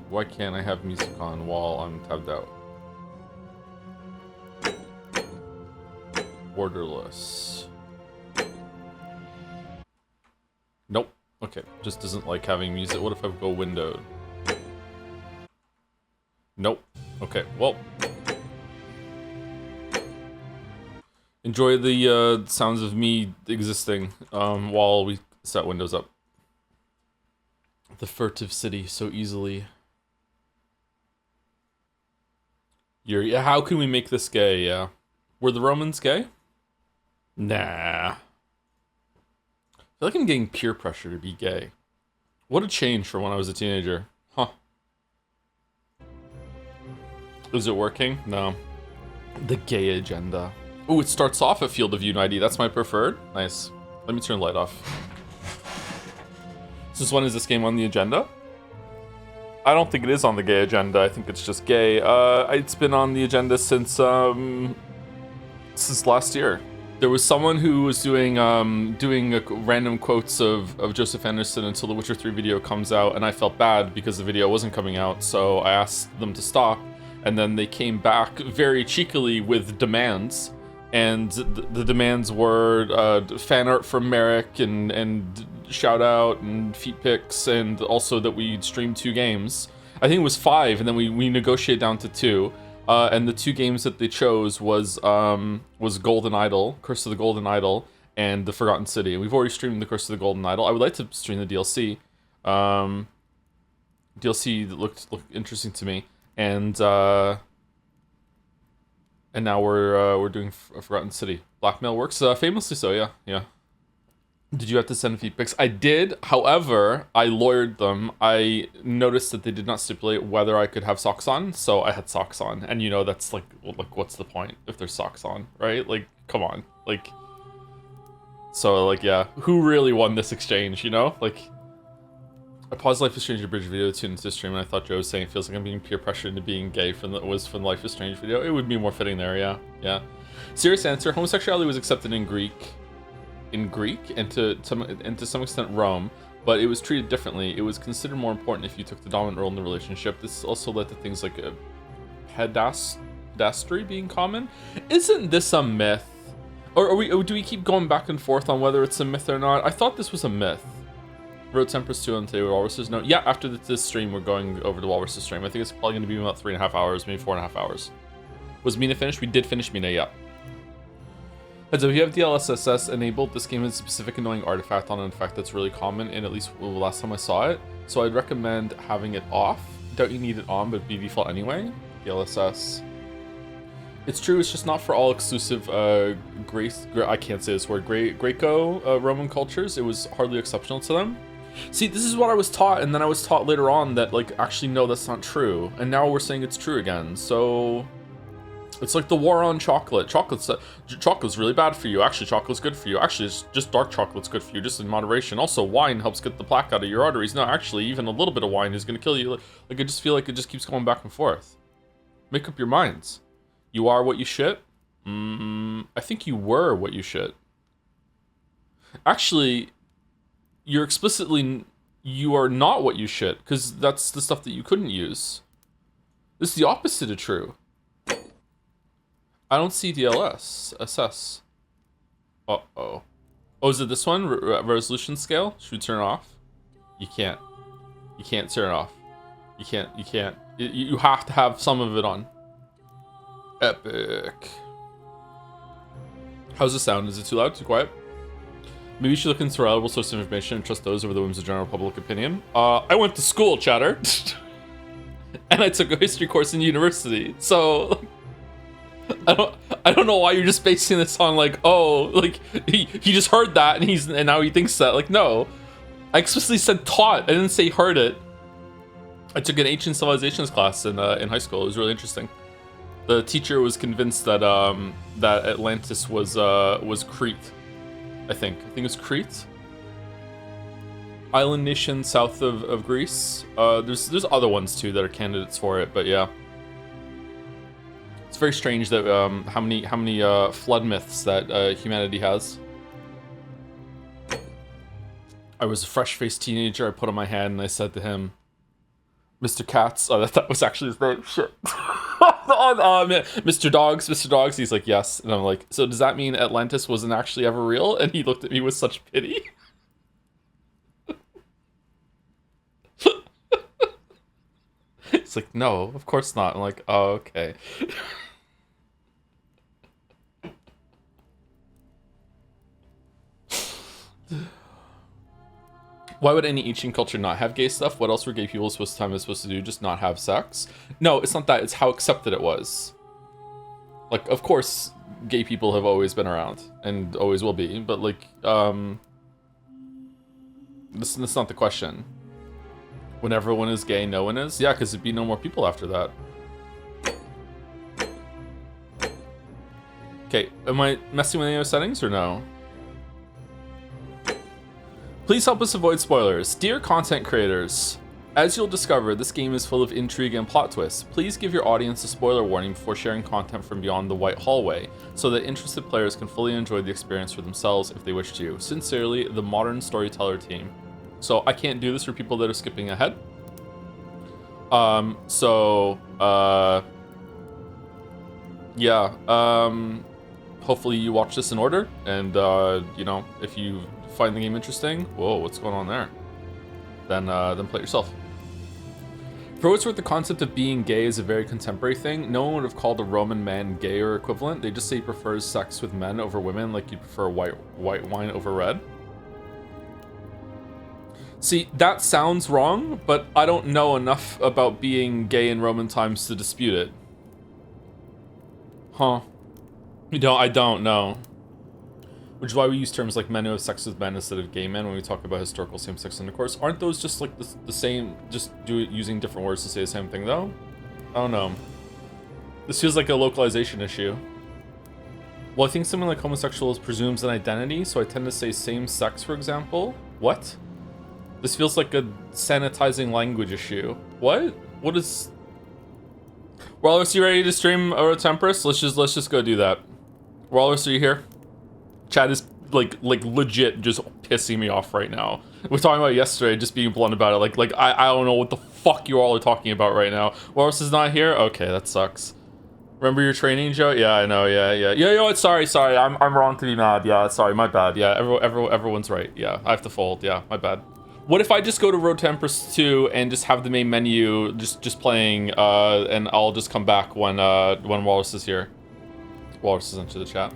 Why can't I have music on while I'm tabbed out? Borderless. Nope. Okay, just doesn't like having music. What if I go windowed? Nope. Okay, well. Enjoy the sounds of me existing while we set windows up. The furtive city so easily. Yeah, how can we make this gay? Yeah. Were the Romans gay? Nah. I feel like I'm getting peer pressure to be gay. What a change from when I was a teenager. Huh. Is it working? No. The gay agenda. Oh, it starts off at Field of View 90. That's my preferred. Nice. Let me turn the light off. Since when is this game on the agenda? I don't think it is on the gay agenda. I think it's just gay. It's been on the agenda since last year. There was someone who was doing random quotes of Joseph Anderson until the Witcher 3 video comes out, and I felt bad because the video wasn't coming out, so I asked them to stop, and then they came back very cheekily with demands, and the demands were fan art from Merrick and shout out and feet pics, and also that we stream 2 games. I think it was 5, and then we negotiated down to 2. And the 2 games that they chose was Golden Idol, Curse of the Golden Idol, and The Forgotten City. And we've already streamed the Curse of the Golden Idol. I would like to stream the DLC. DLC that looked interesting to me, and now we're doing Forgotten City. Blackmail works, famously so. Yeah. Did you have to send feed pics? I did. However, I lawyered them. I noticed that they did not stipulate whether I could have socks on, so I had socks on. And you know, that's like what's the point if there's socks on, right? Like, come on. Like, so like, yeah, who really won this exchange, you know? Like, I paused Life is Strange Bridge video to tune into the stream, and I thought Joe was saying it feels like I'm being peer pressured into being gay from the Life is Strange video. It would be more fitting there, yeah. Serious answer, homosexuality was accepted in Greek, and to some extent Rome, but it was treated differently. It was considered more important if you took the dominant role in the relationship. This also led to things like pedastry being common. Isn't this a myth? Or do we keep going back and forth on whether it's a myth or not? I thought this was a myth. Road Tempest 2 on today with Walrus's. No, yeah, after this stream we're going over to Walrus's stream. I think it's probably going to be about 3.5 hours, maybe 4.5 hours. Was Mina finished? We did finish Mina, yeah. Heads up, if you have DLSS enabled, this game has a specific annoying artifact on an effect that's really common, and at least the last time I saw it. So I'd recommend having it off. Doubt you need it on, but be default anyway. DLSS. It's true, it's just not for all exclusive I can't say this word, Greco Roman cultures. It was hardly exceptional to them. See, this is what I was taught, and then I was taught later on that, like, actually, no, that's not true. And now we're saying it's true again, so... It's like the war on chocolate. Chocolate's really bad for you. Actually, chocolate's good for you. Actually, it's just dark chocolate's good for you, just in moderation. Also, wine helps get the plaque out of your arteries. No, actually, even a little bit of wine is going to kill you. Like, I just feel like it just keeps going back and forth. Make up your minds. You are what you shit? I think you were what you shit. Actually, you are not what you shit, because that's the stuff that you couldn't use. This is the opposite of true. I don't see DLS. SS. Uh-oh. Oh, is it this one? Resolution scale? Should we turn it off? You can't. You can't turn it off. You can't. You have to have some of it on. Epic. How's the sound? Is it too loud? Too quiet? Maybe you should look into reliable source of information and trust those over the whims of general public opinion. I went to school, chatter. And I took a history course in university. So... I don't know why you're just basing this on like, oh, like he just heard that and now he thinks that. Like, no, I explicitly said taught. I didn't say heard it. I took an ancient civilizations class in high school. It was really interesting. The teacher was convinced that that Atlantis was Crete. I think it was Crete. Island nation south of Greece. There's other ones too that are candidates for it, but yeah. It's very strange that how many flood myths that humanity has. I was a fresh-faced teenager. I put on my hat and I said to him, Mr. Katz. Oh, that was actually his name. Shit. Mr. Dogs, Mr. Dogs. He's like, yes. And I'm like, so does that mean Atlantis wasn't actually ever real? And he looked at me with such pity. It's like, no, of course not. I'm like, oh, okay. Why would any ancient culture not have gay stuff? What else were gay people supposed to do? Just not have sex? No, it's not that. It's how accepted it was. Like, of course, gay people have always been around and always will be, but like, that's not the question. When everyone is gay, no one is? Yeah, because there'd be no more people after that. Okay, am I messing with any of the settings or no? Please help us avoid spoilers. Dear content creators, as you'll discover, this game is full of intrigue and plot twists. Please give your audience a spoiler warning before sharing content from beyond the white hallway, so that interested players can fully enjoy the experience for themselves if they wish to. Sincerely, the Modern Storyteller team. So I can't do this for people that are skipping ahead. Hopefully you watch this in order, and you know, if you find the game interesting, whoa, what's going on there? Then play it yourself. For what's worth, the concept of being gay is a very contemporary thing. No one would have called a Roman man gay or equivalent. They just say he prefers sex with men over women, like you prefer white wine over red. See, that sounds wrong, but I don't know enough about being gay in Roman times to dispute it. Huh. I don't know. Which is why we use terms like men who have sex with men instead of gay men when we talk about historical same-sex intercourse. Aren't those just like the same, just using different words to say the same thing though? I don't know. This feels like a localization issue. Well, I think something like homosexual presumes an identity, so I tend to say same-sex, for example. What? This feels like a sanitizing language issue. What? What is... Walrus, you ready to stream Tempest? Let's just go do that. Walrus, are you here? Chat is like legit just pissing me off right now. We were talking about it yesterday, just being blunt about it. Like I don't know what the fuck you all are talking about right now. Walrus is not here? Okay, that sucks. Remember your training, Joe? Yeah, I know, yeah. Sorry, I'm wrong to be mad. Yeah, sorry, my bad. Yeah, everyone's right. Yeah, I have to fold. Yeah, my bad. What if I just go to Road to Empress 2 and just have the main menu just playing, and I'll just come back when Walrus is here. Walrus is into the chat.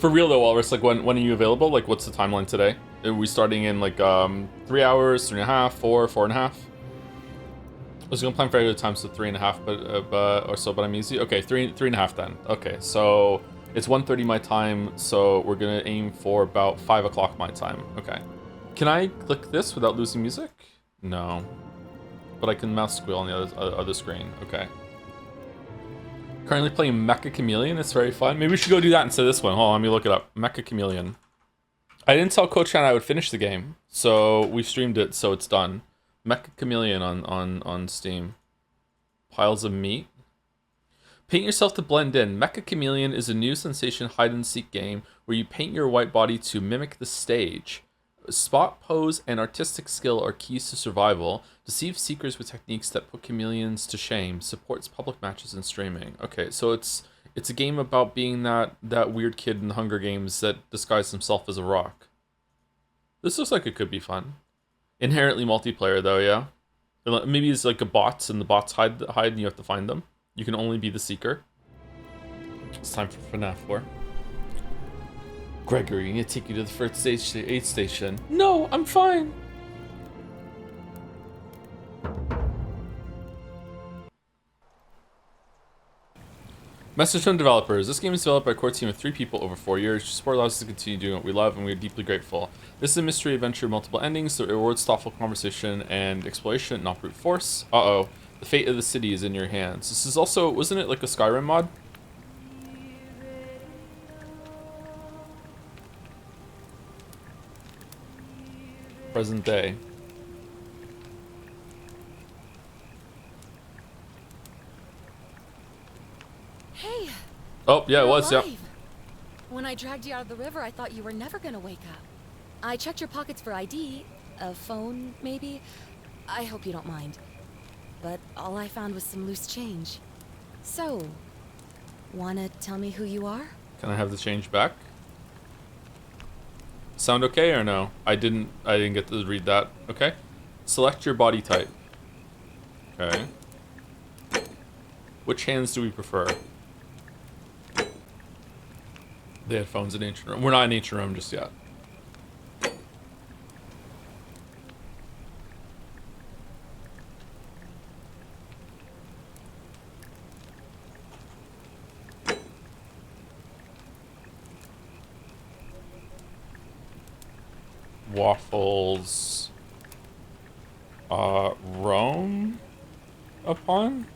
For real though, Walrus, like when are you available? Like what's the timeline today? Are we starting in like 3 hours, 3.5, 4, 4.5? I was gonna plan for regular time, so 3.5, but I'm easy. Okay, 3.5 then. Okay, so it's 1:30 my time, so we're gonna aim for about 5 o'clock my time. Okay. Can I click this without losing music? No. But I can mouse squeal on the other screen. Okay. Currently playing Mecha Chameleon. It's very fun. Maybe we should go do that instead of this one. Hold on, let me look it up. Mecha Chameleon. I didn't tell Coach I would finish the game, so we streamed it, so it's done. Mecha Chameleon on Steam. Piles of meat. Paint yourself to blend in. Mecha Chameleon is a new sensation hide-and-seek game where you paint your white body to mimic the stage. Spot, pose, and artistic skill are keys to survival. Deceive seekers with techniques that put chameleons to shame. Supports public matches and streaming. Okay, so it's a game about being that weird kid in the Hunger Games that disguised himself as a rock. This looks like it could be fun. Inherently multiplayer though, yeah? Maybe it's like a bots and the bots hide and you have to find them. You can only be the seeker. It's time for FNAF 4. Gregory, I need to take you to the first aid station. No, I'm fine. Message from developers. This game is developed by a core team of 3 people over 4 years. Your support allows us to continue doing what we love, and we are deeply grateful. This is a mystery adventure with multiple endings that rewards thoughtful conversation and exploration, not brute force. Uh-oh. The fate of the city is in your hands. This is also, wasn't it like a Skyrim mod? Present day. Hey. Oh, yeah, it was, alive. yeah. When I dragged you out of the river, I thought you were never gonna wake up. I checked your pockets for ID, a phone, maybe, I hope you don't mind. But all I found was some loose change. So, wanna tell me who you are? Can I have the change back? Sound okay or no? I didn't get to read that. Okay. Select your body type. Okay. Which hands do we prefer? The headphones in ancient Rome. We're not in ancient Rome just yet. Waffles. Rome? Upon?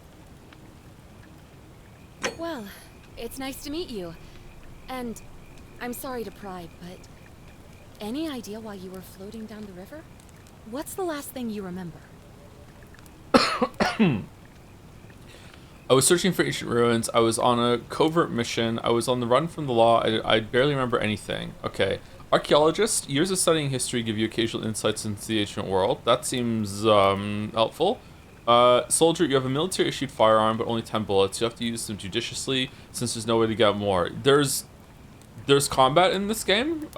Well, it's nice to meet you. And I'm sorry to pry, but any idea why you were floating down the river? What's the last thing you remember? I was searching for ancient ruins. I was on a covert mission. I was on the run from the law. I barely remember anything. Okay. Archaeologist, years of studying history give you occasional insights into the ancient world. That seems helpful. Soldier, you have a military-issued firearm, but only 10 bullets. You have to use them judiciously, since there's no way to get more. There's combat in this game.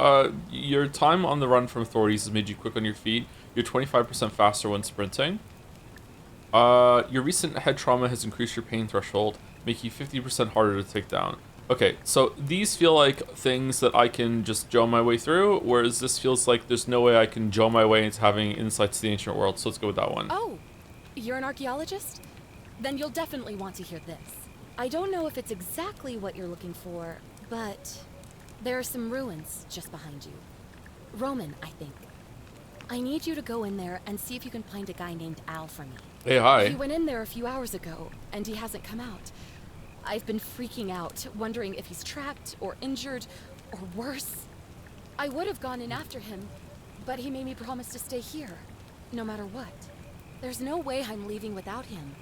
Your time on the run from authorities has made you quick on your feet. You're 25% faster when sprinting. Your recent head trauma has increased your pain threshold, making you 50% harder to take down. Okay, so these feel like things that I can just Joe my way through, whereas this feels like there's no way I can Joe my way into having insights to the ancient world, so let's go with that one. Oh, you're an archaeologist? Then you'll definitely want to hear this. I don't know if it's exactly what you're looking for, but there are some ruins just behind you. Roman, I think. I need you to go in there and see if you can find a guy named Al for me. Hey, hi. He went in there a few hours ago, and he hasn't come out. I've been freaking out, wondering if he's trapped, or injured, or worse. I would have gone in after him, but he made me promise to stay here, no matter what. There's no way I'm leaving without him,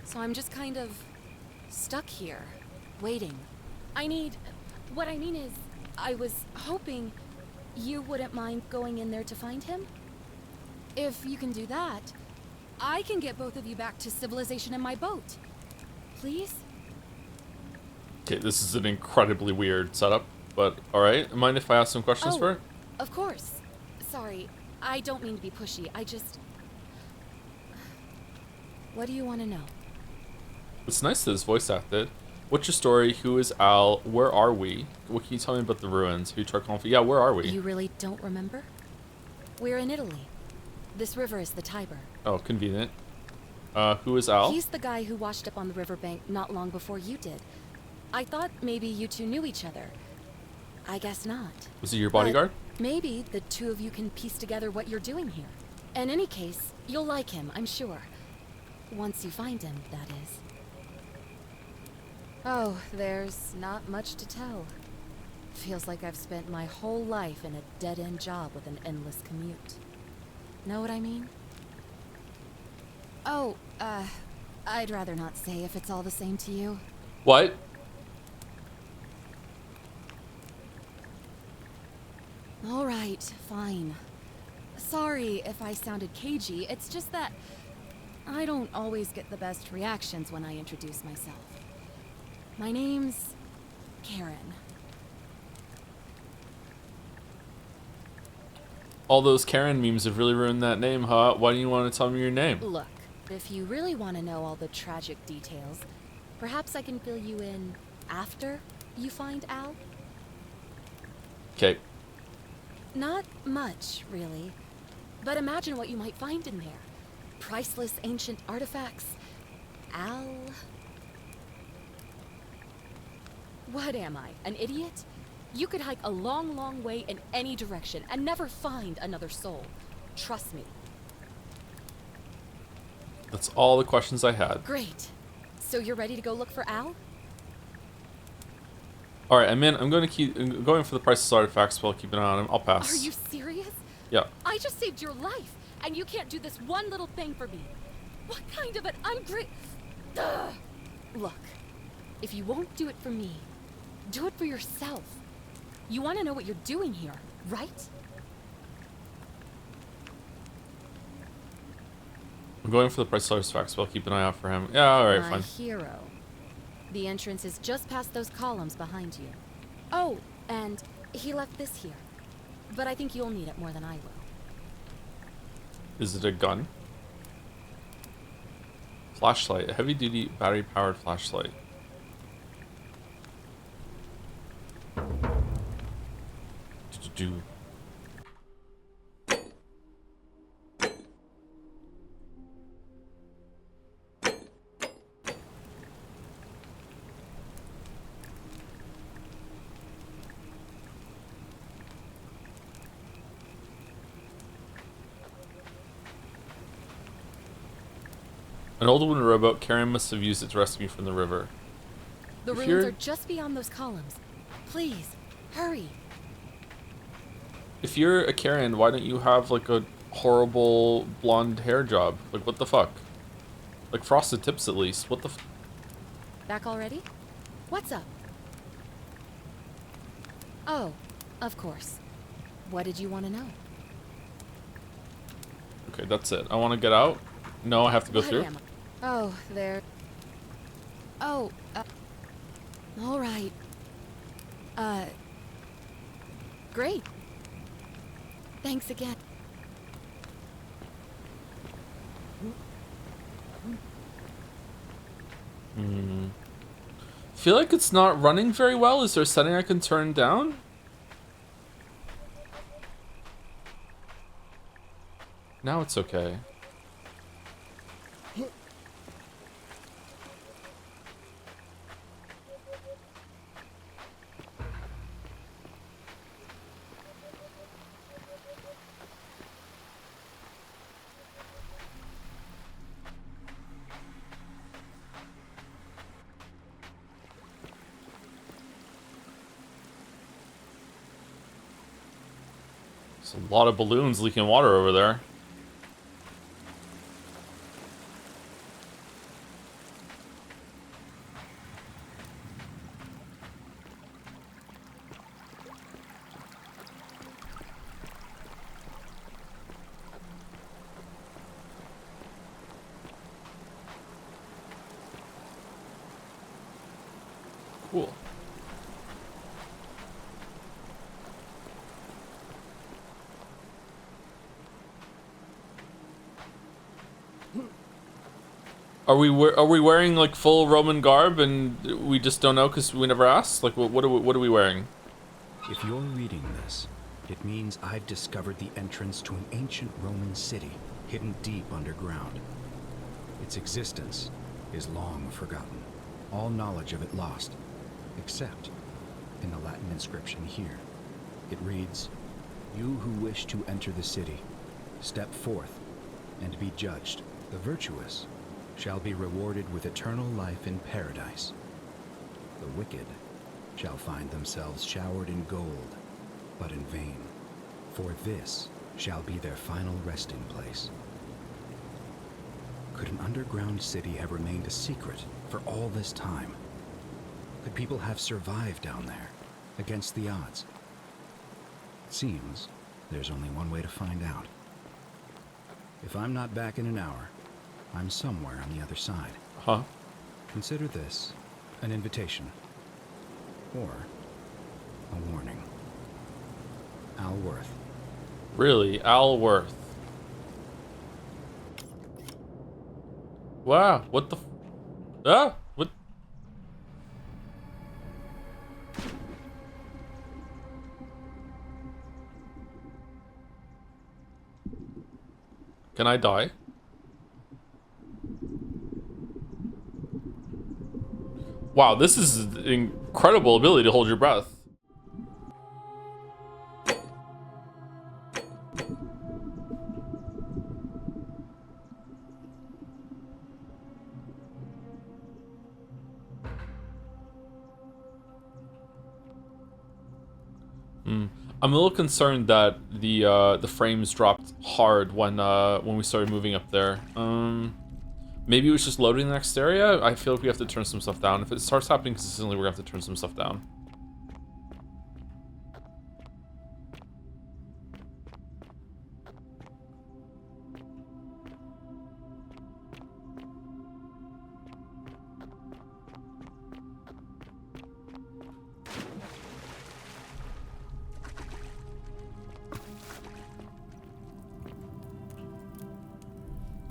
so I'm just kind of stuck here, waiting. What I mean is, I was hoping you wouldn't mind going in there to find him? If you can do that, I can get both of you back to civilization in my boat. Please? Okay, this is an incredibly weird setup, but alright. Mind if I ask some questions for it? Of course. Sorry, I don't mean to be pushy. What do you want to know? It's nice that his voice acted. What's your story? Who is Al? Where are we? What can you tell me about the ruins? Who took off? Yeah, where are we? You really don't remember? We're in Italy. This river is the Tiber. Oh, convenient. Who is Al? He's the guy who washed up on the riverbank not long before you did. I thought maybe you two knew each other. I guess not. Was he your bodyguard? But maybe the two of you can piece together what you're doing here. In any case, you'll like him, I'm sure. Once you find him, that is. Oh, there's not much to tell. Feels like I've spent my whole life in a dead-end job with an endless commute. Know what I mean? Oh, I'd rather not say if it's all the same to you. What? All right, fine. Sorry if I sounded cagey, it's just that I don't always get the best reactions when I introduce myself. My name's Karen. All those Karen memes have really ruined that name, huh? Why do you want to tell me your name? Look, if you really want to know all the tragic details, perhaps I can fill you in after you find Al? Okay. Not much, really. But imagine what you might find in there. Priceless ancient artifacts. Al... What am I, an idiot? You could hike a long, long way in any direction and never find another soul. Trust me. That's all the questions I had. Great. So you're ready to go look for Al? Alright, I'm going for the priceless artifacts while keeping an eye on him. I'll pass. Are you serious? Yeah. I just saved your life, and you can't do this one little thing for me. What kind of an Ugh. Look, if you won't do it for me, do it for yourself. You want to know what you're doing here, right? I'm going for the price artifacts, but I'll keep an eye out for him. Yeah, alright, My fine. hero. The entrance is just past those columns behind you. Oh, and he left this here. But I think you'll need it more than I will. Is it a gun? Flashlight. A heavy-duty, battery-powered flashlight. Do. An old wooden rowboat. Karen must have used it to rescue me from the river. The ruins are just beyond those columns. Please, hurry. If you're a Karen, why don't you have like a horrible blonde hair job? Like, what the fuck? Like frosted tips at least. What the f— Back already? What's up? Oh, of course. What did you want to know? Okay, that's it. I want to get out. No, I have to go through. Oh, there. Oh, all right. Great. Thanks again. Feel like it's not running very well. Is there a setting I can turn down? Now it's okay. There's a lot of balloons leaking water over there. Cool. Are we wearing like full Roman garb and we just don't know because we never asked? Like, what are we wearing? If you're reading this, it means I've discovered the entrance to an ancient Roman city hidden deep underground. Its existence is long forgotten, all knowledge of it lost, except in the Latin inscription here. It reads, "You who wish to enter the city, step forth and be judged. The virtuous shall be rewarded with eternal life in paradise. The wicked shall find themselves showered in gold, but in vain, for this shall be their final resting place." Could an underground city have remained a secret for all this time? Could people have survived down there, against the odds? It seems there's only one way to find out. If I'm not back in an hour, I'm somewhere on the other side. Huh? Consider this an invitation, or a warning. Al Worth. Really? Al Worth. Wow, what the f— ah, what? Can I die? Wow, this is an incredible ability to hold your breath. I'm a little concerned that the frames dropped hard when we started moving up there. Maybe it was just loading the next area. I feel like we have to turn some stuff down. If it starts happening consistently, we're gonna have to turn some stuff down.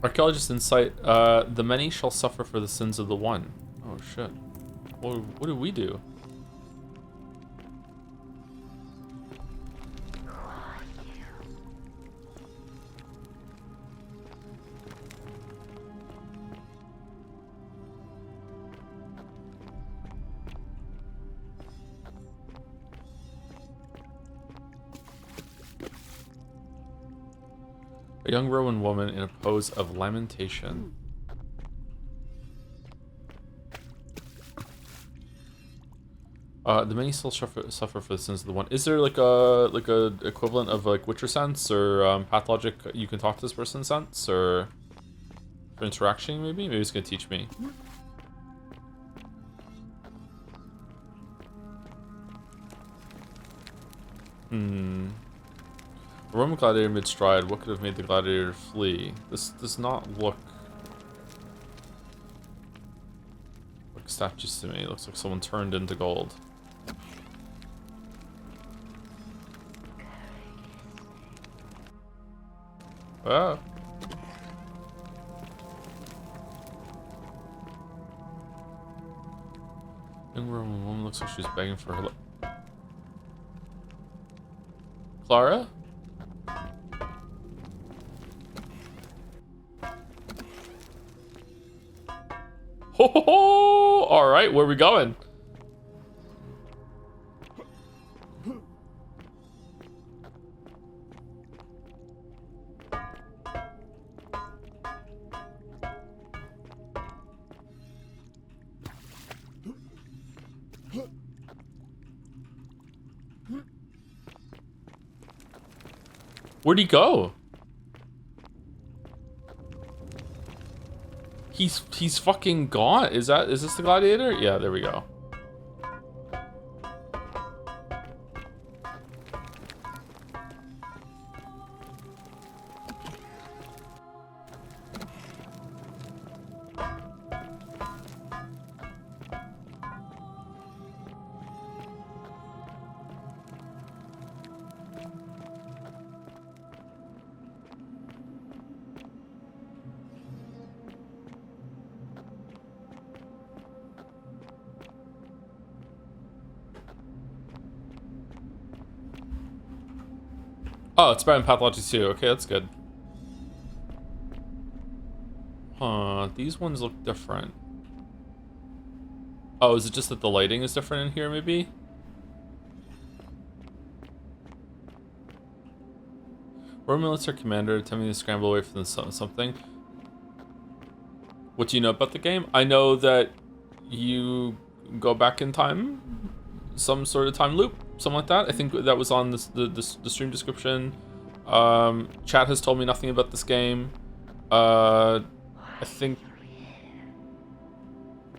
Archaeologist insight. The many shall suffer for the sins of the one. Oh shit. What did we do? A young Roman woman in a pose of lamentation. The many still suffer for the sins of the one. Is there like a equivalent of like Witcher sense or pathologic you can talk to this person sense or for interaction maybe? Maybe it's gonna teach me. A Roman gladiator mid-stride. What could have made the gladiator flee? This does not look like statues to me. It looks like someone turned into gold. Ah. Young Roman woman looks like she's begging for her Clara? Ho ho ho! Alright, where are we going? Where'd he go? He's fucking gone. Is this the gladiator? Yeah, there we go. Oh, it's better than Pathology too. Okay, that's good. Huh, these ones look different. Oh, is it just that the lighting is different in here, maybe? Roman military commander attempting to scramble away from something. What do you know about the game? I know that you go back in time, some sort of time loop, something like that. I think that was on the stream description. Chat has told me nothing about this game. I think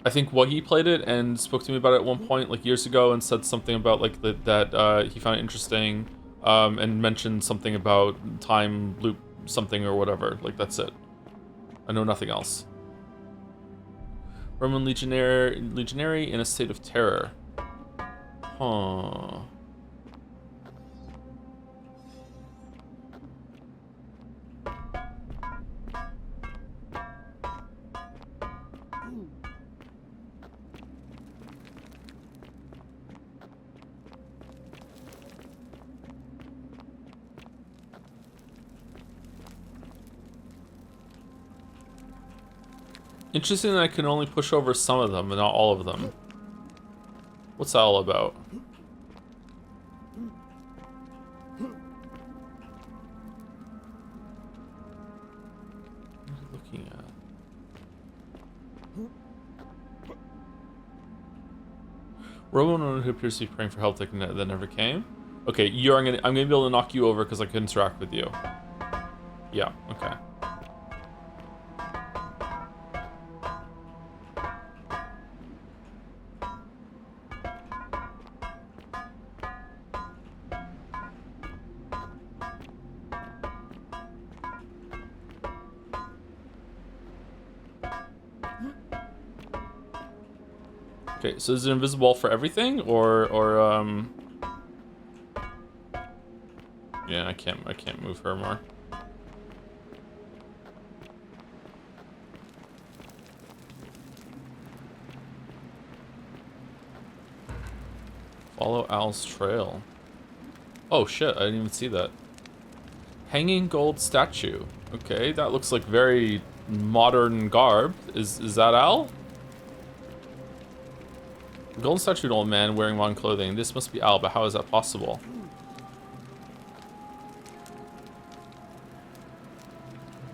Wuggy played it and spoke to me about it at one point, like years ago, and said something about like that he found it interesting, and mentioned something about time loop something or whatever. Like that's it. I know nothing else. Roman legionary in a state of terror. Huh. Interesting that I can only push over some of them, but not all of them. What's that all about? What are you looking at? Roman who appears to be praying for help that never came. Okay, I'm gonna be able to knock you over because I can interact with you. Yeah. Okay. Okay, so is it invisible for everything, or yeah, I can't move her more. Follow Al's trail. Oh shit, I didn't even see that. Hanging gold statue. Okay, that looks like very modern garb. Is that Al? Golden statue old man wearing modern clothing. This must be Al, but how is that possible?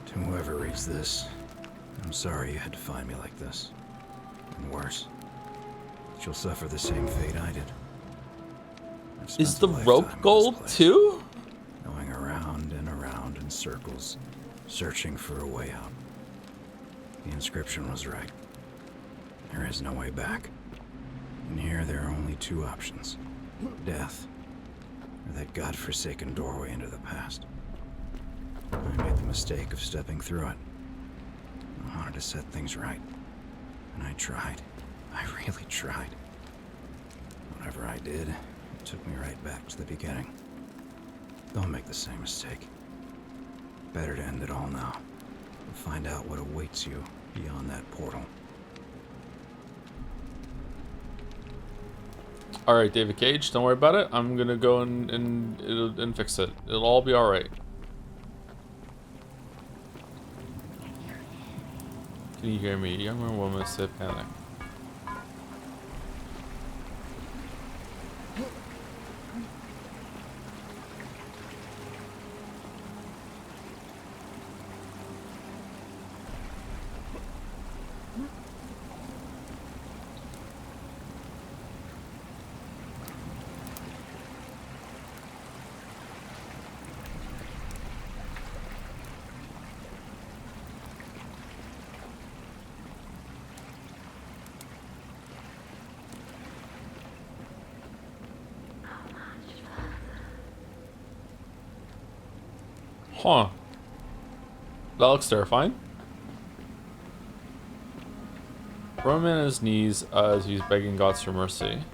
To whoever reads this, I'm sorry you had to find me like this. And worse, you'll suffer the same fate I did. I've spent Is the a lifetime rope in gold this place, too? going around and around in circles, searching for a way out. The inscription was right. There is no way back. And here there are only two options. Death, or that godforsaken doorway into the past. I made the mistake of stepping through it. I wanted to set things right. And I tried. I really tried. Whatever I did, it took me right back to the beginning. Don't make the same mistake. Better to end it all now. And find out what awaits you beyond that portal. Alright, David Cage, don't worry about it. I'm gonna go and fix it. It'll all be alright. Can you hear me? Young woman said panic. Huh. That looks terrifying. Roman on his knees as he's begging gods for mercy.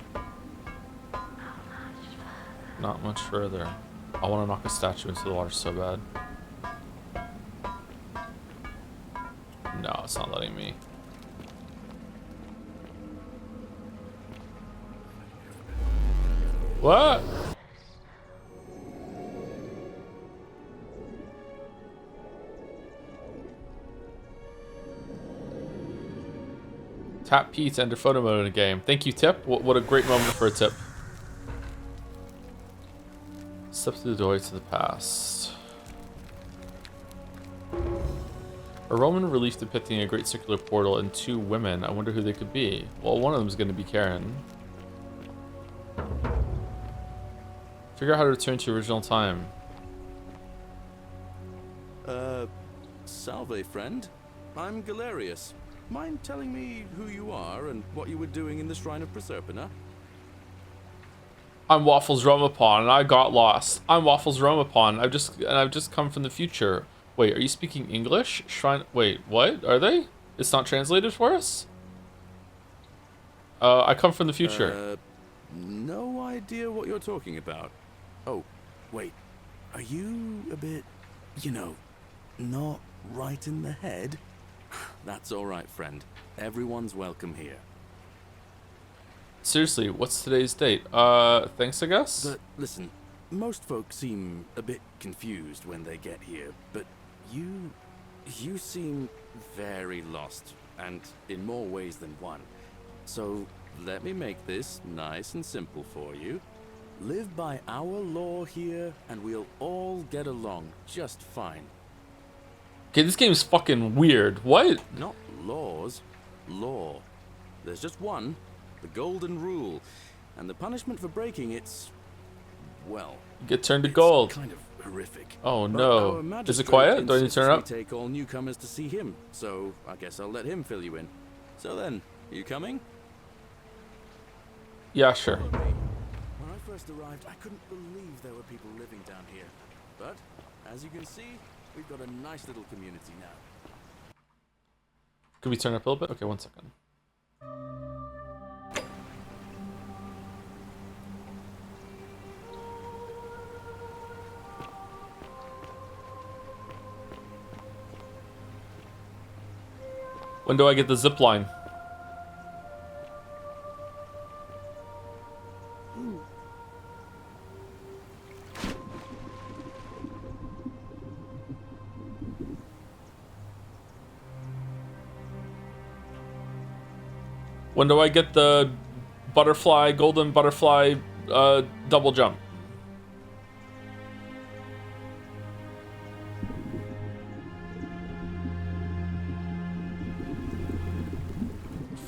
Not much further. I want to knock a statue into the water so bad. No, it's not letting me. What? Tap P to enter photo mode in a game. Thank you, Tip. What a great moment for a tip. Step through the doorway to the past. A Roman relief depicting a great circular portal and two women. I wonder who they could be. Well, one of them is going to be Karen. Figure out how to return to original time. Salve, friend. I'm Galerius. Mind telling me who you are and what you were doing in the Shrine of Proserpina? I'm Waffles Romapon and I got lost. I'm Waffles Romapon. I've just come from the future. Wait, are you speaking English? Shrine. Wait, what? Are they? It's not translated for us? I come from the future. No idea what you're talking about. Oh, wait. Are you a bit, you know, not right in the head? That's all right, friend. Everyone's welcome here. Seriously, what's today's date? Thanks, I guess? But listen, most folks seem a bit confused when they get here, but you seem very lost, and in more ways than one. So let me make this nice and simple for you. Live by our law here, and we'll all get along just fine. Okay, this game's fucking weird. What? Not laws, law. There's just one, the golden rule, and the punishment for breaking it's, well, You get turned to it's gold. kind of horrific. Oh But no. our Is it magistrate quiet? Do I need to insists turn it we up? take all newcomers to see him, so I guess I'll let him fill you in. So then, you coming? Yeah, sure. When I first arrived, I couldn't believe there were people living down here. But, as you can see, we've got a nice little community now. Could we turn it up a little bit? Okay, 1 second. When do I get the zip line? When do I get the butterfly, golden butterfly, double jump?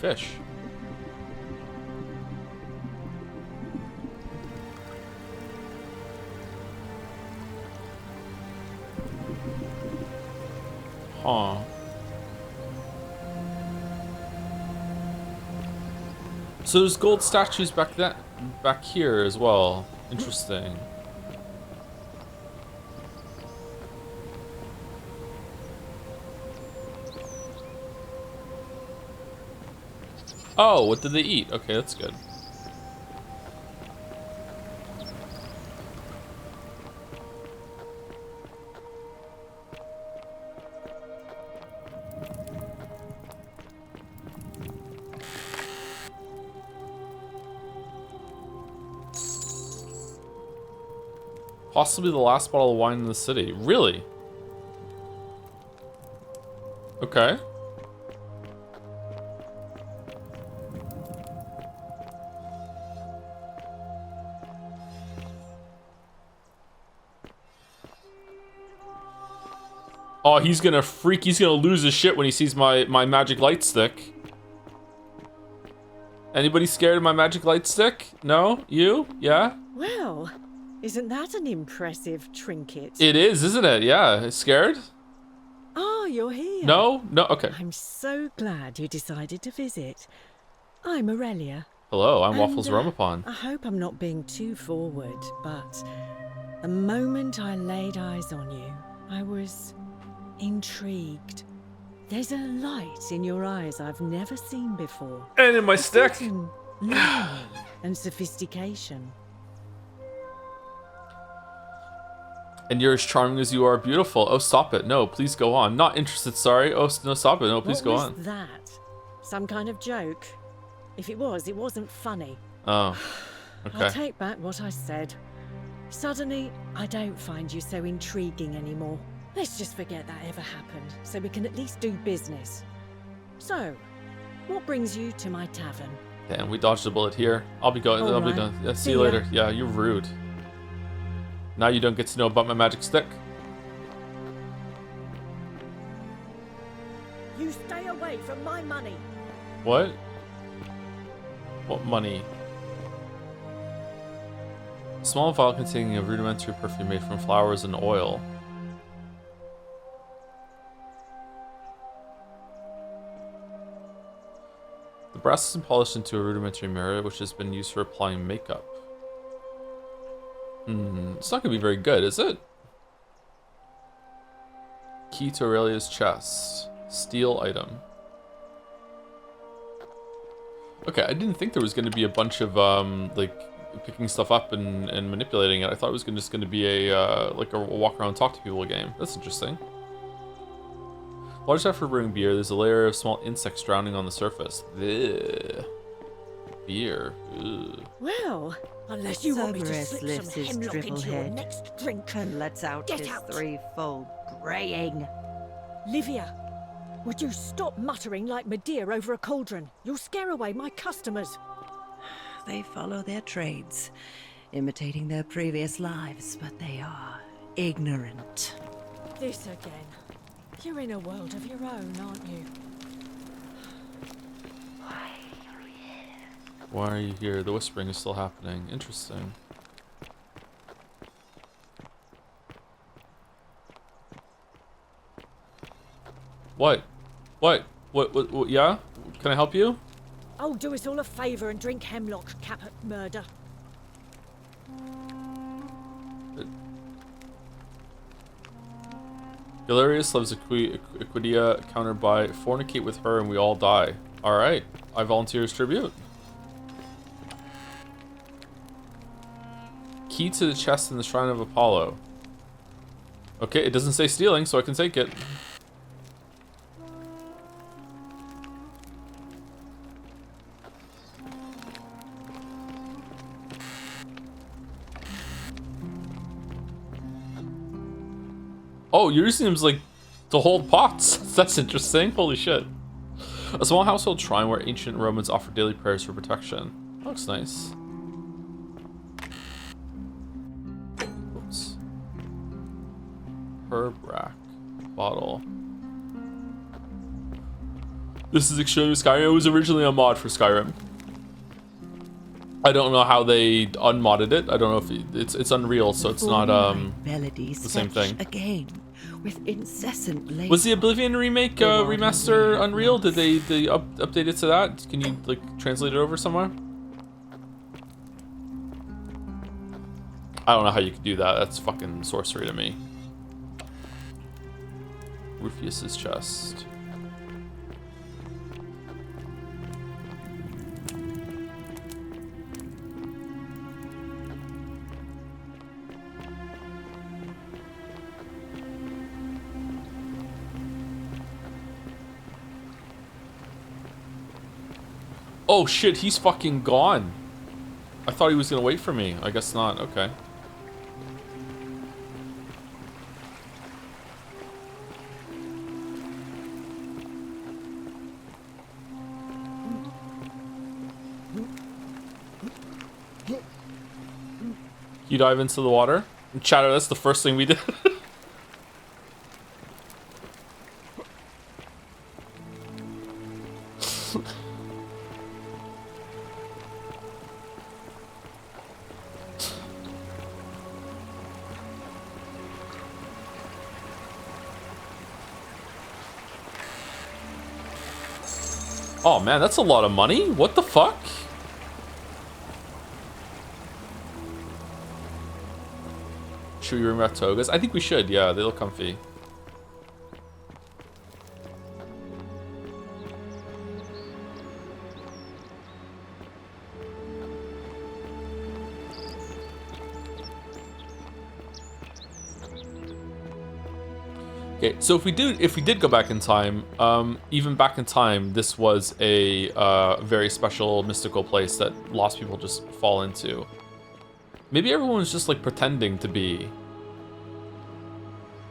Fish. Huh. So there's gold statues back here as well. Interesting. Oh, what did they eat? Okay, that's good. Possibly the last bottle of wine in the city. Really? Okay. Oh, he's gonna freak. He's gonna lose his shit when he sees my magic light stick. Anybody scared of my magic light stick? No? You? Yeah? Well, isn't that an impressive trinket? It is, isn't it? Yeah. Scared? Oh, you're here. No? No? Okay. I'm so glad you decided to visit. I'm Aurelia. Hello, I'm And, Waffles Romapon. I hope I'm not being too forward, but the moment I laid eyes on you, I was intrigued. There's a light in your eyes I've never seen before. And in my A stick. certain learning and sophistication. And you're as charming as you are beautiful. Oh, stop it. No, please go on. Not interested, sorry. Oh, no, stop it. No, please go on. What was that? Some kind of joke? If it was, it wasn't funny. Oh, I'll okay. take back what I said. Suddenly, I don't find you so intriguing anymore. Let's just forget that ever happened, so we can at least do business. So, what brings you to my tavern? Damn, we dodged a bullet here. I'll be going. All I'll be right. done. Yeah, see See you ya. later. Yeah, you're rude. Now you don't get to know about my magic stick. You stay away from my money. What? What money? Small vial containing a rudimentary perfume made from flowers and oil. The brass is polished into a rudimentary mirror, which has been used for applying makeup. It's not gonna be very good, is it? Key to Aurelia's chest. Steel item. Okay, I didn't think there was gonna be a bunch of like picking stuff up and manipulating it. I thought it was just gonna be a like a walk around talk to people game. That's interesting. Large after brewing beer, there's a layer of small insects drowning on the surface. Ugh. Beer. Ugh. Well, unless you want me to Cerberus slip lifts some his hemlock dribble into your head next drink. and lets out Get his out. threefold braying. Livia, would you stop muttering like Medea over a cauldron? You'll scare away my customers. They follow their trades, imitating their previous lives, but they are ignorant. This again. You're in a world of your own, aren't you? Why are you here? The whispering is still happening. Interesting. What? What? What? Yeah? Can I help you? Oh, do us all a favour and drink hemlock, Caput Murder. Galerius loves Equitia, countered by fornicate with her and we all die. Alright, I volunteer as tribute. Key to the chest in the Shrine of Apollo. Okay, it doesn't say stealing, so I can take it. Oh, yours seems like to hold pots. That's interesting. Holy shit. A small household shrine where ancient Romans offered daily prayers for protection. Looks nice. Oops. Herb rack. Bottle. This is extremely Skyrim. It was originally a mod for Skyrim. I don't know how they unmodded it. I don't know if it's Unreal, so it's not the same thing. Again, with incessant labor. Was the Oblivion remake remaster Unreal? Did they update it to that? Can you like translate it over somewhere? I don't know how you could do that. That's fucking sorcery to me. Rufius's chest. Oh shit, he's fucking gone. I thought he was gonna wait for me. I guess not. Okay. You dive into the water? Chatter, that's the first thing we did. Oh man, that's a lot of money. What the fuck? Should we bring back togas? I think we should, yeah, they look comfy. Okay, so if we did go back in time, even back in time, this was a very special mystical place that lost people just fall into. Maybe everyone's just like pretending to be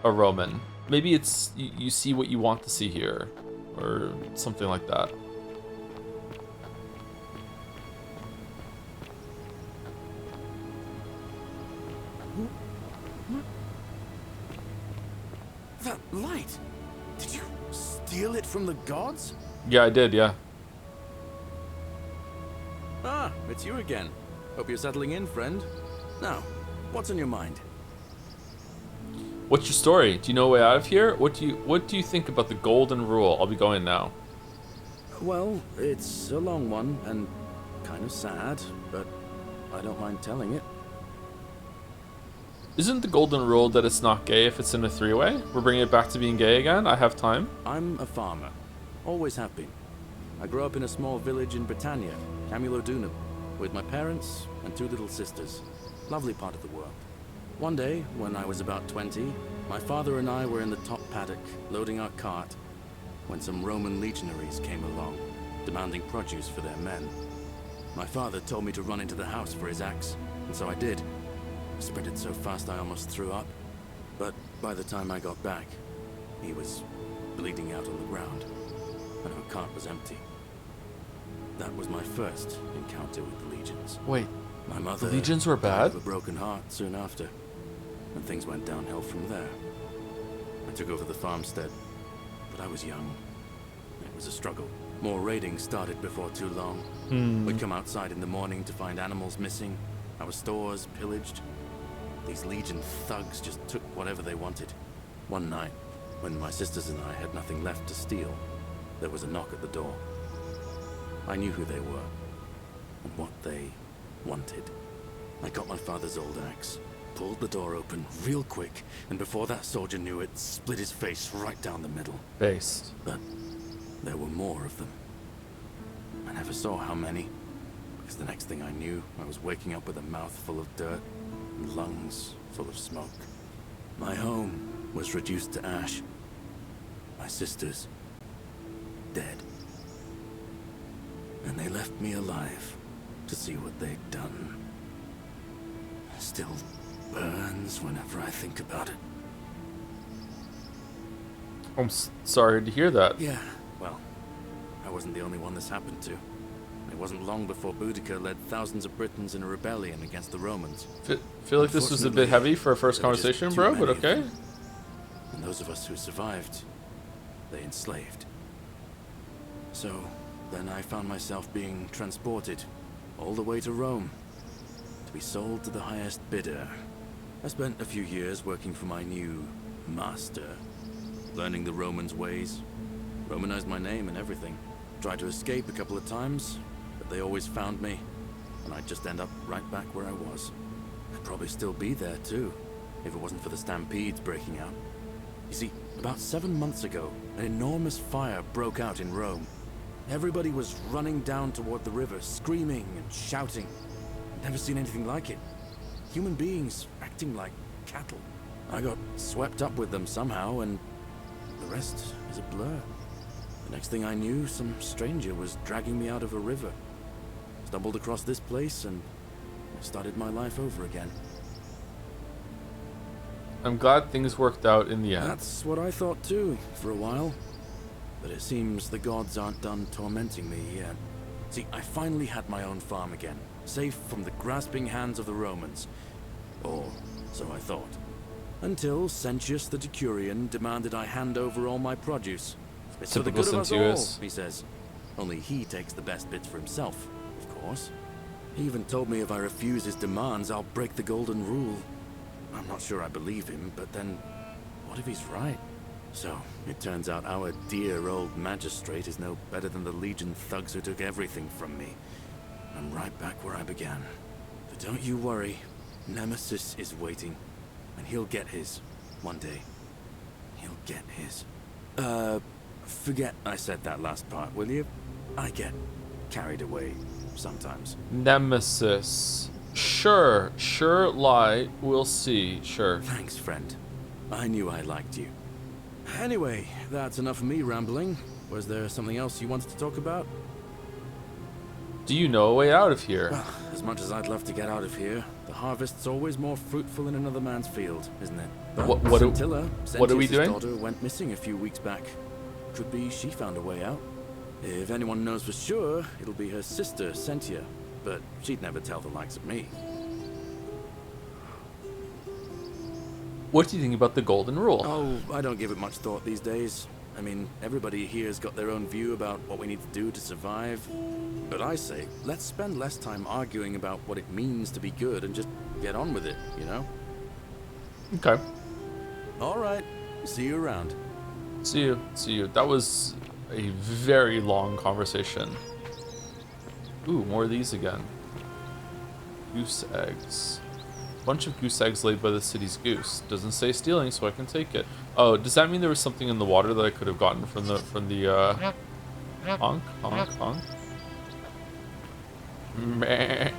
a Roman. Maybe it's you see what you want to see here, or something like that. That light! Did you steal it from the gods? Yeah, I did, yeah. Ah, it's you again. Hope you're settling in, friend. Now, what's on your mind? What's your story? Do you know a way out of here? What do you think about the golden rule? I'll be going now. Well, it's a long one and kind of sad, but I don't mind telling it. Isn't the golden rule that it's not gay if it's in a three-way? We're bringing it back to being gay again? I have time. I'm a farmer. Always have been. I grew up in a small village in Britannia, Camulodunum, with my parents and two little sisters. Lovely part of the world. One day, when I was about 20, my father and I were in the top paddock, loading our cart, when some Roman legionaries came along, demanding produce for their men. My father told me to run into the house for his axe, and so I did. I sprinted so fast I almost threw up, but by the time I got back, he was bleeding out on the ground, and our cart was empty. That was my first encounter with the legions. Wait, my mother the legions were died bad? of a broken heart soon after, and things went downhill from there. I took over the farmstead, but I was young. It was a struggle. More raiding started before too long. We'd come outside in the morning to find animals missing, our stores pillaged. These legion thugs just took whatever they wanted. One night, when my sisters and I had nothing left to steal, there was a knock at the door. I knew who they were, and what they wanted. I got my father's old axe, pulled the door open real quick, and before that soldier knew it, split his face right down the middle. Based. But there were more of them. I never saw how many, because the next thing I knew, I was waking up with a mouth full of dirt and lungs full of smoke. My home was reduced to ash. My sisters, dead. And they left me alive to see what they'd done. It still burns whenever I think about it. I'm sorry to hear that. Yeah, well, I wasn't the only one this happened to. It wasn't long before Boudica led thousands of Britons in a rebellion against the Romans. Feel like this was a bit heavy for a first conversation, bro, but okay. And those of us who survived, they enslaved. So, then I found myself being transported all the way to Rome to be sold to the highest bidder. I spent a few years working for my new master, learning the Romans' ways, Romanized my name and everything. Tried to escape a couple of times, but they always found me, and I'd just end up right back where I was. I'd probably still be there too, if it wasn't for the stampedes breaking out. You see, about 7 months ago, an enormous fire broke out in Rome. Everybody was running down toward the river, screaming and shouting. I'd never seen anything like it. Human beings acting like cattle. I got swept up with them somehow, and the rest is a blur. The next thing I knew, some stranger was dragging me out of a river. Stumbled across this place, and I started my life over again. I'm glad things worked out in the end. That's what I thought too, for a while. But it seems the gods aren't done tormenting me yet. See, I finally had my own farm again, safe from the grasping hands of the Romans. Or so I thought. Until Sentius the Decurion demanded I hand over all my produce. It's for the good of us all, he says. Only he takes the best bits for himself, of course. He even told me if I refuse his demands, I'll break the golden rule. I'm not sure I believe him, but then, what if he's right? So, it turns out our dear old Magistrate is no better than the Legion thugs who took everything from me. I'm right back where I began. But don't you worry, Nemesis is waiting, and he'll get his, one day. He'll get his. Forget I said that last part, will you? I get carried away sometimes. Nemesis. Sure, lie, we'll see, sure. Thanks, friend. I knew I liked you. Anyway, that's enough of me rambling. Was there something else you wanted to talk about? Do you know a way out of here? Well, as much as I'd love to get out of here, the harvest's always more fruitful in another man's field, isn't it? But What are we doing? Daughter went missing a few weeks back. Could be she found a way out. If anyone knows for sure, it'll be her sister, Sentia. But she'd never tell the likes of me. What do you think about the golden rule? Oh, I don't give it much thought these days. I mean, everybody here's got their own view about what we need to do to survive. But I say, let's spend less time arguing about what it means to be good and just get on with it, you know? Okay. All right. See you around. See you. That was a very long conversation. Ooh, more of these again. Goose eggs. Bunch of goose eggs laid by the city's goose. Doesn't say stealing, so I can take it. Oh, does that mean there was something in the water that I could have gotten from the honk? Meh.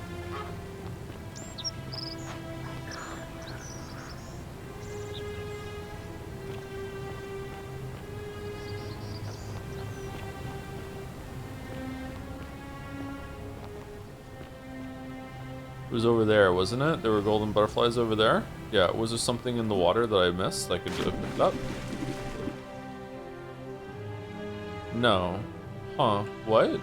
It was over there, wasn't it? There were golden butterflies over there? Yeah, was there something in the water that I missed I could have picked up? No. Huh. What?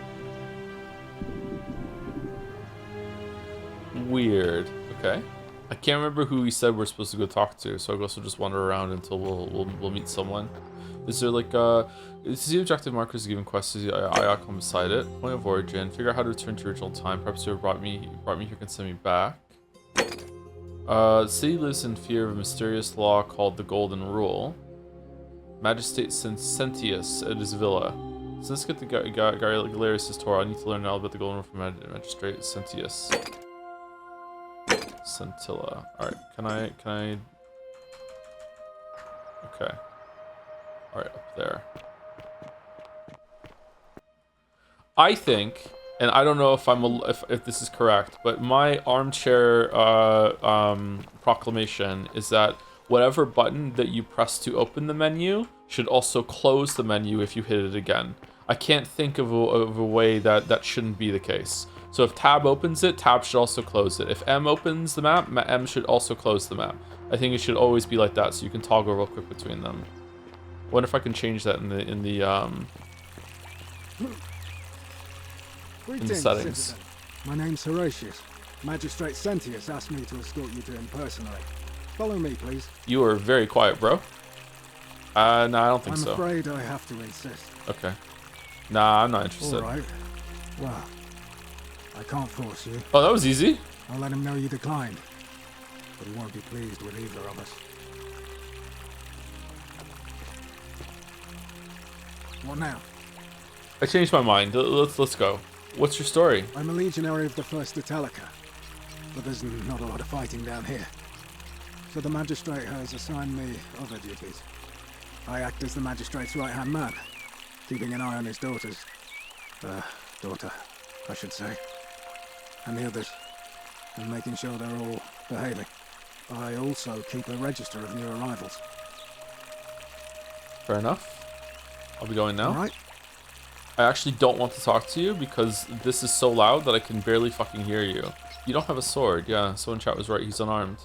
Weird. Okay. I can't remember who we said we're supposed to go talk to, so I guess we'll just wander around until we'll meet someone. Is there like see the objective markers given quest is the icon beside it. Point of origin. Figure out how to return to original time. Perhaps whoever brought me here can send me back. The city lives in fear of a mysterious law called the Golden Rule. Magistrate Sentius at his villa. So let's get the Galerius' Torah. I need to learn all about the Golden Rule from Magistrate Sentius. Scintilla. Alright, can I... Okay. Alright, up there. I think, and I don't know if if this is correct, but my armchair proclamation is that whatever button that you press to open the menu should also close the menu if you hit it again. I can't think of a way that shouldn't be the case. So if tab opens it, tab should also close it. If M opens the map, M should also close the map. I think it should always be like that, so you can toggle real quick between them. I wonder if I can change that in the Greetings, settings. citizen. My name's Horatius. Magistrate Sentius asked me to escort you to him personally. Follow me, please. You are very quiet, bro. No, I don't think so. I'm afraid I have to insist. Okay. Nah, I'm not interested. All right. Well, I can't force you. Oh, that was easy. I'll let him know you declined. But he won't be pleased with either of us. What now? I changed my mind. Let's go. What's your story? I'm a legionary of the 1st Italica, but there's not a lot of fighting down here. So the magistrate has assigned me other duties. I act as the magistrate's right-hand man, keeping an eye on his daughter, I should say, and the others, and making sure they're all behaving. I also keep a register of new arrivals. Fair enough. I'll be going now. All right. I actually don't want to talk to you because this is so loud that I can barely fucking hear you. You don't have a sword. Yeah, someone in chat was right. He's unarmed.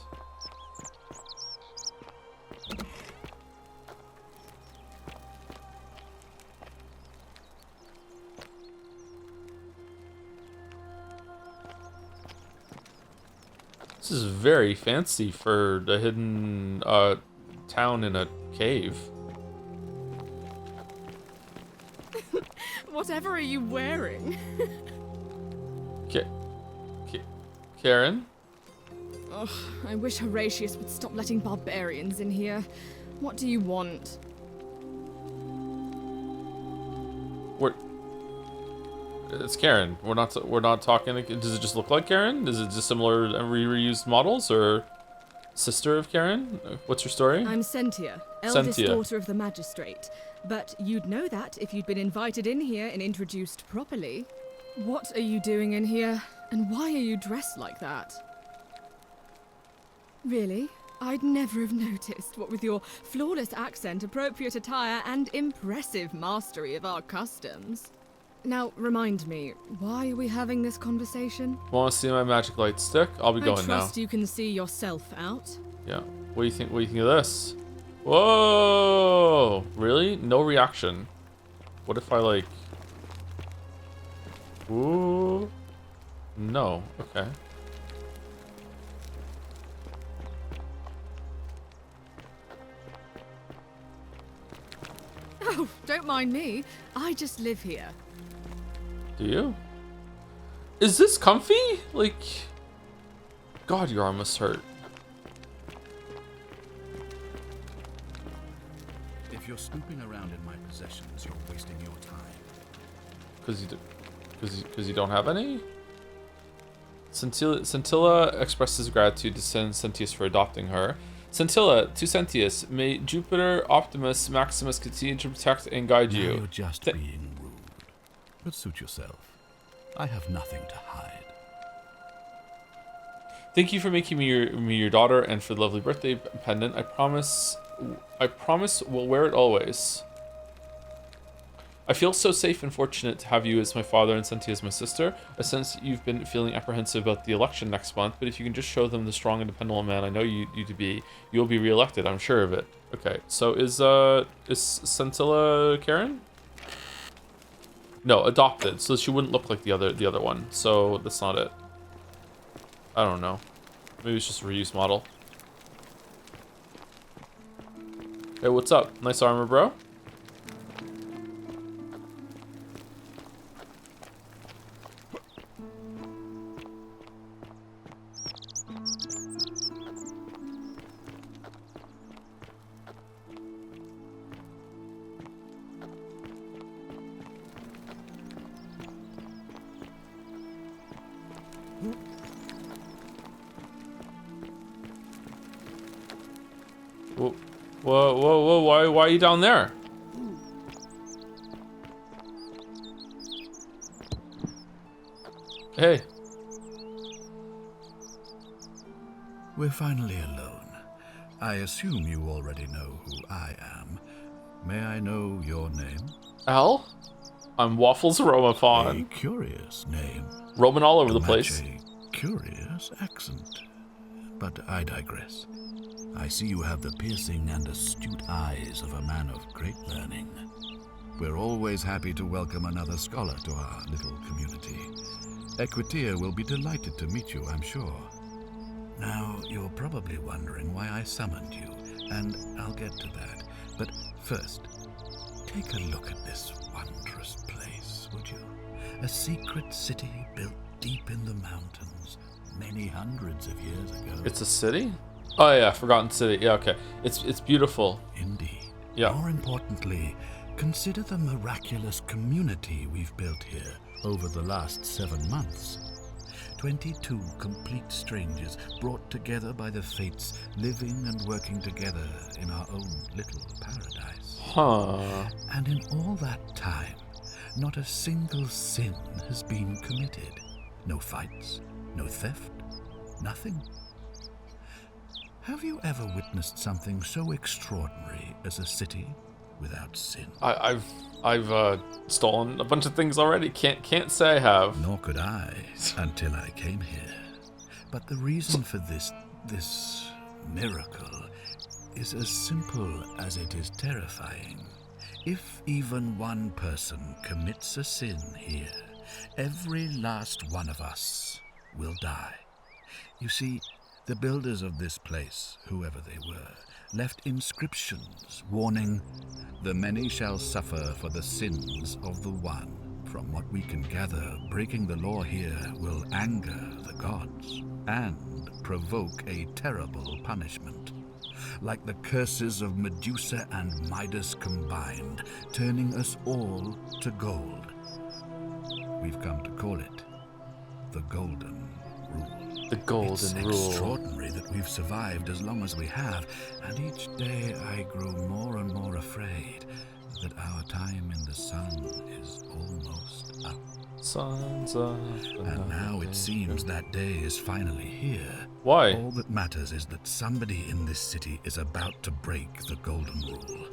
This is very fancy for a hidden town in a cave. Whatever are you wearing? Karen? Ugh, I wish Horatius would stop letting barbarians in here. What do you want? It's Karen. We're not talking. Does it just look like Karen? Is it just similar reused models or sister of Karen? What's your story? I'm Sentia, eldest daughter of the Magistrate. But you'd know that if you'd been invited in here and introduced properly. What are you doing in here? And why are you dressed like that? Really? I'd never have noticed, what with your flawless accent, appropriate attire, and impressive mastery of our customs. Now, remind me, why are we having this conversation? Want to see my magic light stick? I'll be going now. I trust you can see yourself out. Yeah. What do you think? What do you think of this? Whoa! Really? No reaction. What if I like? Ooh. No. Okay. Oh, don't mind me. I just live here. Do you? Is this comfy? Like, God, your arm must hurt. If you're snooping around in my possessions, you're wasting your time. Because you don't have any? Scintilla expresses gratitude to Sentius for adopting her. Scintilla to Sentius, may Jupiter, Optimus, Maximus continue to protect and guide you. Now you're just being rude. But suit yourself. I have nothing to hide. Thank you for making me your daughter and for the lovely birthday pendant. I promise we'll wear it always. I feel so safe and fortunate to have you as my father and Sentia as my sister. I sense you've been feeling apprehensive about the election next month, but if you can just show them the strong and dependable man I know you to be, you'll be re-elected, I'm sure of it. Okay, so is Scintilla Karen? No, adopted, so she wouldn't look like the other one, so that's not it. I don't know. Maybe it's just a reuse model. Hey, what's up? Nice armor, bro. Whoa, why are you down there? Hey. We're finally alone. I assume you already know who I am. May I know your name? Al? I'm Waffles Romafon. A curious name. Roaming all over the place. A curious accent. But I digress. I see you have the piercing and astute eyes of a man of great learning. We're always happy to welcome another scholar to our little community. Equitia will be delighted to meet you, I'm sure. Now, you're probably wondering why I summoned you, and I'll get to that. But first, take a look at this wondrous place, would you? A secret city built deep in the mountains, many hundreds of years ago. It's a city? Oh yeah, Forgotten City. Yeah, okay. It's beautiful. Indeed. Yeah. More importantly, consider the miraculous community we've built here over the last 7 months. 22 complete strangers brought together by the fates, living and working together in our own little paradise. Huh. And in all that time, not a single sin has been committed. No fights, no theft, nothing. Have you ever witnessed something so extraordinary as a city without sin? I've stolen a bunch of things already. Can't say I have. Nor could I until I came here. But the reason for this miracle is as simple as it is terrifying. If even one person commits a sin here, every last one of us will die. You see, the builders of this place, whoever they were, left inscriptions warning, "The many shall suffer for the sins of the one." From what we can gather, breaking the law here will anger the gods and provoke a terrible punishment. Like the curses of Medusa and Midas combined, turning us all to gold. We've come to call it the Golden Rule. The Golden Rule. It's extraordinary that we've survived as long as we have, and each day I grow more and more afraid that our time in the sun is almost up. Sun's up. And now it seems that day is finally here. Why? All that matters is that somebody in this city is about to break the Golden Rule.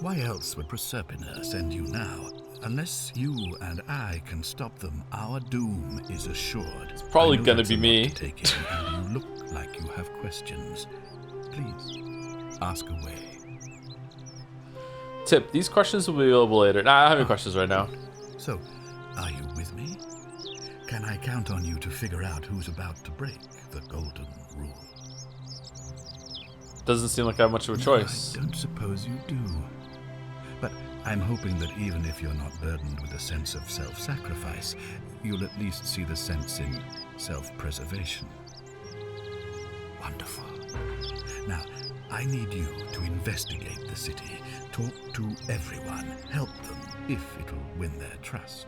Why else would Proserpina send you now? Unless you and I can stop them, our doom is assured. It's probably gonna be me. Take it, and you look like you have questions. Please, ask away. Tip, these questions will be available later. Nah, I have any questions right now. So, are you with me? Can I count on you to figure out who's about to break the Golden Rule? Doesn't seem like I have much of a choice. I don't suppose you do. But I'm hoping that even if you're not burdened with a sense of self-sacrifice, you'll at least see the sense in self-preservation. Wonderful. Now, I need you to investigate the city, talk to everyone, help them if it'll win their trust.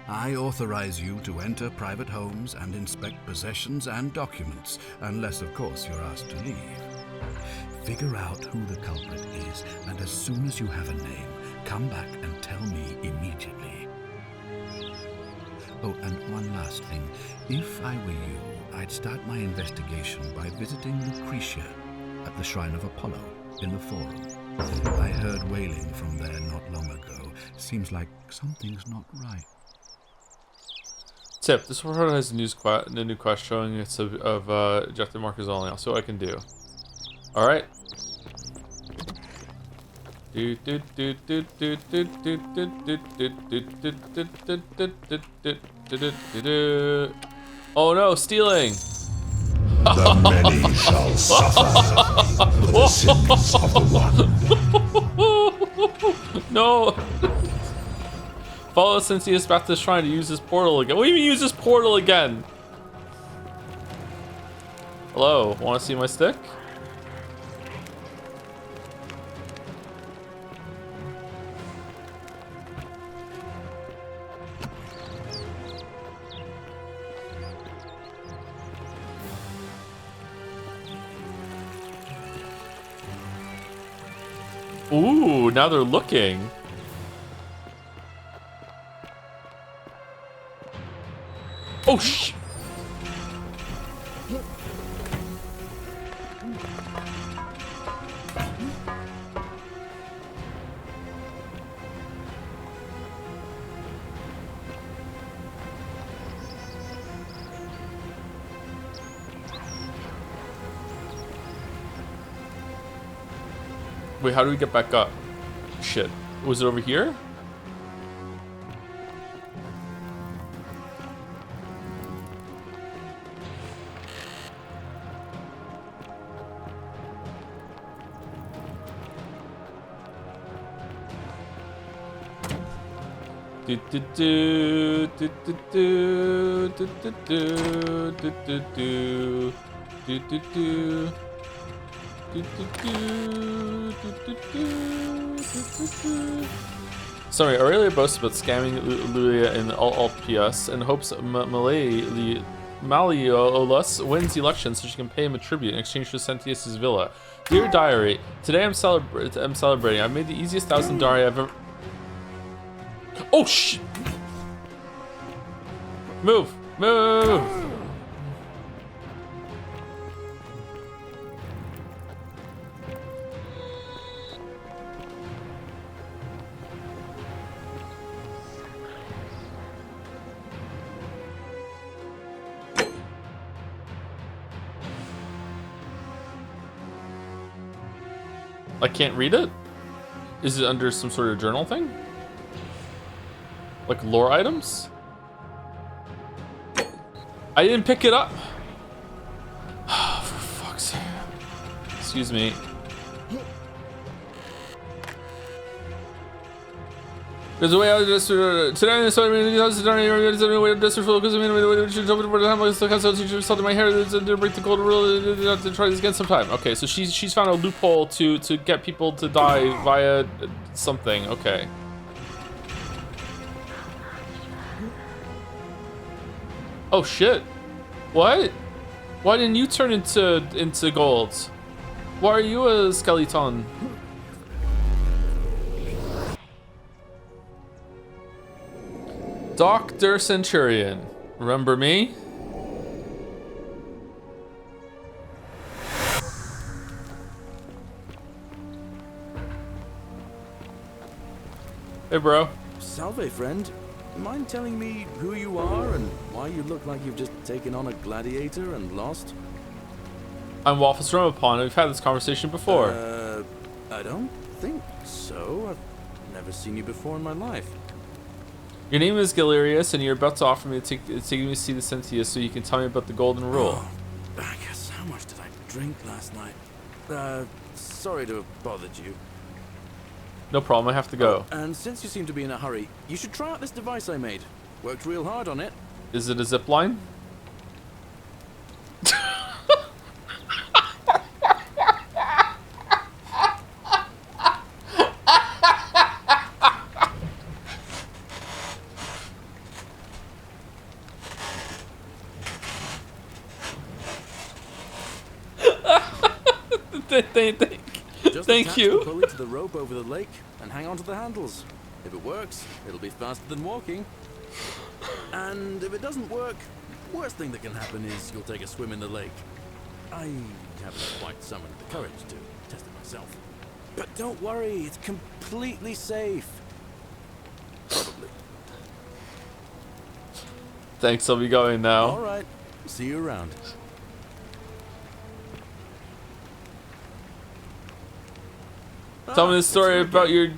I authorize you to enter private homes and inspect possessions and documents, unless, of course, you're asked to leave. Figure out who the culprit is, and as soon as you have a name, come back and tell me immediately. Oh, and one last thing. If I were you, I'd start my investigation by visiting Lucretia at the Shrine of Apollo in the Forum. I heard wailing from there not long ago. Seems like something's not right. Tip, this report has a new quest showing it's of objective markers only. I'll see what I can do. Alright. Oh no, stealing! The many shall suffer for the sins of the one. No! Follow Sentius back to the shrine to use his portal again. What do you mean use his portal again? Hello, wanna see my stick? Ooh, now they're looking. Oh, sh! Wait, how do we get back up? Shit. Was it over here? Sorry, Aurelia boasts about scamming Livia in alt PS and hopes Malleolus wins the election so she can pay him a tribute in exchange for Sentius' villa. Dear Diary, today I'm celebrating. I've made the easiest 1,000 Dari I've ever... Oh, shit! Move! Move! I can't read it? Is it under some sort of journal thing? Like lore items? I didn't pick it up. For fuck's sake. Excuse me. There's a way out of this. Today, I saw me in the house. There's a way of this because I mean, we should jump over the time. I still can't salt in my hair. To break the cold rule. To try this again sometime. Okay, so she's found a loophole to get people to die via something. Okay. Oh shit! What? Why didn't you turn into gold? Why are you a skeleton? Dr. Centurion, remember me? Hey, bro. Salve, friend. Mind telling me who you are and why you look like you've just taken on a gladiator and lost? I'm Waffles from Upon. We've had this conversation before. I don't think so. I've never seen you before in my life. Your name is Galerius, and you're about to offer me to take me to see the Sentius so you can tell me about the Golden Rule. Oh, I guess how much did I drink last night? Sorry to have bothered you. No problem, I have to go. And since you seem to be in a hurry, you should try out this device I made. Worked real hard on it. Is it a zip line? Thank you. Pull it to the rope over the lake and hang on to the handles. If it works, it'll be faster than walking. And if it doesn't work, worst thing that can happen is you'll take a swim in the lake. I haven't quite summoned the courage to test it myself. But don't worry, it's completely safe. Probably. Thanks, I'll be going now. All right. See you around. Tell me the story about your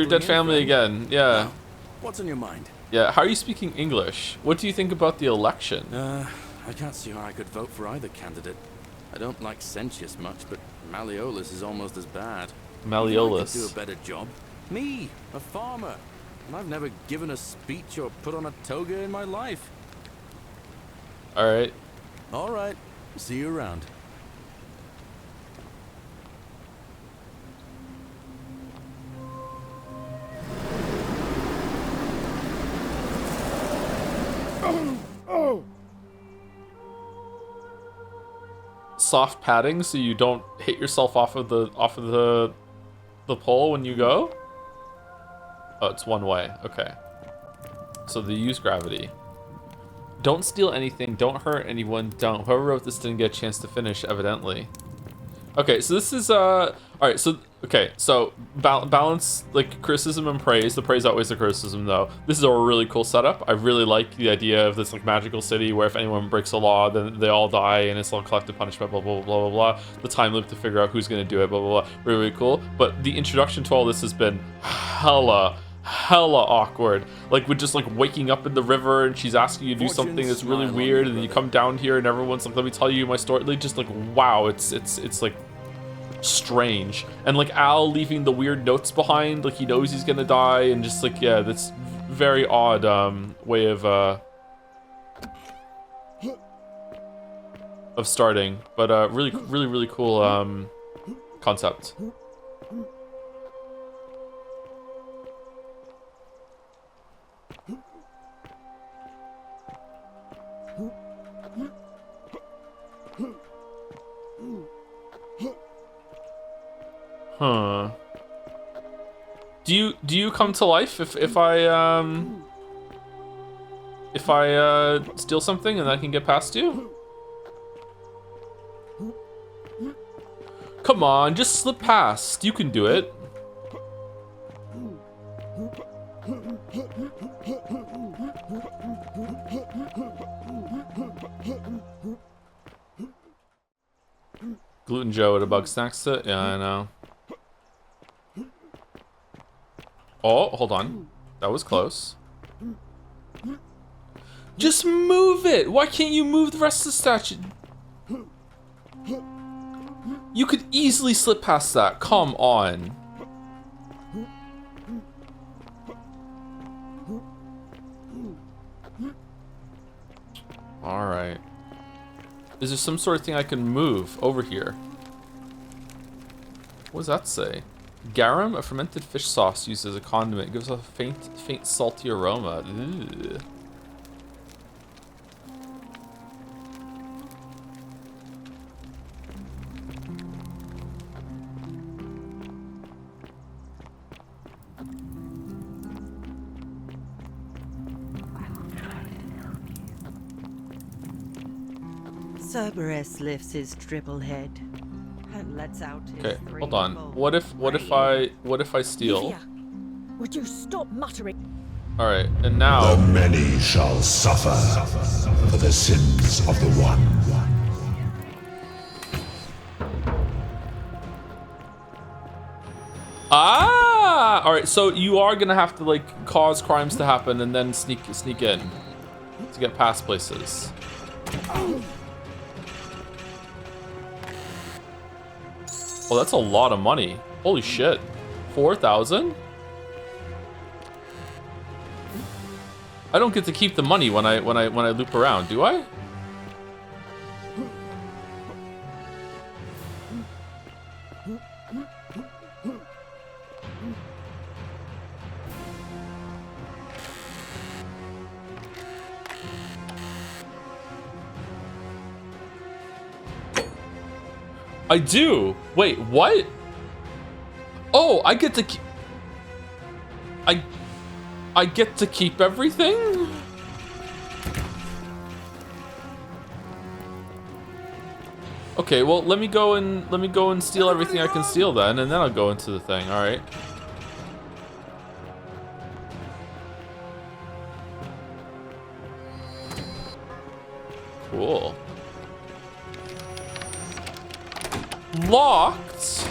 dead family again. Yeah. Now, what's on your mind? Yeah. How are you speaking English? What do you think about the election? I can't see how I could vote for either candidate. I don't like Sentius much, but Malleolus is almost as bad. Malleolus. I could do a better job. Me, a farmer, and I've never given a speech or put on a toga in my life. All right. All right. See you around. Soft padding so you don't hit yourself off of the pole when you go. Oh, it's one way. Okay. So they use gravity. Don't steal anything. Don't hurt anyone. Don't. Whoever wrote this didn't get a chance to finish, evidently. Okay, so this is all right. So okay, so balance like criticism and praise. The praise outweighs the criticism, though. This is a really cool setup. I really like the idea of this like magical city where if anyone breaks a law, then they all die and it's all collective punishment. Blah blah blah blah blah. The time loop to figure out who's gonna do it. Blah blah blah. Really, really cool. But the introduction to all this has been hella awkward. Like with just like waking up in the river and she's asking you to do something that's really weird, and then you come down here and everyone's like, let me tell you my story. Like just like wow, it's like strange. And like Al leaving the weird notes behind, like he knows he's gonna die, and just like yeah, that's very odd way of starting, but really cool concept. Huh. Do you come to life if I steal something and I can get past you? Come on, just slip past. You can do it. Gluten Joe with a bug snacks to it? Yeah, I know. Oh, hold on. That was close. Just move it! Why can't you move the rest of the statue? You could easily slip past that. Come on. Alright. Is there some sort of thing I can move over here? What does that say? Garum, a fermented fish sauce used as a condiment. It gives off a faint salty aroma. Ugh. Cerberus lifts his triple head and lets out his Okay, hold on. What if I steal? Livia, would you stop muttering? All right, and now The many shall suffer for the sins of the one. ah, all right. So you are gonna have to like cause crimes to happen and then sneak in to get past places. Oh, that's a lot of money. Holy shit. 4,000? I don't get to keep the money when I loop around, do I? I do. Wait, what? Oh, I get to keep. I get to keep everything? Okay, well, let me go and steal everything I can steal then, and then I'll go into the thing. All right. Cool. Locked?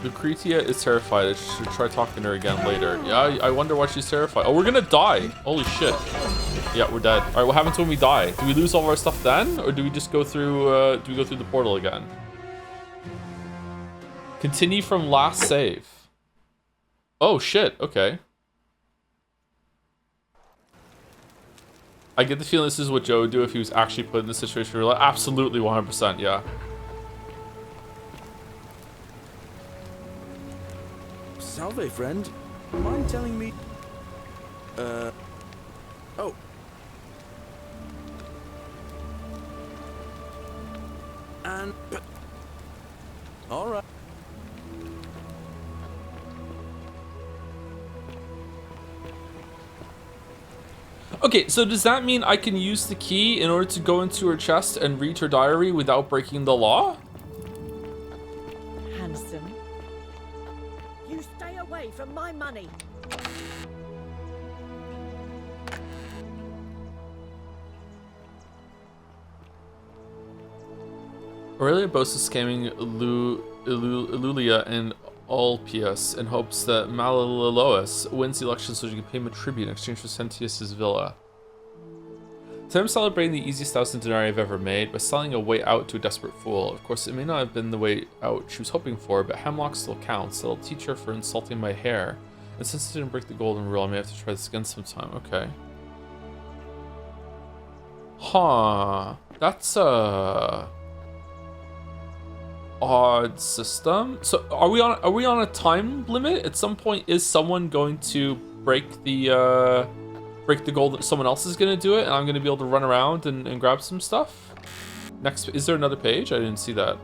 Equitia is terrified. I should try talking to her again later. Yeah, I wonder why she's terrified. Oh, we're gonna die. Holy shit. Yeah, we're dead. All right, what happens when we die? Do we lose all of our stuff then? Or do we just go through, do we go through the portal again? Continue from last save. Oh, shit. Okay. I get the feeling this is what Joe would do if he was actually put in this situation. Like, absolutely 100%, yeah. Salve, friend. Mind telling me... Oh. And... Alright. Okay, so does that mean I can use the key in order to go into her chest and read her diary without breaking the law? Handsome. You stay away from my money. Aurelia boasts of scamming Lulia and Ulpius in hopes that Malleolus wins the election so she can pay him a tribute in exchange for Sentius' villa. Today I'm celebrating the easiest 1,000 denarii I've ever made by selling a way out to a desperate fool. Of course, it may not have been the way out she was hoping for, but hemlock still counts. It'll teach her for insulting my hair. And since I didn't break the golden rule, I may have to try this again sometime. Okay. Huh. That's a odd system. So are we on a time limit? At some point, is someone going to break the gold? Someone else is gonna do it, and I'm gonna be able to run around and grab some stuff. Next, is there another page? I didn't see that.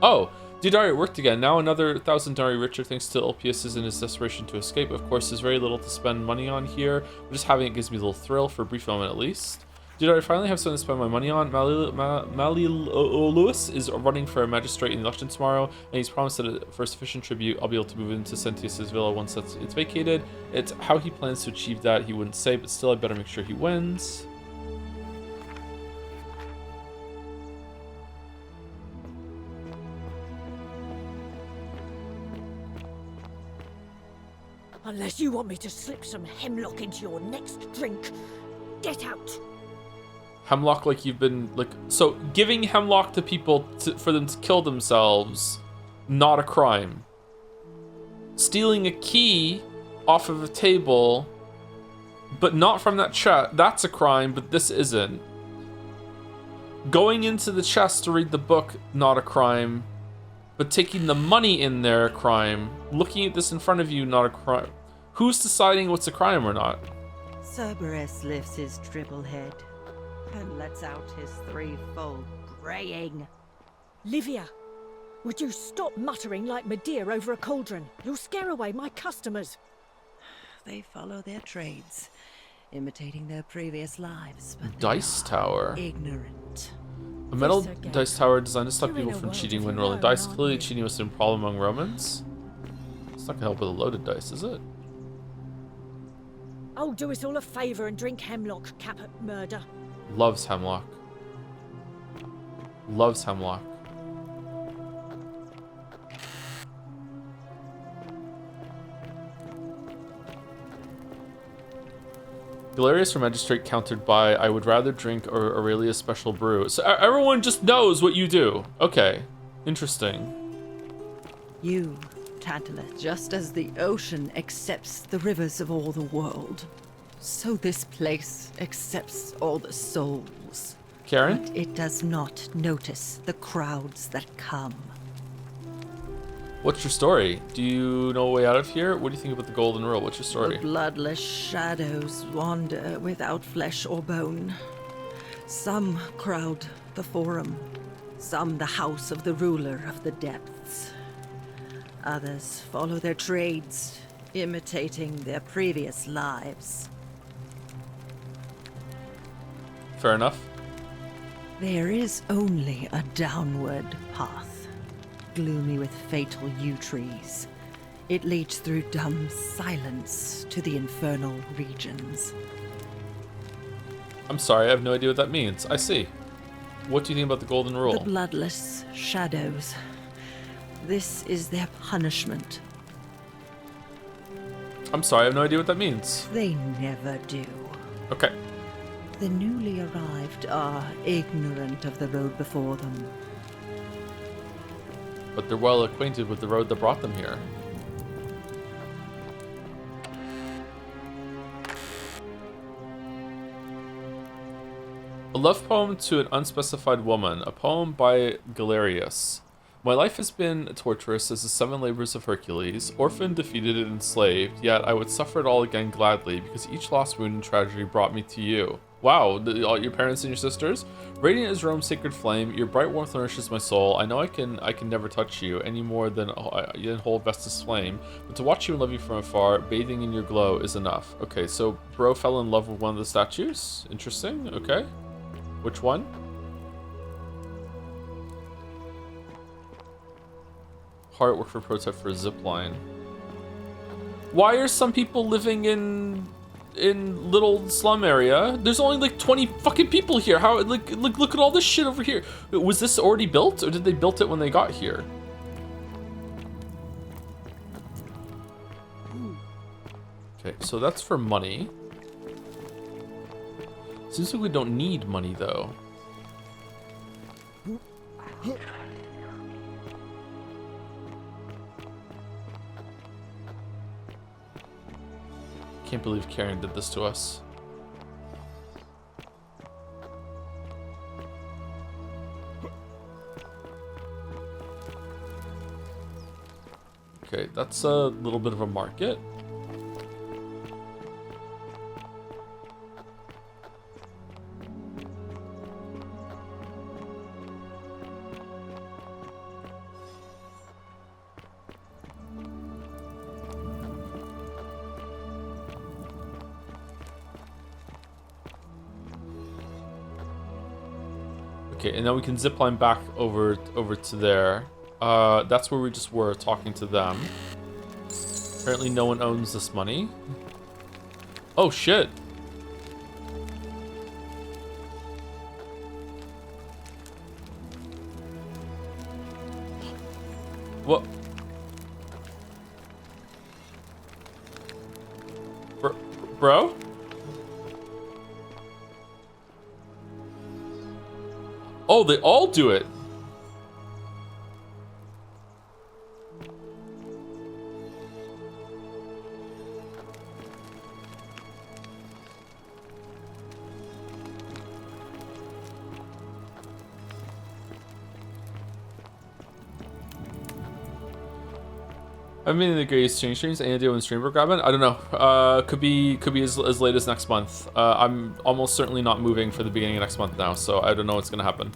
Oh, Deidari worked again. Now another 1,000 denarii richer thanks to Ulpius in his desperation to escape. Of course, there's very little to spend money on here, but just having it gives me a little thrill for a brief moment at least. Did I finally have something to spend my money on? Malleolus is running for a magistrate in the election tomorrow, and he's promised that for a sufficient tribute, I'll be able to move into Sentius' villa once it's vacated. It's how he plans to achieve that, he wouldn't say, but still I better make sure he wins. Unless you want me to slip some hemlock into your next drink, get out. Hemlock, like you've been, like, so giving hemlock to people for them to kill themselves, not a crime. Stealing a key off of a table, but not from that chest, that's a crime, but this isn't. Going into the chest to read the book, not a crime, but taking the money in there, a crime. Looking at this in front of you, not a crime. Who's deciding what's a crime or not? Cerberus lifts his triple head and lets out his threefold braying. Livia, would you stop muttering like Medea over a cauldron? You'll scare away my customers. They follow their trades, imitating their previous lives, but Dice tower. Ignorant. A metal dice tower designed to stop people from cheating when rolling dice. Clearly, cheating was a problem among Romans. It's not gonna help with a loaded dice, is it? Oh, do us all a favor and drink hemlock, Caput Murder. Loves hemlock. Loves hemlock. Galerius for Magistrate countered by, I would rather drink Aurelia's special brew. So everyone just knows what you do. Okay. Interesting. You, Tantalus, just as the ocean accepts the rivers of all the world, so this place accepts all the souls. Karen? But it does not notice the crowds that come. What's your story? Do you know a way out of here? What do you think about the golden rule? What's your story? The bloodless shadows wander without flesh or bone. Some crowd the forum, some the house of the ruler of the depths. Others follow their trades, imitating their previous lives. Fair enough. There is only a downward path. Gloomy with fatal yew trees. It leads through dumb silence to the infernal regions. I'm sorry, I have no idea what that means. I see. What do you think about the golden rule? The bloodless shadows. This is their punishment. I'm sorry, I have no idea what that means. They never do. Okay. The newly arrived are ignorant of the road before them. But they're well acquainted with the road that brought them here. A love poem to an unspecified woman, a poem by Galerius. My life has been torturous as the 7 labors of Hercules, orphaned, defeated, and enslaved, yet I would suffer it all again gladly, because each lost wound and tragedy brought me to you. Wow, all your parents and your sisters? Radiant as Rome's sacred flame, your bright warmth nourishes my soul. I know I can never touch you any more than hold Vestus' flame, but to watch you and love you from afar, bathing in your glow is enough. Okay, so bro fell in love with one of the statues? Interesting, okay. Which one? Hard at work for prototype for a zipline. Why are some people living in little slum area? There's only like 20 fucking people here. How, like look at all this shit over here. Was this already built, or did they build it when they got here? Okay, so that's for money. Seems like we don't need money though. Can't believe Karen did this to us. Okay, that's a little bit of a market. Okay, and now we can zipline back over to there. That's where we just were talking to them. Apparently no one owns this money. Oh shit. What? Bro? Oh, they all do it. I mean, the greatest stream streams. Any idea when stream we're grabbing? I don't know. Could be as late as next month. I'm almost certainly not moving for the beginning of next month now, so I don't know what's gonna happen.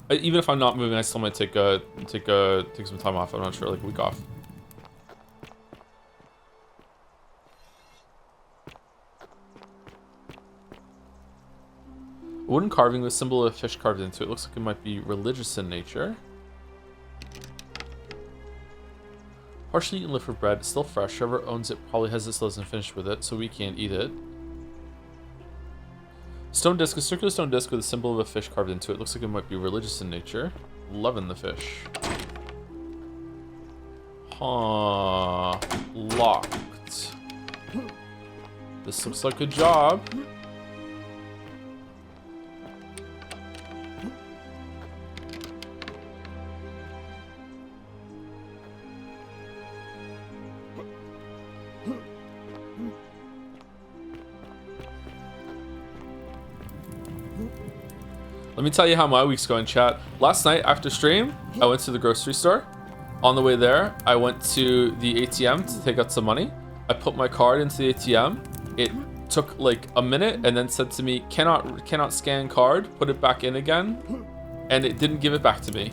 Even if I'm not moving, I still might take some time off. I'm not sure, like a week off. A wooden carving with a symbol of a fish carved into it. Looks like it might be religious in nature. Partially eaten liver bread, it's still fresh. Whoever owns it probably has this doesn't finish with it, so we can't eat it. Stone disc, a circular stone disc with a symbol of a fish carved into it. Looks like it might be religious in nature. Loving the fish. Huh. Locked. This looks like a job. Let me tell you how my week's going, chat. Last night after stream, I went to the grocery store. On the way there, I went to the ATM to take out some money. I put my card into the ATM. It took like a minute and then said to me, cannot scan card, put it back in again. And it didn't give it back to me.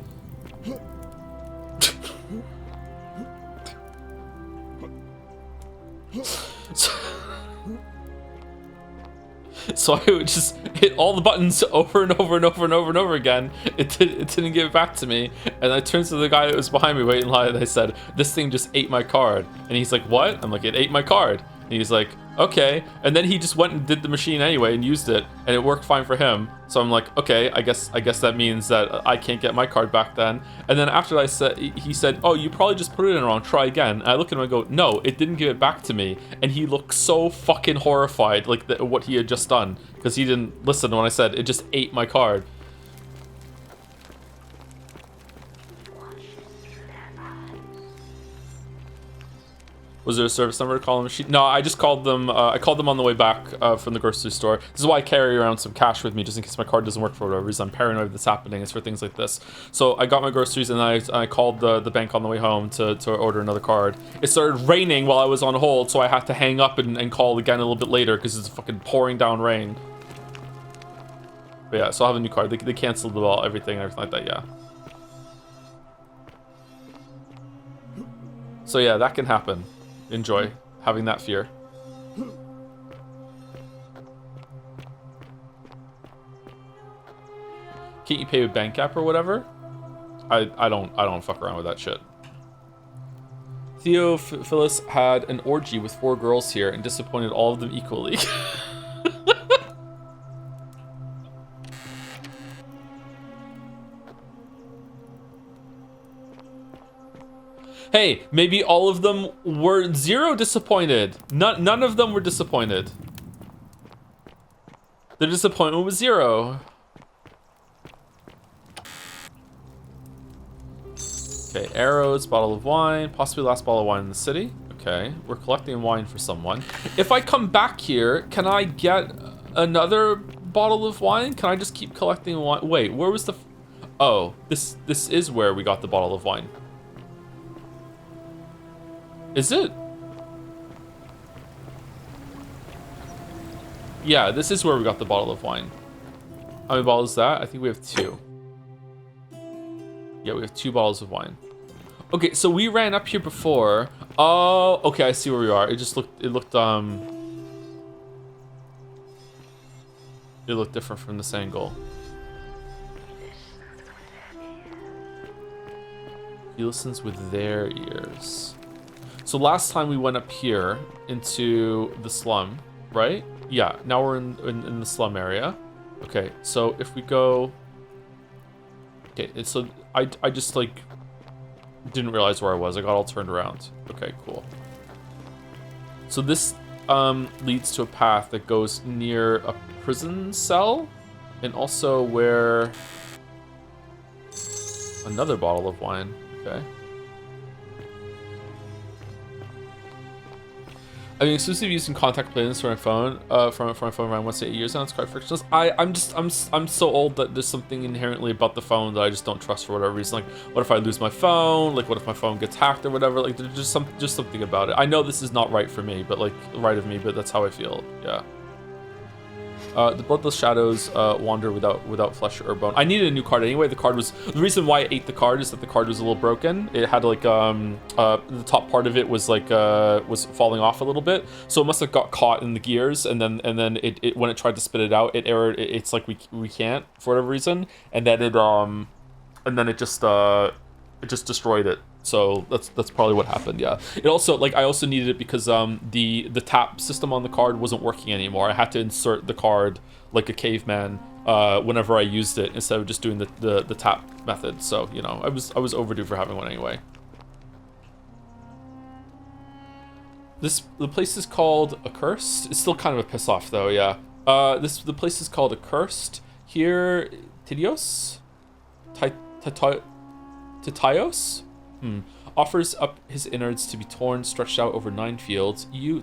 So I would just hit all the buttons over and over and over and over and over again. It didn't give it back to me. And I turned to the guy that was behind me waiting in line and I said, this thing just ate my card. And he's like, what? I'm like, it ate my card. And he's like, okay. And then he just went and did the machine anyway and used it. And it worked fine for him. So I'm like, okay, I guess that means that I can't get my card back then. And then after he said, oh, you probably just put it in wrong. Try again. And I look at him and go, no, it didn't give it back to me. And he looked so fucking horrified, like what he had just done. Because he didn't listen when I said it just ate my card. Was there a service number to call the machine? No, I just called them. I called them on the way back from the grocery store. This is why I carry around some cash with me, just in case my card doesn't work for whatever reason. I'm paranoid that's happening. It's for things like this. So I got my groceries and I called the bank on the way home to order another card. It started raining while I was on hold, so I had to hang up and call again a little bit later because it's fucking pouring down rain. But yeah, so I'll have a new card. They canceled everything like that, yeah. So yeah, that can happen. Enjoy having that fear. Can't you pay with bank app or whatever? I don't fuck around with that shit. Theophilus had an orgy with 4 girls here and disappointed all of them equally. Hey, maybe all of them were 0 disappointed. None of them were disappointed. The disappointment was 0. Okay, arrows, bottle of wine, possibly last bottle of wine in the city. Okay, we're collecting wine for someone. If I come back here, can I get another bottle of wine? Can I just keep collecting wine? Wait, where was the... Oh, this is where we got the bottle of wine. Is it? Yeah, this is where we got the bottle of wine. How many bottles is that? I think we have 2. Yeah, we have 2 bottles of wine. Okay, so we ran up here before. Oh, okay, I see where we are. It looked different from this angle. He listens with their ears. So last time we went up here into the slum, right? Yeah, now we're in the slum area. Okay, so if we go... Okay, so I just like didn't realize where I was. I got all turned around. Okay, cool. So this leads to a path that goes near a prison cell, and also where another bottle of wine. Okay. I mean, exclusive use in contact playlist for my phone, from my phone around once to 8 years now. It's quite frictionless. I'm so old that there's something inherently about the phone that I just don't trust for whatever reason. Like, what if I lose my phone? Like, what if my phone gets hacked or whatever? Like, there's just something about it. I know this is not right for me, but like, right of me, but that's how I feel. Yeah. The bloodless shadows wander without flesh or bone. I needed a new card anyway. The reason why I ate the card is that the card was a little broken. It had like the top part of it was like was falling off a little bit, so it must have got caught in the gears, and then it when it tried to spit it out, it errored. It's like we can't for whatever reason, and then it just destroyed it. So that's probably what happened. Yeah. It also, like, I also needed it because the tap system on the card wasn't working anymore. I had to insert the card like a caveman whenever I used it instead of just doing the tap method. So, you know, I was overdue for having one anyway. The place is called Accursed. It's still kind of a piss off though. Yeah. The place is called Accursed. Here, Tidios, Titios. Offers up his innards to be torn, stretched out over 9 fields. You,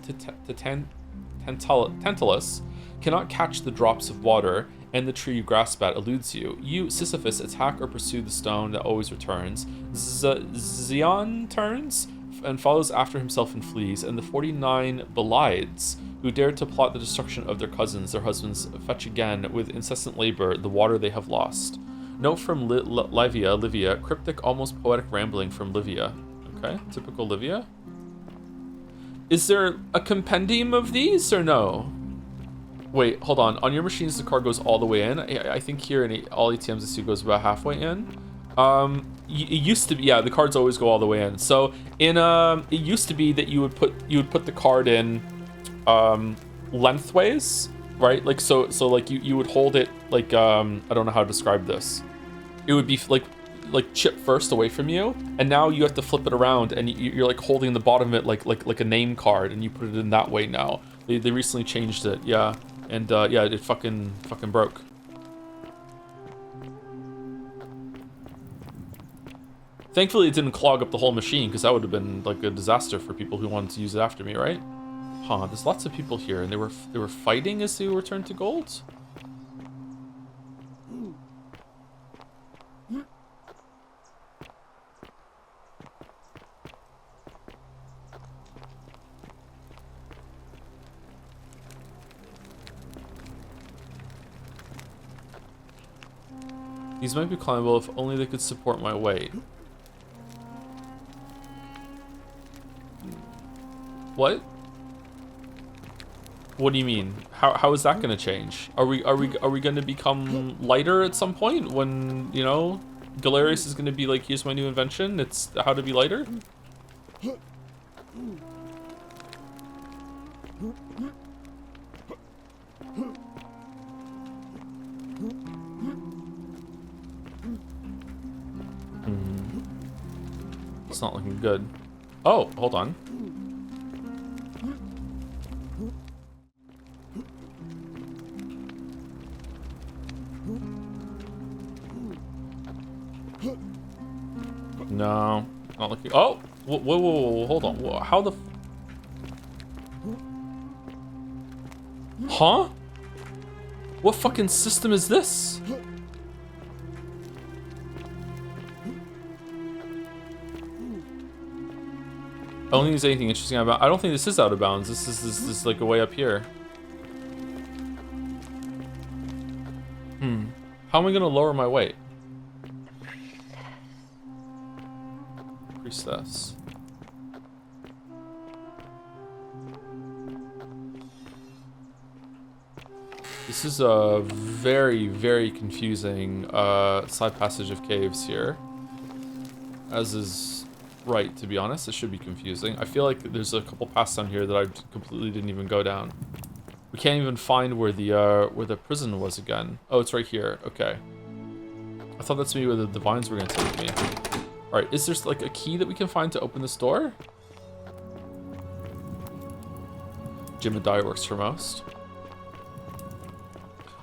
Tantalus, cannot catch the drops of water, and the tree you grasp at eludes you. You, Sisyphus, attack or pursue the stone that always returns. Zion turns and follows after himself and flees, and the 49 Belides, who dared to plot the destruction of their cousins, their husbands, fetch again with incessant labor the water they have lost. Note from Livia, cryptic, almost poetic rambling from Livia. Okay, typical Livia. Is there a compendium of these or no? Wait, hold on. On your machines, the card goes all the way in. I think here in all ATMs, this goes about halfway in. It used to be, yeah, the cards always go all the way in. So in it used to be that you would put the card in lengthways, right? Like so like you would hold it like I don't know how to describe this. It would be like chip first away from you, and now you have to flip it around, and you're like holding the bottom of it like a name card, and you put it in that way now. They recently changed it, yeah, and yeah, it fucking broke. Thankfully, it didn't clog up the whole machine, because that would have been like a disaster for people who wanted to use it after me, right? Huh? There's lots of people here, and they were fighting as they returned to gold. These might be climbable if only they could support my weight. What? What do you mean? How is that going to change? Are we going to become lighter at some point when, you know, Galerius is going to be like, here's my new invention, it's how to be lighter? It's not looking good. Oh, hold on. No, not looking. Oh, whoa, hold on. How the? Huh? What fucking system is this? I don't think there's anything interesting about. I don't think this is out of bounds. This is like a way up here. How am I gonna lower my weight? Increase this. This is a very, very confusing side passage of caves here. As is right, to be honest. It should be confusing. I feel like there's a couple paths down here that I completely didn't even go down. We can't even find where the prison was again. Oh, it's right here. Okay. I thought that's maybe where the vines were gonna take me. Alright, is there like a key that we can find to open this door? Gym and diet works for most.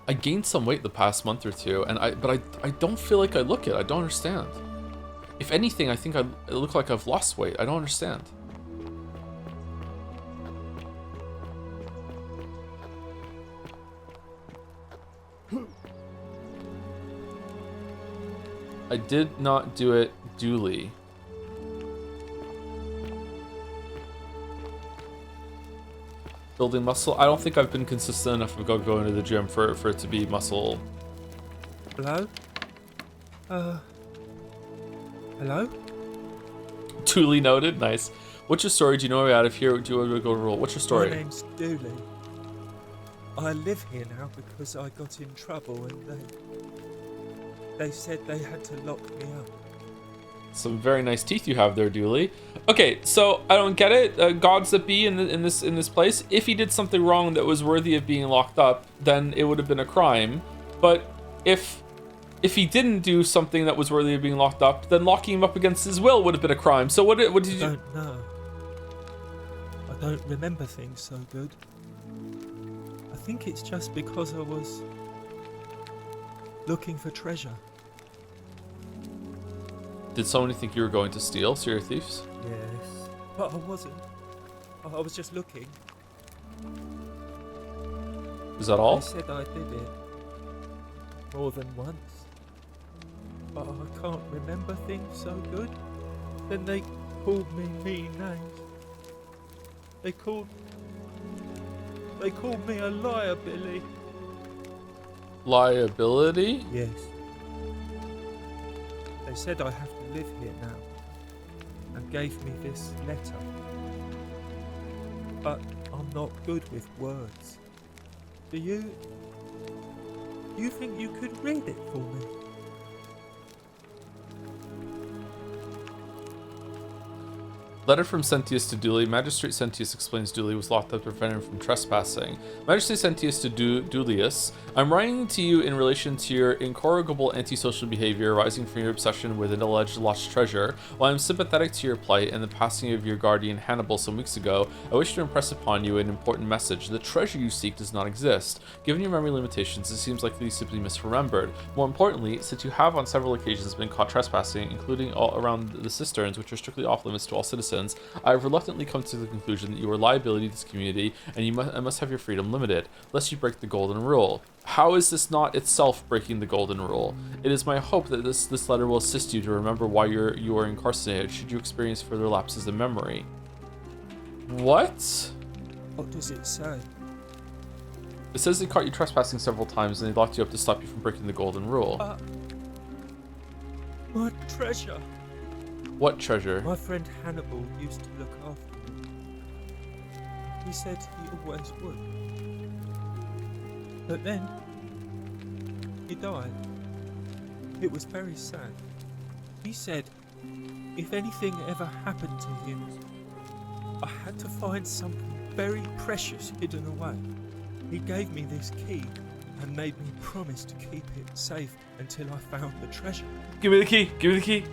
I gained some weight the past month or two, and I don't feel like I look it. I don't understand. If anything, I think I look like I've lost weight. I don't understand. I did not do it Duli. Building muscle. I don't think I've been consistent enough of going to the gym for it to be muscle. Hello? Hello? Duly noted. Nice. What's your story? Do you know a way out of here? Do you want to go to roll? What's your story? My name's Duli. I live here now because I got in trouble and they said they had to lock me up. Some very nice teeth you have there, Duli. Okay, so I don't get it. Gods that be in this place. If he did something wrong that was worthy of being locked up, then it would have been a crime. But if he didn't do something that was worthy of being locked up, then locking him up against his will would have been a crime. So what did you? I don't know. I don't remember things so good. I think it's just because I was looking for treasure. Did somebody think you were going to steal? So you're thieves? Yes, but I wasn't. I was just looking. Is that all? They said I did it more than once, but I can't remember things so good. Then they called me mean names. They called me a liar, Billy. Liability? Yes. They said I have to live here now, and gave me this letter. But I'm not good with words. Do you think you could read it for me? Letter from Sentius to Duli. Magistrate Sentius explains Duli was locked up to prevent him from trespassing. Magistrate Sentius to Dulius. I'm writing to you in relation to your incorrigible antisocial behavior arising from your obsession with an alleged lost treasure. While I'm sympathetic to your plight and the passing of your guardian Hannibal some weeks ago, I wish to impress upon you an important message. The treasure you seek does not exist. Given your memory limitations, it seems likely you simply misremembered. More importantly, since you have on several occasions been caught trespassing, including all around the cisterns, which are strictly off limits to all citizens, I have reluctantly come to the conclusion that you are a liability to this community, and you must have your freedom limited, lest you break the golden rule. How is this not itself breaking the golden rule? It is my hope that this letter will assist you to remember why you are incarcerated, should you experience further lapses in memory. What? What does it say? It says they caught you trespassing several times and they locked you up to stop you from breaking the golden rule. My treasure. What treasure? My friend Hannibal used to look after me. He said he always would. But then, he died. It was very sad. He said, if anything ever happened to him, I had to find something very precious hidden away. He gave me this key and made me promise to keep it safe until I found the treasure. Give me the key! Give me the key!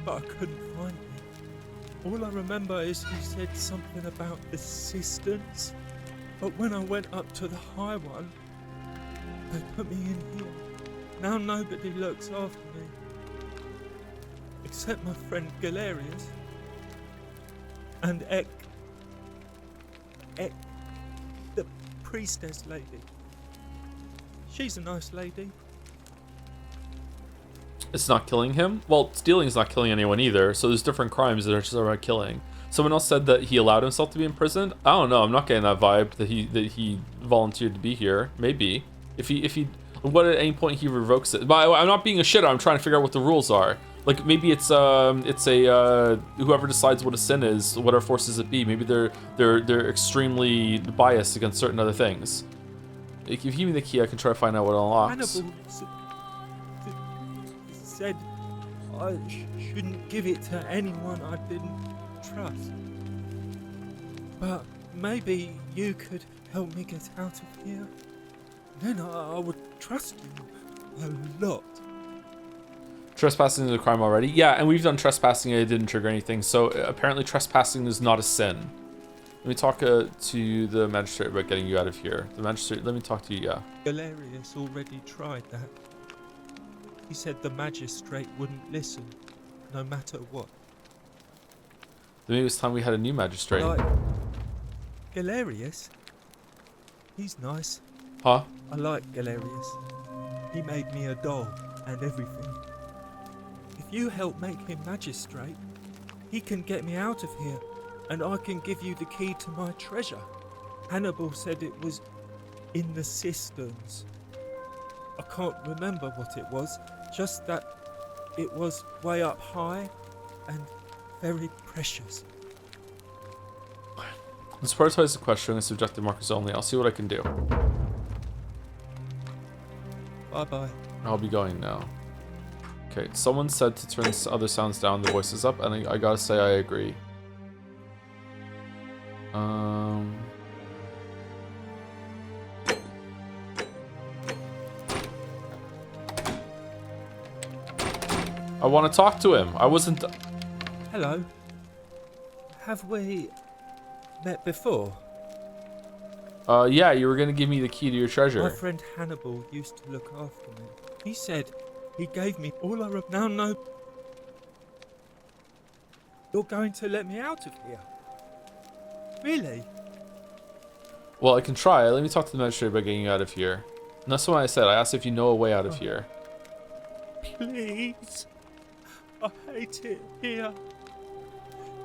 But I couldn't find it. All I remember is he said something about the cisterns. But when I went up to the high one, they put me in here. Now nobody looks after me. except my friend Galerius and the priestess lady. She's a nice lady. It's not killing him? Well, stealing is not killing anyone either, so there's different crimes that are just about killing. Someone else said that he allowed himself to be imprisoned. I don't know, I'm not getting that vibe that he volunteered to be here. Maybe. If he what at any point he revokes it. But I'm not being a shitter, I'm trying to figure out what the rules are. Like maybe it's a whoever decides what a sin is, whatever forces it be, maybe they're extremely biased against certain other things. If you give me the key, I can try to find out what it unlocks. Hannibal said I shouldn't give it to anyone I didn't trust. But maybe you could help me get out of here. Then I would trust you a lot. Trespassing is a crime already? Yeah, and we've done trespassing and it didn't trigger anything, so apparently trespassing is not a sin. Let me talk to the magistrate about getting you out of here. The magistrate, let me talk to you, yeah. Galerius already tried that. He said the magistrate wouldn't listen, no matter what. Then maybe it's time we had a new magistrate. Like Galerius? He's nice. Huh? I like Galerius. He made me a doll and everything. If you help make him magistrate, he can get me out of here, and I can give you the key to my treasure. Hannibal said it was in the cisterns. I can't remember what it was, just that it was way up high and very precious. Let's prioritize the question and subjective markers only. I'll see what I can do. Bye-bye. I'll be going now. Okay, someone said to turn other sounds down, the voices up, and I gotta say I agree. I want to talk to him. I wasn't... Hello. Have we met before? Yeah, you were gonna give me the key to your treasure. My friend Hannibal used to look after me. He said he gave me all I now know. You're going to let me out of here? Really? Well, I can try. Let me talk to the magistrate about getting you out of here. And that's what I said. I asked if you know a way out of here. Please. I hate it here.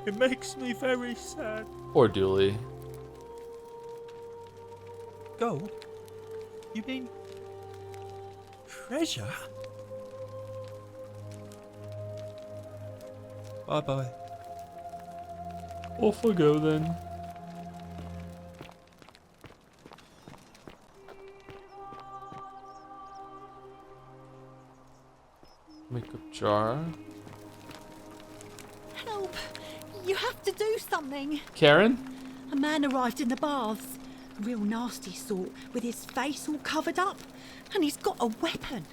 It makes me very sad. Or Duli. Gold? You mean treasure? Bye-bye. Off I go then. Makeup jar. Help! You have to do something. Karen? A man arrived in the baths. A real nasty sort, with his face all covered up. And he's got a weapon.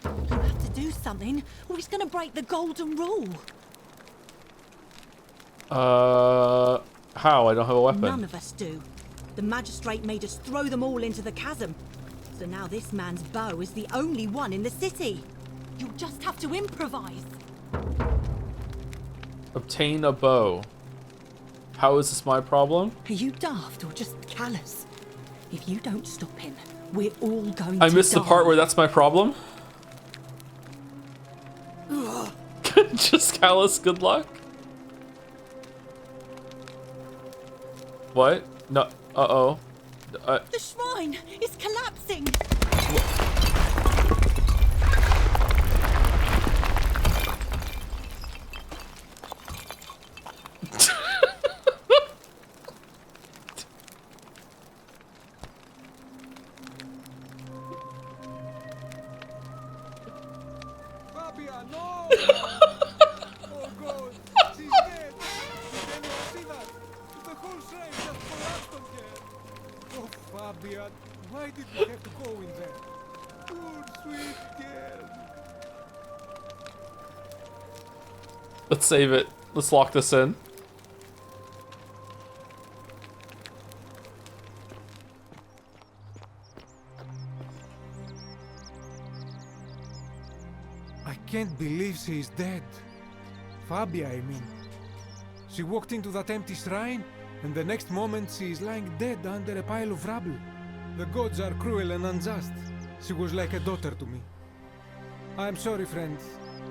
You have to do something, or he's going to break the golden rule. How? I don't have a weapon. None of us do. The magistrate made us throw them all into the chasm. So now this man's bow is the only one in the city. You'll just have to improvise. Obtain a bow. How is this my problem? Are you daft or just callous? If you don't stop him, we're all going to I missed die. the part where that's my problem? Just callous, good luck? What? No, uh-oh. The shrine is collapsing! Fabia, no! Oh God, she's dead! Did anyone see that? The whole shrine just collapsed on her! Oh, Fabia, why did we have to go in there? Poor sweet girl! Let's save it. Let's lock this in. I can't believe she is dead. Fabia, I mean. She walked into that empty shrine, and the next moment she is lying dead under a pile of rubble. The gods are cruel and unjust. She was like a daughter to me. I'm sorry, friend.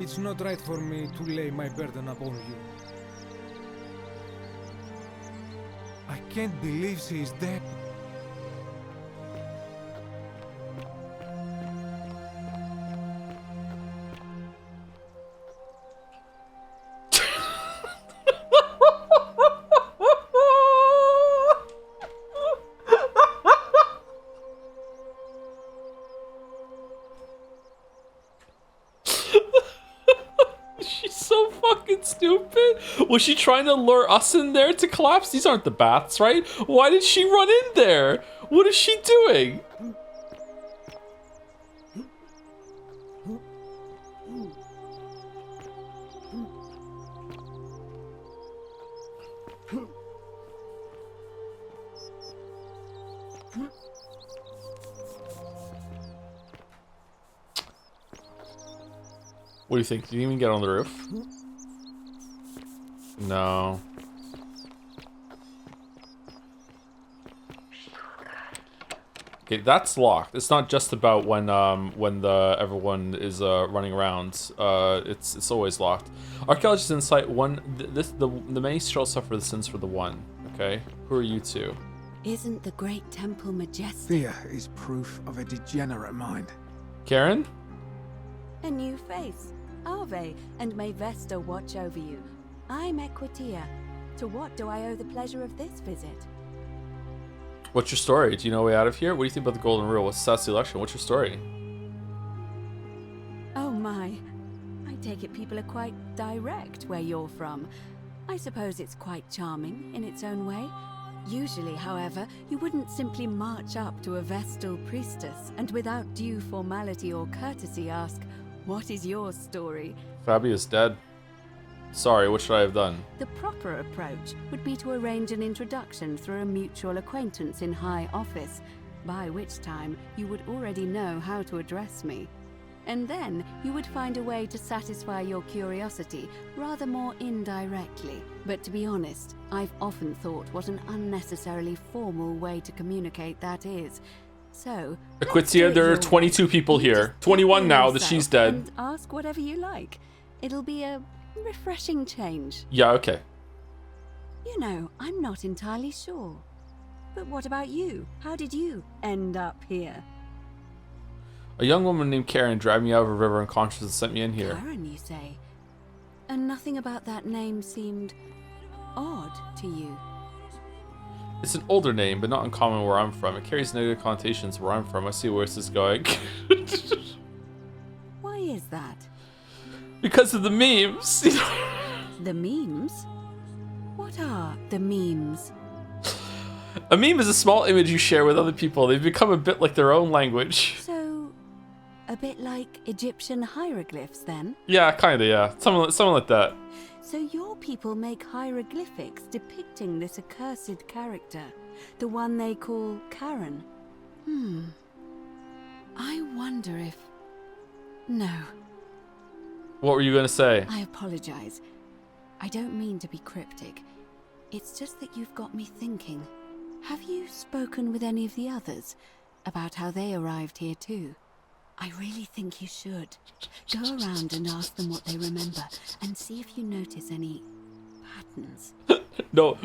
It's not right for me to lay my burden upon you. I can't believe she is dead. Stupid. Was she trying to lure us in there to collapse? These aren't the baths, right? Why did she run in there? What is she doing? What do you think? Did you even get on the roof? No. Okay, that's locked. It's not just about when everyone is running around. It's always locked. Archaeologist insight one. The many shall suffer the sins for the one. Okay, who are you two? Isn't the great temple majestic? Fear is proof of a degenerate mind. Karen? A new face. Ave, and may Vesta watch over you. I'm Equitia. To what do I owe the pleasure of this visit? What's your story? Do you know a way out of here? What do you think about the golden rule? What's the election? What's your story? Oh my. I take it people are quite direct where you're from. I suppose it's quite charming in its own way. Usually, however, you wouldn't simply march up to a Vestal priestess and without due formality or courtesy ask, "What is your story?" Fabia's dead. Sorry, what should I have done? The proper approach would be to arrange an introduction through a mutual acquaintance in high office, by which time you would already know how to address me. And then you would find a way to satisfy your curiosity rather more indirectly. But to be honest, I've often thought what an unnecessarily formal way to communicate that is. So, Equitia, there are 22 people here. 21 now that she's dead. And ask whatever you like. It'll be a refreshing change. Yeah, okay. You know, I'm not entirely sure. But what about you? How did you end up here? A young woman named Karen dragged me out of a river unconscious and sent me in here. Karen, you say? And nothing about that name seemed odd to you? It's an older name, but not uncommon where I'm from. It carries negative connotations where I'm from. I see where this is going. Why is that? Because of the memes. The memes? What are the memes? A meme is a small image you share with other people. They've become a bit like their own language. So, a bit like Egyptian hieroglyphs then? Yeah, kinda, yeah. Something like that. So your people make hieroglyphics depicting this accursed character, the one they call Karen. I wonder if... No. What were you gonna say? I apologize. I don't mean to be cryptic. It's just that you've got me thinking. Have you spoken with any of the others about how they arrived here too? I really think you should. Go around and ask them what they remember and see if you notice any patterns. No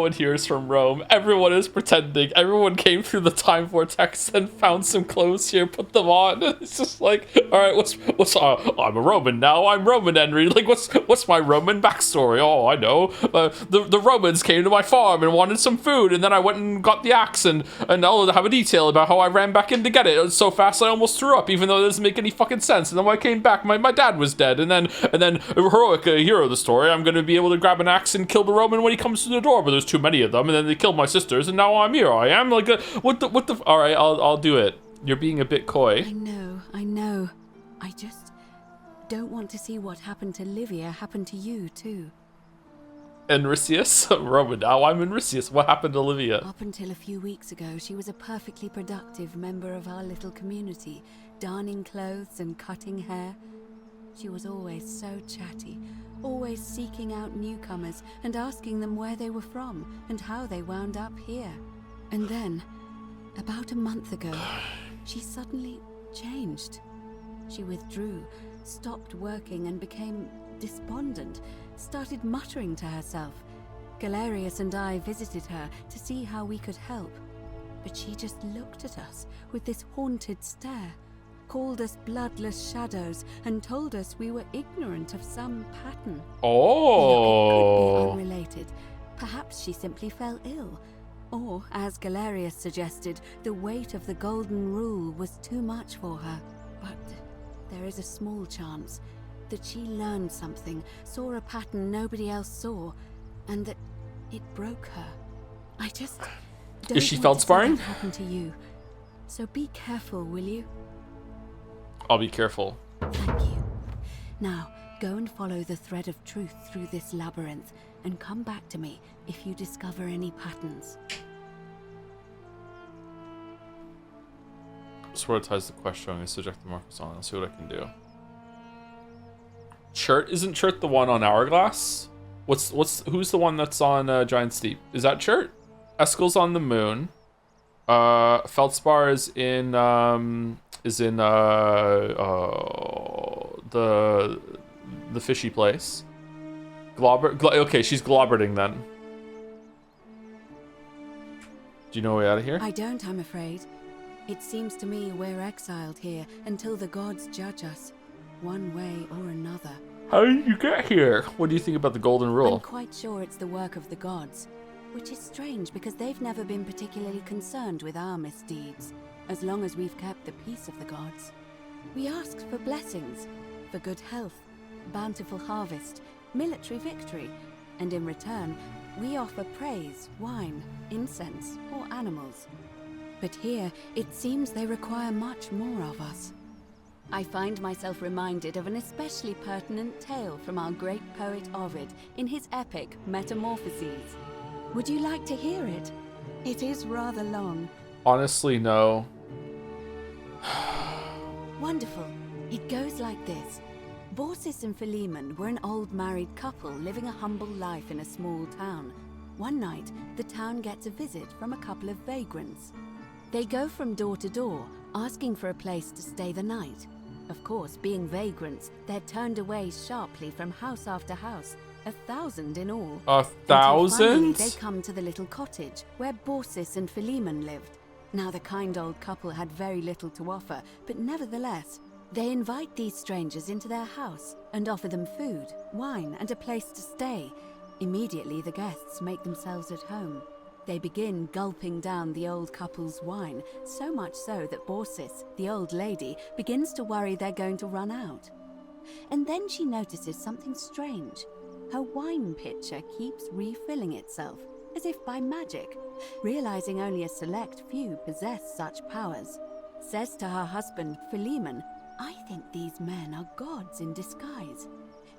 one here is from Rome. Everyone is pretending. Everyone came through the time vortex and found some clothes here, put them on. It's just like, all right, what's I'm a Roman now. I'm Roman Henry. Like, what's my Roman backstory? Oh, I know. The Romans came to my farm and wanted some food, and then I went and got the axe, and I'll have a detail about how I ran back in to get it. It was so fast I almost threw up, even though it doesn't make any fucking sense. And then when I came back, my dad was dead, and then heroic hero of the story, I'm gonna be able to grab an axe and kill the Roman when he comes to the door, but there's too many of them, and then they killed my sisters, and now I'm here. I am like, what the? All right, I'll do it. You're being a bit coy. I know. I just don't want to see what happened to Livia happen to you too. Enricius? Roman, now I'm Enricius. What happened to Livia? Up until a few weeks ago, she was a perfectly productive member of our little community, darning clothes and cutting hair. She was always so chatty, always seeking out newcomers and asking them where they were from and how they wound up here. And then, about a month ago, she suddenly changed. She withdrew, stopped working and became despondent, started muttering to herself. Galerius and I visited her to see how we could help, but she just looked at us with this haunted stare, called us bloodless shadows, and told us we were ignorant of some pattern. Oh! Look, it could be unrelated. Perhaps she simply fell ill. Or, as Galerius suggested, the weight of the golden rule was too much for her. But there is a small chance that she learned something, saw a pattern nobody else saw, and that it broke her. I just don't Is she want to see feldsparring? that happen to you. So be careful, will you? I'll be careful. Thank you. Now, go and follow the thread of truth through this labyrinth, and come back to me if you discover any patterns. Prioritize the quest showing a subject the markers on. I'll see what I can do. Chert? Isn't Chert the one on Hourglass? Who's the one that's on Giant Steep? Is that Chert? Eskel's on the moon. Feldspar is in the fishy place. Okay, she's Globberting then. Do you know a way out of here? I don't, I'm afraid. It seems to me we're exiled here until the gods judge us, one way or another. How did you get here? What do you think about the Golden Rule? I'm quite sure it's the work of the gods, which is strange because they've never been particularly concerned with our misdeeds, as long as we've kept the peace of the gods. We asked for blessings, for good health, bountiful harvest, military victory, and in return, we offer praise, wine, incense, or animals. But here, it seems they require much more of us. I find myself reminded of an especially pertinent tale from our great poet Ovid in his epic Metamorphoses. Would you like to hear it? It is rather long. Honestly, no. Wonderful. It goes like this. Baucis and Philemon were an old married couple living a humble life in a small town. One night, the town gets a visit from a couple of vagrants. They go from door to door, asking for a place to stay the night. Of course, being vagrants, they're turned away sharply from house after house, 1,000 in all. 1,000? Finally, they come to the little cottage where Baucis and Philemon lived. Now, the kind old couple had very little to offer, but nevertheless, they invite these strangers into their house and offer them food, wine, and a place to stay. Immediately, the guests make themselves at home. They begin gulping down the old couple's wine, so much so that Baucis, the old lady, begins to worry they're going to run out. And then she notices something strange. Her wine pitcher keeps refilling itself, as if by magic. Realizing only a select few possess such powers, says to her husband, Philemon, "I think these men are gods in disguise."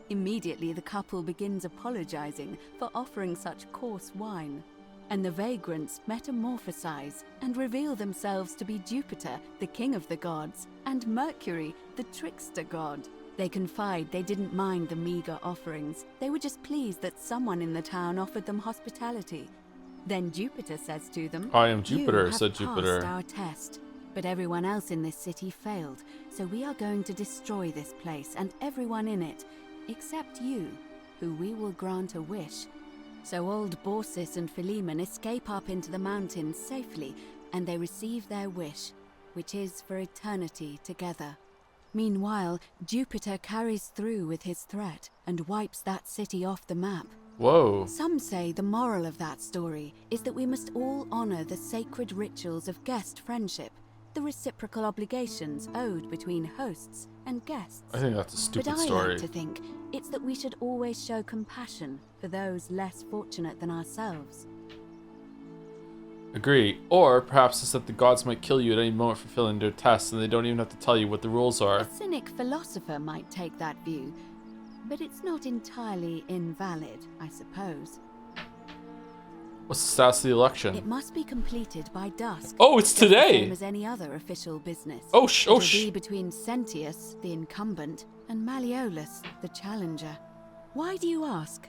Immediately the couple begins apologizing for offering such coarse wine, and the vagrants metamorphosize and reveal themselves to be Jupiter, the king of the gods, and Mercury, the trickster god. They confide they didn't mind the meager offerings. They were just pleased that someone in the town offered them hospitality. Then Jupiter says to them, I am Jupiter, "You have said Jupiter. passed our test, but everyone else in this city failed, so we are going to destroy this place and everyone in it, except you, who we will grant a wish." So old Baucis and Philemon escape up into the mountains safely, and they receive their wish, which is for eternity together. Meanwhile, Jupiter carries through with his threat and wipes that city off the map. Whoa. Some say the moral of that story is that we must all honor the sacred rituals of guest friendship, the reciprocal obligations owed between hosts and guests. I think that's a stupid But I story. like to think it's that we should always show compassion for those less fortunate than ourselves. Agree. Or perhaps it's that the gods might kill you at any moment for failing their tests, and they don't even have to tell you what the rules are. A cynic philosopher might take that view, but it's not entirely invalid, I suppose. What's the status of the election? It must be completed by dusk. Oh, it's just the today! Same as any other official business. Oh, It'll be between Sentius, the incumbent, and Malleolus, the challenger. Why do you ask?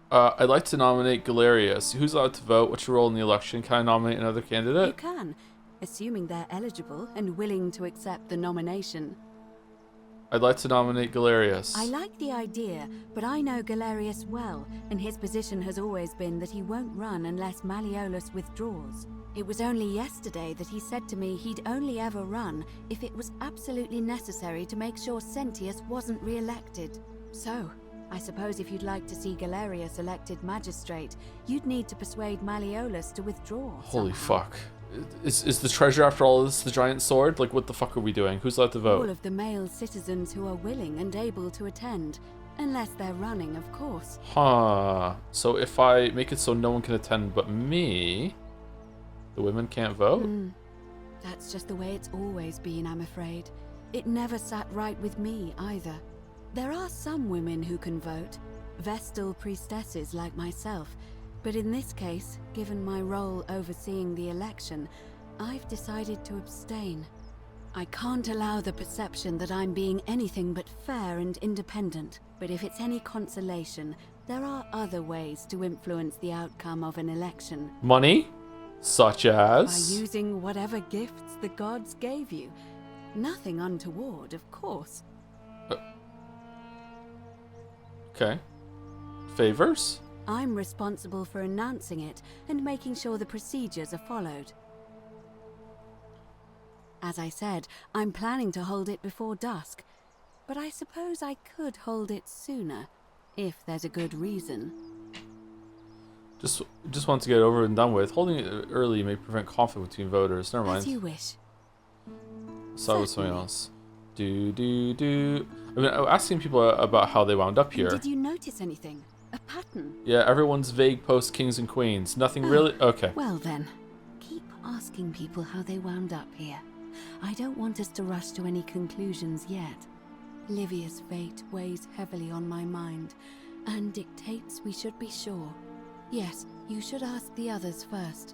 I'd like to nominate Galerius. Who's allowed to vote? What's your role in the election? Can I nominate another candidate? You can, assuming they're eligible and willing to accept the nomination. I'd like to nominate Galerius. I like the idea, but I know Galerius well, and his position has always been that he won't run unless Malleolus withdraws. It was only yesterday that he said to me he'd only ever run if it was absolutely necessary to make sure Sentius wasn't re-elected. So, I suppose if you'd like to see Galerius elected magistrate, you'd need to persuade Malleolus to withdraw. Holy somehow. fuck. Is the treasure after all this the giant sword? Like, what the fuck are we doing? Who's allowed to vote? All of the male citizens who are willing and able to attend. Unless they're running, of course. Huh. So if I make it so no one can attend but me, the women can't vote? That's just the way it's always been, I'm afraid. It never sat right with me, either. There are some women who can vote, Vestal priestesses like myself, but in this case, given my role overseeing the election, I've decided to abstain. I can't allow the perception that I'm being anything but fair and independent, but if it's any consolation, there are other ways to influence the outcome of an election. Money? Such as? By using whatever gifts the gods gave you. Nothing untoward, of course. Okay. Favors? I'm responsible for announcing it and making sure the procedures are followed. As I said, I'm planning to hold it before dusk, but I suppose I could hold it sooner, if there's a good reason. Just want to get over and done with. Holding it early may prevent conflict between voters. Never mind. As you wish. Start with something else. I mean, I'm asking people about how they wound up here. Did you notice anything? A pattern? Yeah, everyone's vague post kings and queens. Nothing really. Okay. Well then, keep asking people how they wound up here. I don't want us to rush to any conclusions yet. Livia's fate weighs heavily on my mind, and dictates we should be sure. Yes, you should ask the others first.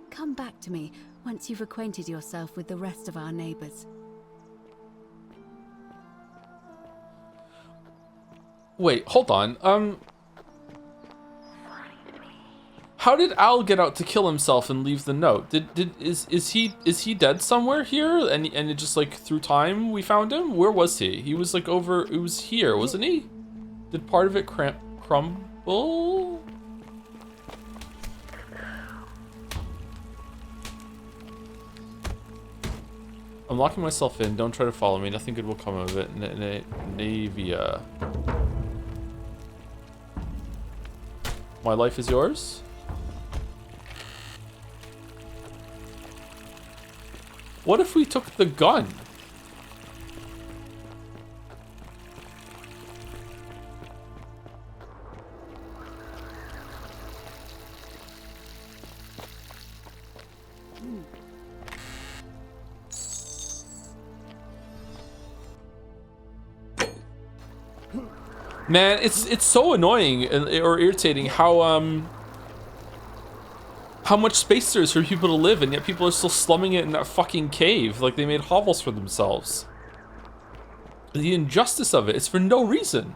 Come back to me once you've acquainted yourself with the rest of our neighbors. Wait, hold on. How did Al get out to kill himself and leave the note? Is he dead somewhere here? And it just like through time we found him? Where was he? He was like over. It was here, wasn't he? Did part of it crumble? I'm locking myself in. Don't try to follow me. Nothing good will come of it. Navia. My life is yours? What if we took the gun? Man, it's so annoying or irritating how much space there is for people to live, and yet people are still slumming it in that fucking cave like they made hovels for themselves. The injustice of it is for no reason.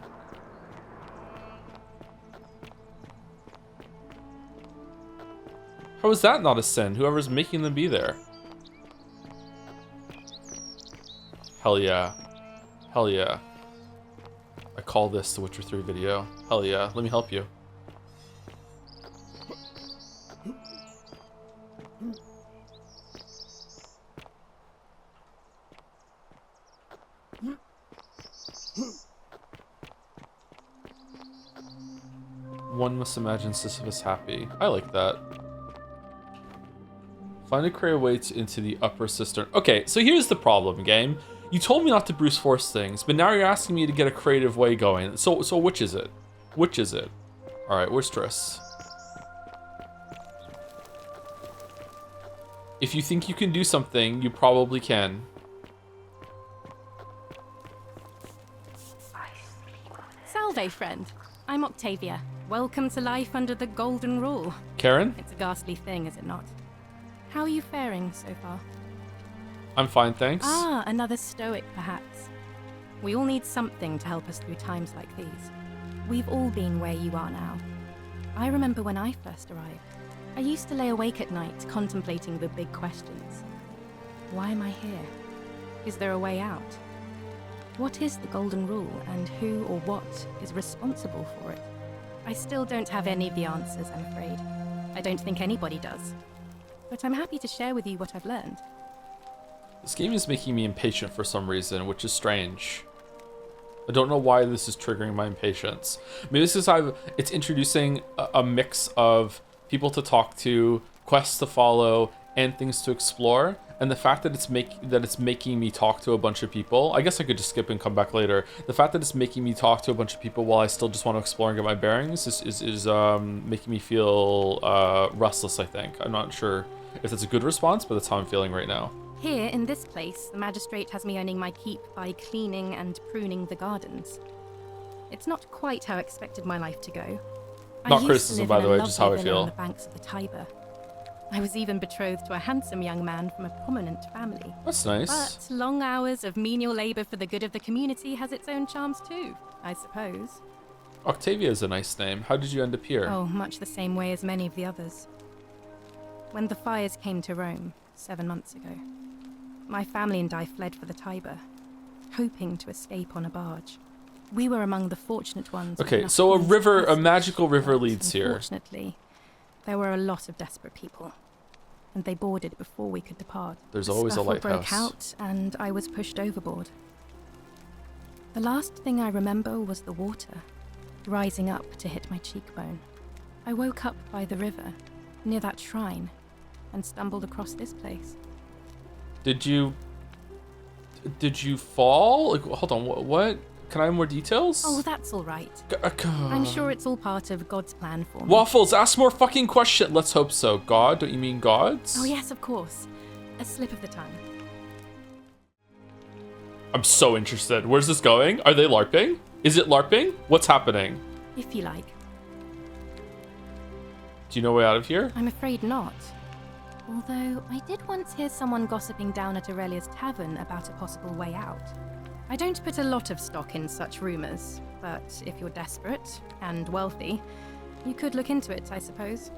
How is that not a sin? Whoever's making them be there. Hell yeah. Hell yeah. I call this the Witcher 3 video. Hell yeah, let me help you. One must imagine Sisyphus happy. I like that. Find a creative way into the upper cistern. Okay, so here's the problem, game. You told me not to brute force things, but now you're asking me to get a creative way going. So which is it? Which is it? All right, where's Triss? If you think you can do something, you probably can. Salve, friend. I'm Octavia. Welcome to life under the Golden Rule. Karen? It's a ghastly thing, is it not? How are you faring so far? I'm fine, thanks. Ah, another stoic, perhaps. We all need something to help us through times like these. We've all been where you are now. I remember when I first arrived. I used to lay awake at night contemplating the big questions. Why am I here? Is there a way out? What is the Golden Rule, and who or what is responsible for it? I still don't have any of the answers, I'm afraid. I don't think anybody does. But I'm happy to share with you what I've learned. This game is making me impatient for some reason, which is strange. I don't know why this is triggering my impatience. Maybe this is it's introducing a mix of people to talk to, quests to follow, and things to explore. And the fact that it's making me talk to a bunch of people, I guess I could just skip and come back later. The fact that it's making me talk to a bunch of people while I still just want to explore and get my bearings is making me feel restless, I think. I'm not sure if that's a good response, but that's how I'm feeling right now. Here, in this place, the Magistrate has me earning my keep by cleaning and pruning the gardens. It's not quite how I expected my life to go. Not criticism, by the way, just how I feel. On the banks of the Tiber. I was even betrothed to a handsome young man from a prominent family. That's nice. But long hours of menial labor for the good of the community has its own charms too, I suppose. Octavia is a nice name. How did you end up here? Oh, much the same way as many of the others. When the fires came to Rome 7 months ago, my family and I fled for the Tiber, hoping to escape on a barge. We were among the fortunate ones. Okay, so a magical river leads here. Unfortunately, there were a lot of desperate people, and they boarded before we could depart. There's always a lighthouse. Broke out, and I was pushed overboard. The last thing I remember was the water, rising up to hit my cheekbone. I woke up by the river, near that shrine, and stumbled across this place. Did you fall? Like, hold on, what? Can I have more details? Oh, that's all right. I'm sure it's all part of God's plan for me. Waffles, ask more fucking questions. Let's hope so. God? Don't you mean gods? Oh, yes, of course. A slip of the tongue. I'm so interested. Where's this going? Are they LARPing? Is it LARPing? What's happening? If you like. Do you know a way out of here? I'm afraid not. Although, I did once hear someone gossiping down at Aurelia's tavern about a possible way out. I don't put a lot of stock in such rumors, but if you're desperate and wealthy, you could look into it, I suppose.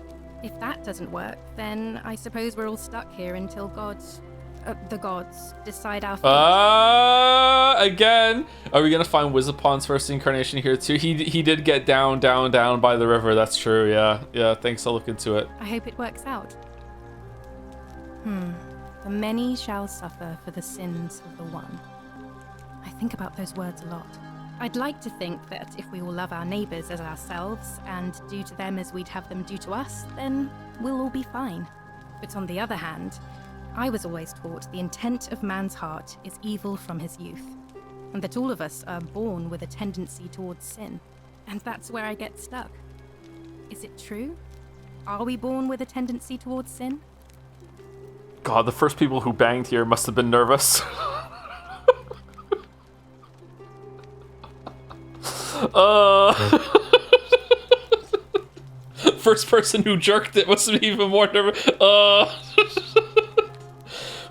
If that doesn't work, then I suppose we're all stuck here until the gods decide our fate. Again. Are we gonna find Wizapon's first incarnation here too? He did get down by the river. That's true. Yeah. Thanks. I'll look into it. I hope it works out. The many shall suffer for the sins of the one. I think about those words a lot. I'd like to think that if we all love our neighbours as ourselves and do to them as we'd have them do to us, then we'll all be fine. But on the other hand, I was always taught the intent of man's heart is evil from his youth, and that all of us are born with a tendency towards sin. And that's where I get stuck. Is it true? Are we born with a tendency towards sin? God, the first people who banged here must have been nervous. First person who jerked it must be even more nervous.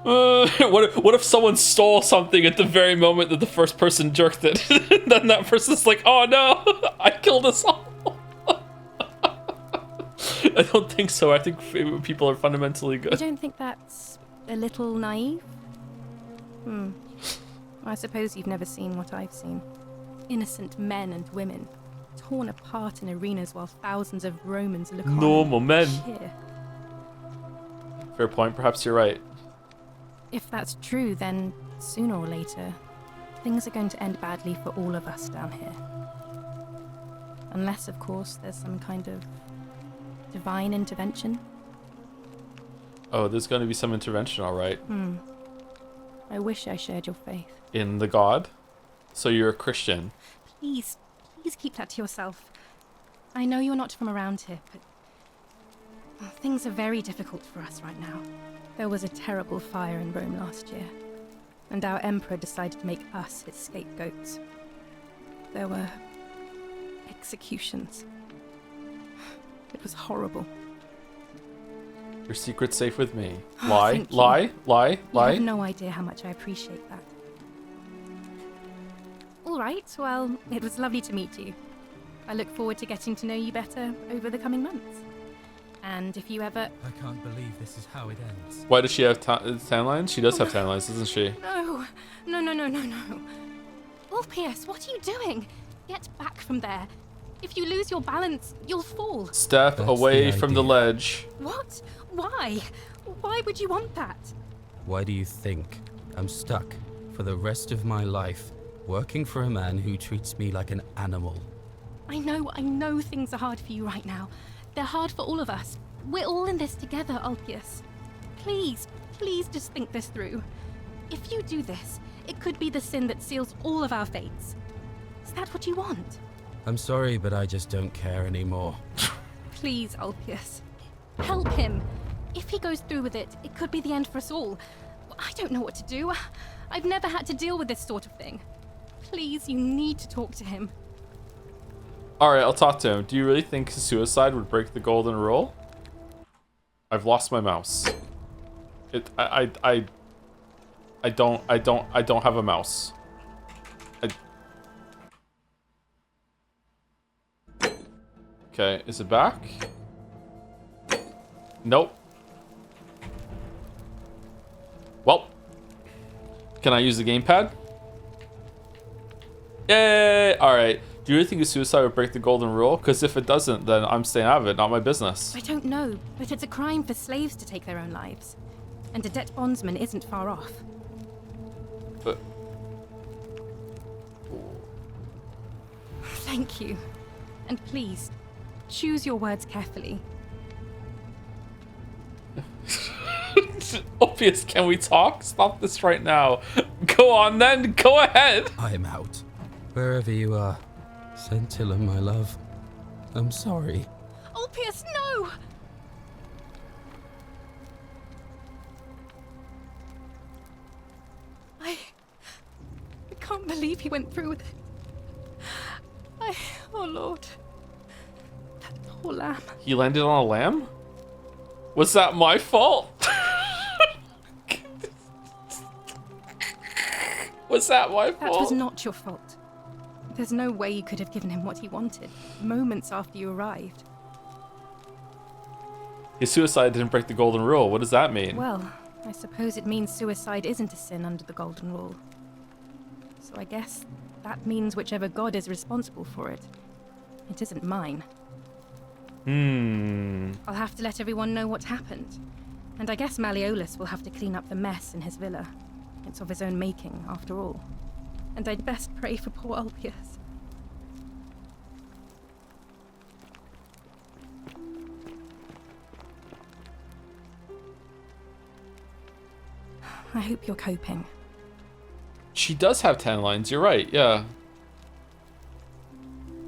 What if someone stole something at the very moment that the first person jerked it? Then that person's like, oh no, I killed us all. I don't think so. I think people are fundamentally good. You don't think that's a little naive? I suppose you've never seen what I've seen. Innocent men and women, torn apart in arenas while thousands of Romans look on. Normal men. Cheer. Fair point. Perhaps you're right. If that's true, then sooner or later, things are going to end badly for all of us down here. Unless, of course, there's some kind of divine intervention. Oh, there's going to be some intervention, all right. I wish I shared your faith. In the God? So you're a Christian? Please keep that to yourself. I know you're not from around here, but things are very difficult for us right now. There was a terrible fire in Rome last year, and our emperor decided to make us his scapegoats. There were executions. It was horrible. Your secret's safe with me. Oh, lie. You have no idea how much I appreciate that. All right, well, it was lovely to meet you. I look forward to getting to know you better over the coming months. And if you ever... I can't believe this is how it ends. Why does she have tan lines? She does have tan lines, doesn't she? No. Ulpius, what are you doing? Get back from there. If you lose your balance, you'll fall. Step away from the ledge. What? Why? Why would you want that? Why do you think I'm stuck for the rest of my life working for a man who treats me like an animal? I know things are hard for you right now. They're hard for all of us. We're all in this together, Ulpius. Please just think this through. If you do this, it could be the sin that seals all of our fates. Is that what you want? I'm sorry, but I just don't care anymore. Please, Ulpius. Help him. If he goes through with it, it could be the end for us all. I don't know what to do. I've never had to deal with this sort of thing. Please, you need to talk to him. Alright, I'll talk to him. Do you really think suicide would break the golden rule? I've lost my mouse. I don't have a mouse. Okay, is it back? Nope. Well, can I use the gamepad? Yay! Alright. Do you really think a suicide would break the golden rule? Because if it doesn't, then I'm staying out of it, not my business. I don't know, but it's a crime for slaves to take their own lives. And a debt bondsman isn't far off. But... Thank you. And please, choose your words carefully. Obvious, can we talk? Stop this right now. Go on then, go ahead. I'm out. Wherever you are. Scintilla, my love. I'm sorry. Ulpius, no! I can't believe he went through with it. Oh Lord. That poor lamb. He landed on a lamb? Was that my fault? Was that my fault? That was not your fault. There's no way you could have given him what he wanted, moments after you arrived. His suicide didn't break the golden rule. What does that mean? Well, I suppose it means suicide isn't a sin under the golden rule. So I guess that means whichever god is responsible for it. It isn't mine. I'll have to let everyone know what happened. And I guess Malleolus will have to clean up the mess in his villa. It's of his own making, after all. And I'd best pray for poor Ulpius. I hope you're coping. She does have tan lines, you're right, yeah.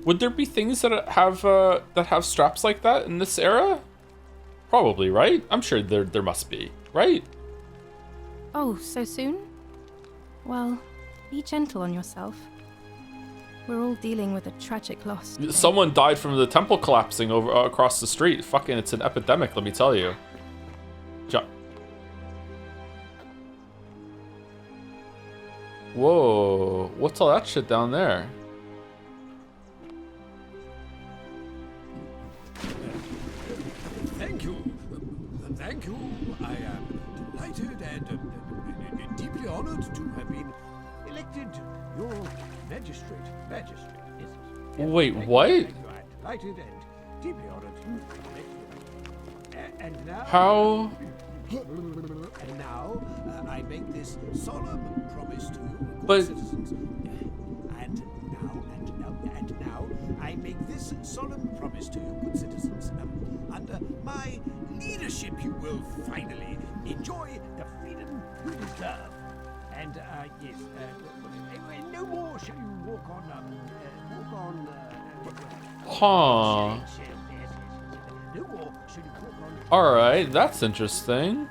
Would there be things that have straps like that in this era? Probably, right? I'm sure there must be, right? Oh, so soon? Well, be gentle on yourself. We're all dealing with a tragic loss today. Someone died from the temple collapsing over across the street. Fucking, it's an epidemic, let me tell you. Whoa, what's all that shit down there? Thank you. Thank you. I am delighted and deeply honored to have been elected your magistrate. Magistrate, yes. Wait, what? Thank you. I'm delighted and deeply honored to and now... How? And now, I make this solemn promise to you, but... citizens. And now, I make this solemn promise to you, good citizens. Under my leadership, you will finally enjoy the freedom you deserve. And, yes, no more shall you walk on, Huh. No more shall you walk on... Alright, that's interesting.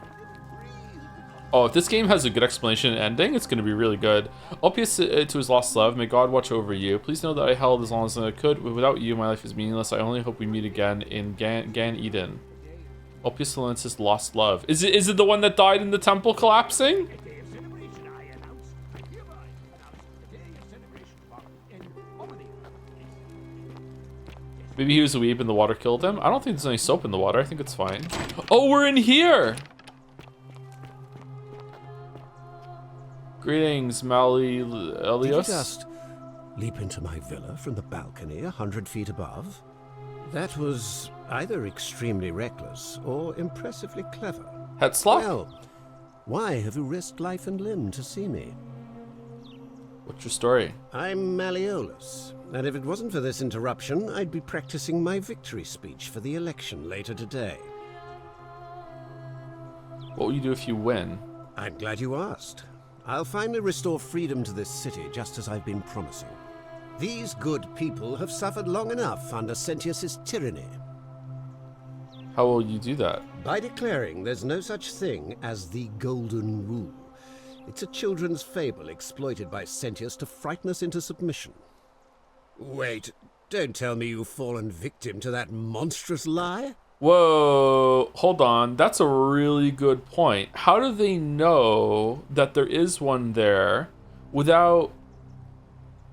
Oh, if this game has a good explanation and ending, it's going to be really good. Ulpius to his lost love, may God watch over you. Please know that I held as long as I could. Without you, my life is meaningless. I only hope we meet again in Gan Eden. Ulpius Silensis lost love. Is it the one that died in the temple collapsing? Maybe he was a weeb and the water killed him. I don't think there's any soap in the water. I think it's fine. Oh, we're in here! Greetings, Malleolus. Did you just leap into my villa from the balcony 100 feet above? That was either extremely reckless or impressively clever. Headslop? Well, why have you risked life and limb to see me? What's your story? I'm Malleolus, and if it wasn't for this interruption, I'd be practicing my victory speech for the election later today. What will you do if you win? I'm glad you asked. I'll finally restore freedom to this city, just as I've been promising. These good people have suffered long enough under Sentius' tyranny. How will you do that? By declaring there's no such thing as the Golden Rule. It's a children's fable exploited by Sentius to frighten us into submission. Wait, don't tell me you've fallen victim to that monstrous lie? Whoa, hold on. That's a really good point. How do they know that there is one there without,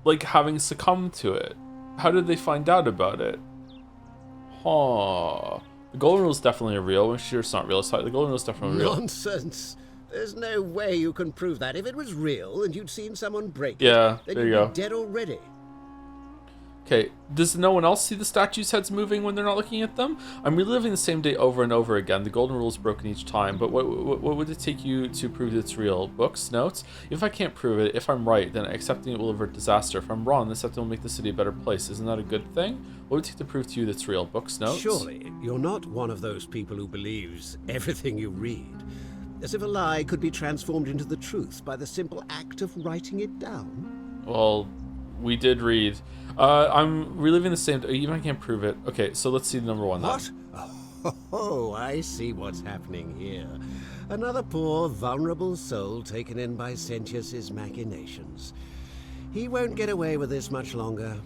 like, having succumbed to it? How did they find out about it? Huh. The Golden Rule is definitely real. I'm sure it's not real. The Golden Rule is definitely real. Nonsense. There's no way you can prove that. If it was real and you'd seen someone break yeah, it, then there you'd you go. be dead already. Okay, does no one else see the statues' heads moving when they're not looking at them? I'm reliving the same day over and over again. The Golden Rule is broken each time, but what would it take you to prove that it's real? Books? Notes? If I can't prove it, if I'm right, then accepting it will avert disaster. If I'm wrong, then accepting will make the city a better place. Isn't that a good thing? What would it take to prove to you that it's real? Books? Notes? Surely, you're not one of those people who believes everything you read. As if a lie could be transformed into the truth by the simple act of writing it down. Well, we did read. I'm reliving the same. Even I can't prove it. Okay, so let's see the number one. What? Oh, I see what's happening here. Another poor, vulnerable soul taken in by Sentius's machinations. He won't get away with this much longer.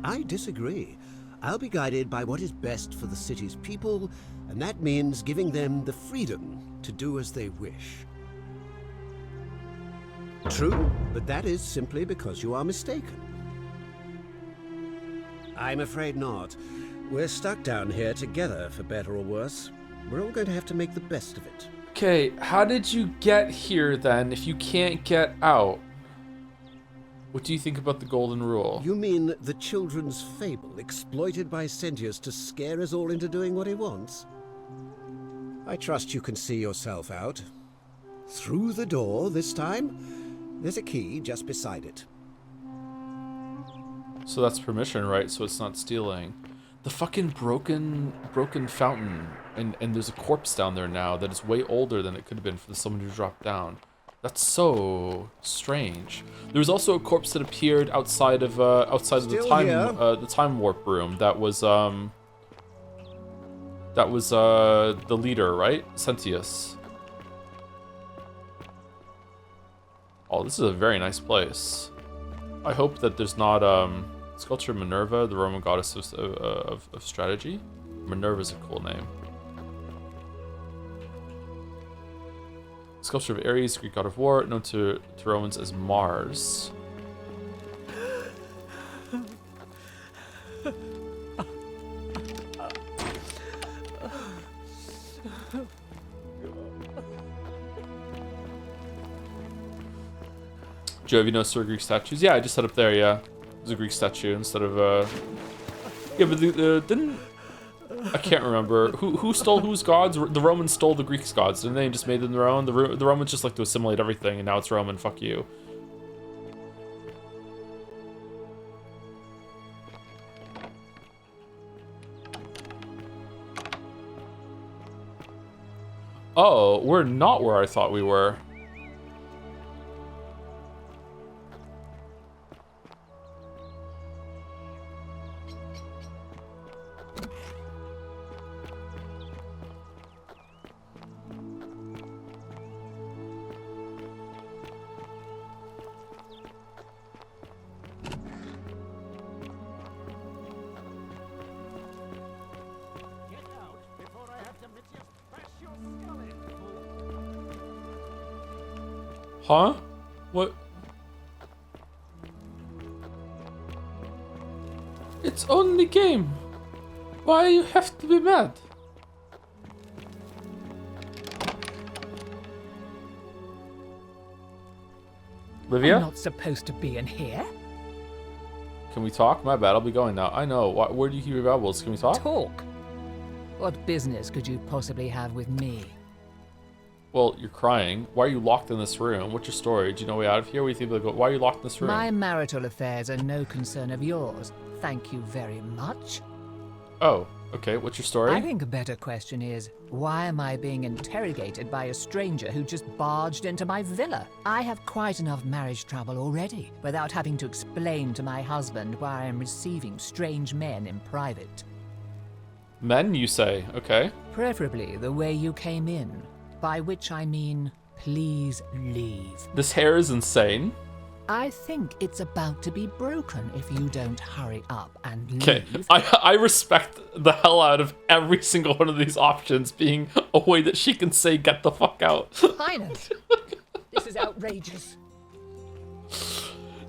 I disagree. I'll be guided by what is best for the city's people, and that means giving them the freedom to do as they wish. True, but that is simply because you are mistaken. I'm afraid not. We're stuck down here together, for better or worse. We're all going to have to make the best of it. Okay, how did you get here then if you can't get out? What do you think about the Golden Rule? You mean the children's fable exploited by Sentius to scare us all into doing what he wants? I trust you can see yourself out. Through the door this time? There's a key just beside it. So that's permission, right? So it's not stealing. The fucking broken fountain, and there's a corpse down there now that is way older than it could have been for someone who dropped down. That's so strange. There was also a corpse that appeared outside of the time warp room. That was the leader, right? Sentius. Oh, this is a very nice place. I hope that there's not sculpture of Minerva, the Roman goddess of strategy. Minerva's a cool name. Sculpture of Ares, Greek god of war, known to Romans as Mars. Joe, have you noticed there are Greek statues? Yeah, I just set up there, yeah. There's a Greek statue instead of, yeah, but didn't... I can't remember. Who stole whose gods? The Romans stole the Greeks' gods, didn't they? And just made them their own? The Romans just like to assimilate everything, and now it's Roman, fuck you. Oh, we're not where I thought we were. Huh? What? It's only game. Why you have to be mad? Livia? I'm not supposed to be in here. Can we talk? My bad, I'll be going now. I know. Where do you keep your valuables? Can we talk? Talk? What business could you possibly have with me? Well, you're crying. Why are you locked in this room? What's your story? Do you know a way out of here? What do you think? Why are you locked in this room? My marital affairs are no concern of yours. Thank you very much. Oh, okay. What's your story? I think a better question is, why am I being interrogated by a stranger who just barged into my villa? I have quite enough marriage trouble already, without having to explain to my husband why I am receiving strange men in private. Men, you say? Okay. Preferably the way you came in, by which I mean, please leave. This hair is insane. I think it's about to be broken if you don't hurry up and leave. Okay, I respect the hell out of every single one of these options being a way that she can say get the fuck out. Highness, this is outrageous.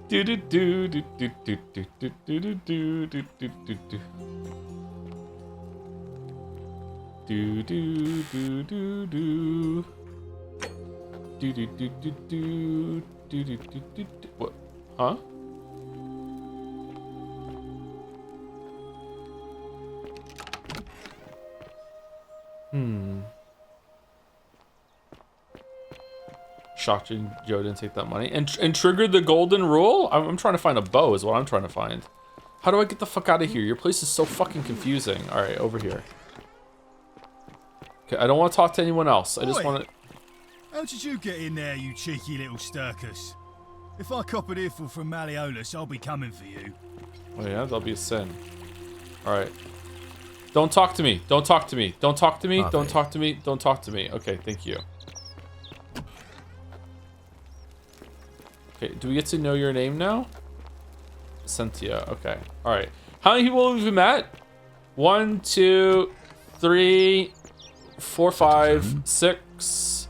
Do do do do do do do do do do do do do do. Do do do do do. Do do do do do. Do, do, do, do, do. What? Huh? Shocked Joe didn't take that money. And triggered the golden rule? I'm trying to find a bow is what I'm trying to find. How do I get the fuck out of here? Your place is so fucking confusing. Alright, over here. Okay, I don't want to talk to anyone else. I just want to... How did you get in there, you cheeky little Sturkus? If I cop an earful from Malleolus, I'll be coming for you. Oh yeah, that'll be a sin. Alright. Don't talk to me. Don't talk to me. Don't talk to me. Don't talk to me. Don't talk to me. Okay, thank you. Okay, do we get to know your name now? Sentia, okay. Alright. How many people have we met? 1, 2, 3, 4, 5, 6...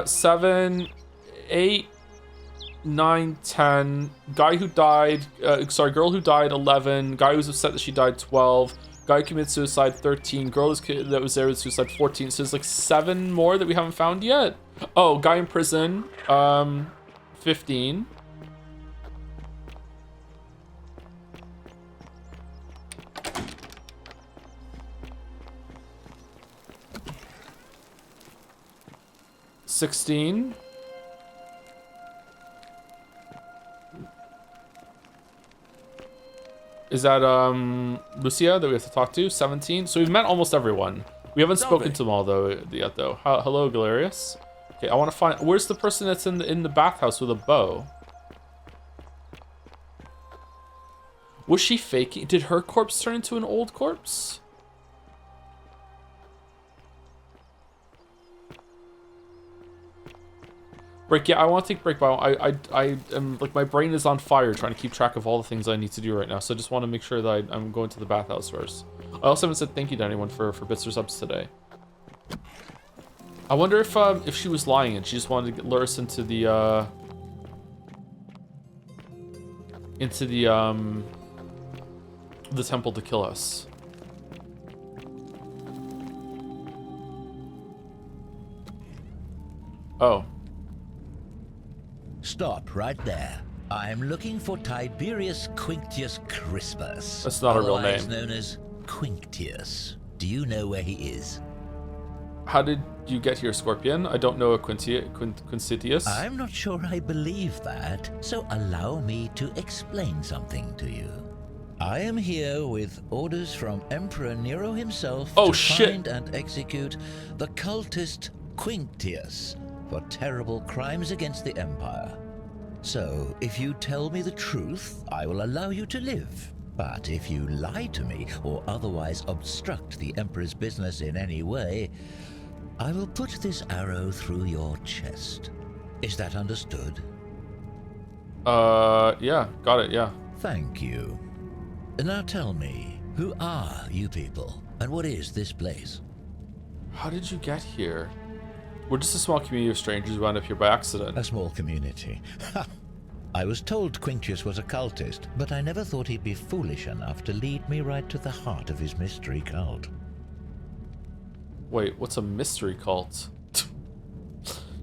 7, 8, 9, 10. Guy who died, girl who died, 11. Guy who was upset that she died, 12. Guy who committed suicide, 13. Girl that was there with suicide, 14. So there's like 7 more that we haven't found yet. Oh, guy in prison, 15. $16. Is that Lucia that we have to talk to? 17. So we've met almost everyone. We haven't spoken to them all though yet though. Hello, Galerius. Okay, I want to find. Where's the person that's in the bathhouse with a bow? Was she faking? Did her corpse turn into an old corpse? Break, yeah, I want to take a break, but I am, like, my brain is on fire trying to keep track of all the things I need to do right now, so I just want to make sure that I'm going to the bathhouse first. I also haven't said thank you to anyone for bits or subs today. I wonder if she was lying and she just wanted to lure us into the temple to kill us. Oh. Stop right there. I'm looking for Tiberius Quinctius Crispus. That's not a real name. Otherwise known as Quinctius. Do you know where he is? How did you get here, Scorpion? I don't know a Quinctius. I'm not sure I believe that, so allow me to explain something to you. I am here with orders from Emperor Nero himself to find and execute the cultist Quinctius for terrible crimes against the Empire. So, if you tell me the truth, I will allow you to live. But if you lie to me or otherwise obstruct the Emperor's business in any way, I will put this arrow through your chest. Is that understood? Yeah, got it, yeah. Thank you. Now tell me, who are you people, and what is this place? How did you get here? We're just a small community of strangers who wound up here by accident. A small community. I was told Quintius was a cultist, but I never thought he'd be foolish enough to lead me right to the heart of his mystery cult. Wait, what's a mystery cult?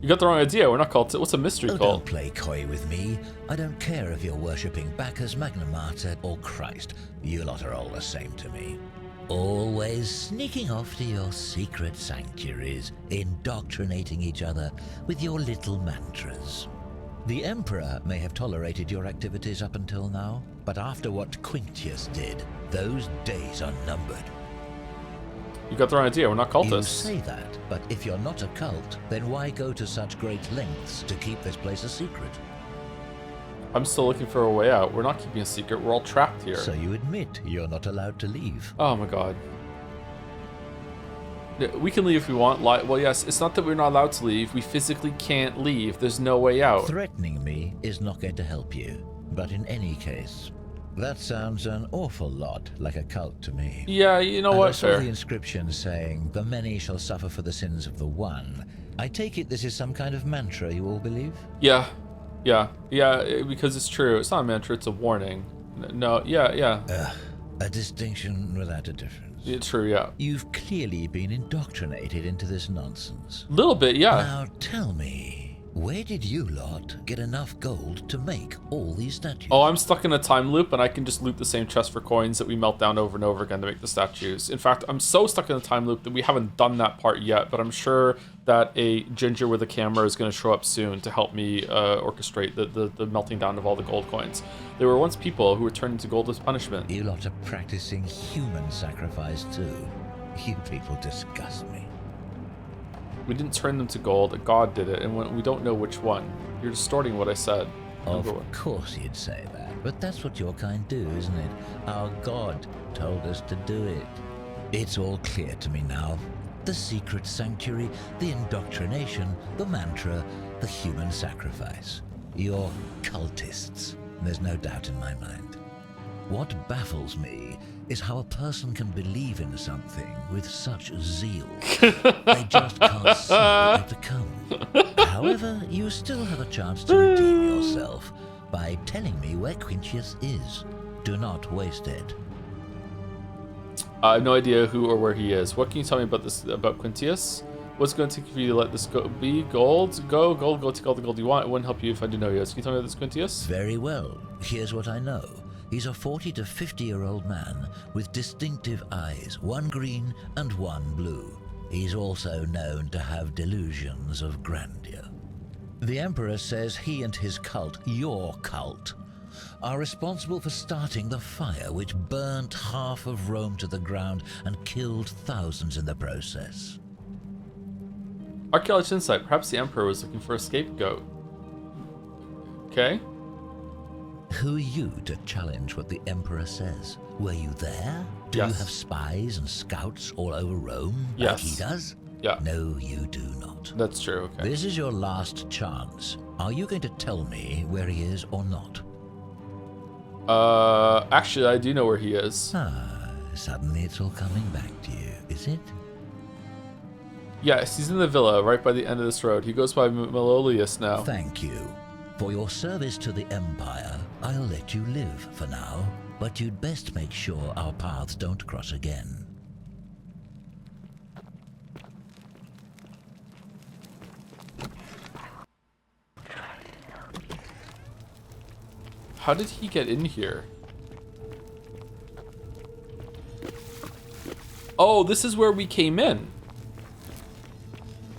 You got the wrong idea. We're not cultists. What's a mystery cult? Don't play coy with me. I don't care if you're worshipping Bacchus, Magna Mater, or Christ. You lot are all the same to me. Always sneaking off to your secret sanctuaries, indoctrinating each other with your little mantras. The Emperor may have tolerated your activities up until now, but after what Quintius did, those days are numbered. You got the wrong idea. We're not cultists. You say that, but if you're not a cult, then why go to such great lengths to keep this place a secret? I'm still looking for a way out. We're not keeping a secret. We're all trapped here. So you admit you're not allowed to leave? Oh my god. We can leave if we want. Well, yes, it's not that we're not allowed to leave. We physically can't leave. There's no way out. Threatening me is not going to help you. But in any case, that sounds an awful lot like a cult to me. Yeah, you know what? I saw the inscription saying, "The many shall suffer for the sins of the one." I take it this is some kind of mantra you all believe? Yeah, because it's true. It's not a mantra, it's a warning. No, yeah. A distinction without a difference. Yeah, true, yeah. You've clearly been indoctrinated into this nonsense. Little bit, yeah. Now tell me, where did you lot get enough gold to make all these statues? Oh, I'm stuck in a time loop, and I can just loot the same chest for coins that we melt down over and over again to make the statues. In fact, I'm so stuck in a time loop that we haven't done that part yet, but I'm sure that a ginger with a camera is going to show up soon to help me orchestrate the melting down of all the gold coins. There were once people who were turned into gold as punishment. You lot are practicing human sacrifice too. You people disgust me. We didn't turn them to gold. God did it, and we don't know which one. You're distorting what I said. Of course you'd say that, but that's what your kind do, isn't it? Our God told us to do it. It's all clear to me now. The secret sanctuary, the indoctrination, the mantra, the human sacrifice. You're cultists. There's no doubt in my mind. What baffles me is how a person can believe in something with such zeal. They just can't see what they've become. However, you still have a chance to redeem yourself by telling me where Quintius is. Do not waste it. I have no idea who or where he is. What can you tell me about Quintius? What's going to take for you to let this go? Be gold? Go take all the gold you want. It wouldn't help you if I didn't know you. Can you tell me about this Quintius? Very well. Here's what I know. He's a 40 to 50-year-old man with distinctive eyes, one green and one blue. He's also known to have delusions of grandeur. The Emperor says he and his cult, your cult, are responsible for starting the fire which burnt half of Rome to the ground and killed thousands in the process. Archaeologist insight. Perhaps the Emperor was looking for a scapegoat. Okay. Who are you to challenge what the Emperor says? Were you there? Do you have spies and scouts all over Rome like he does? Yeah. No, you do not. That's true, okay. This is your last chance. Are you going to tell me where he is or not? Actually, I do know where he is. Suddenly it's all coming back to you, is it? Yes, he's in the villa right by the end of this road. He goes by Malleolus now. Thank you. For your service to the Empire, I'll let you live for now, but you'd best make sure our paths don't cross again. How did he get in here? Oh, this is where we came in.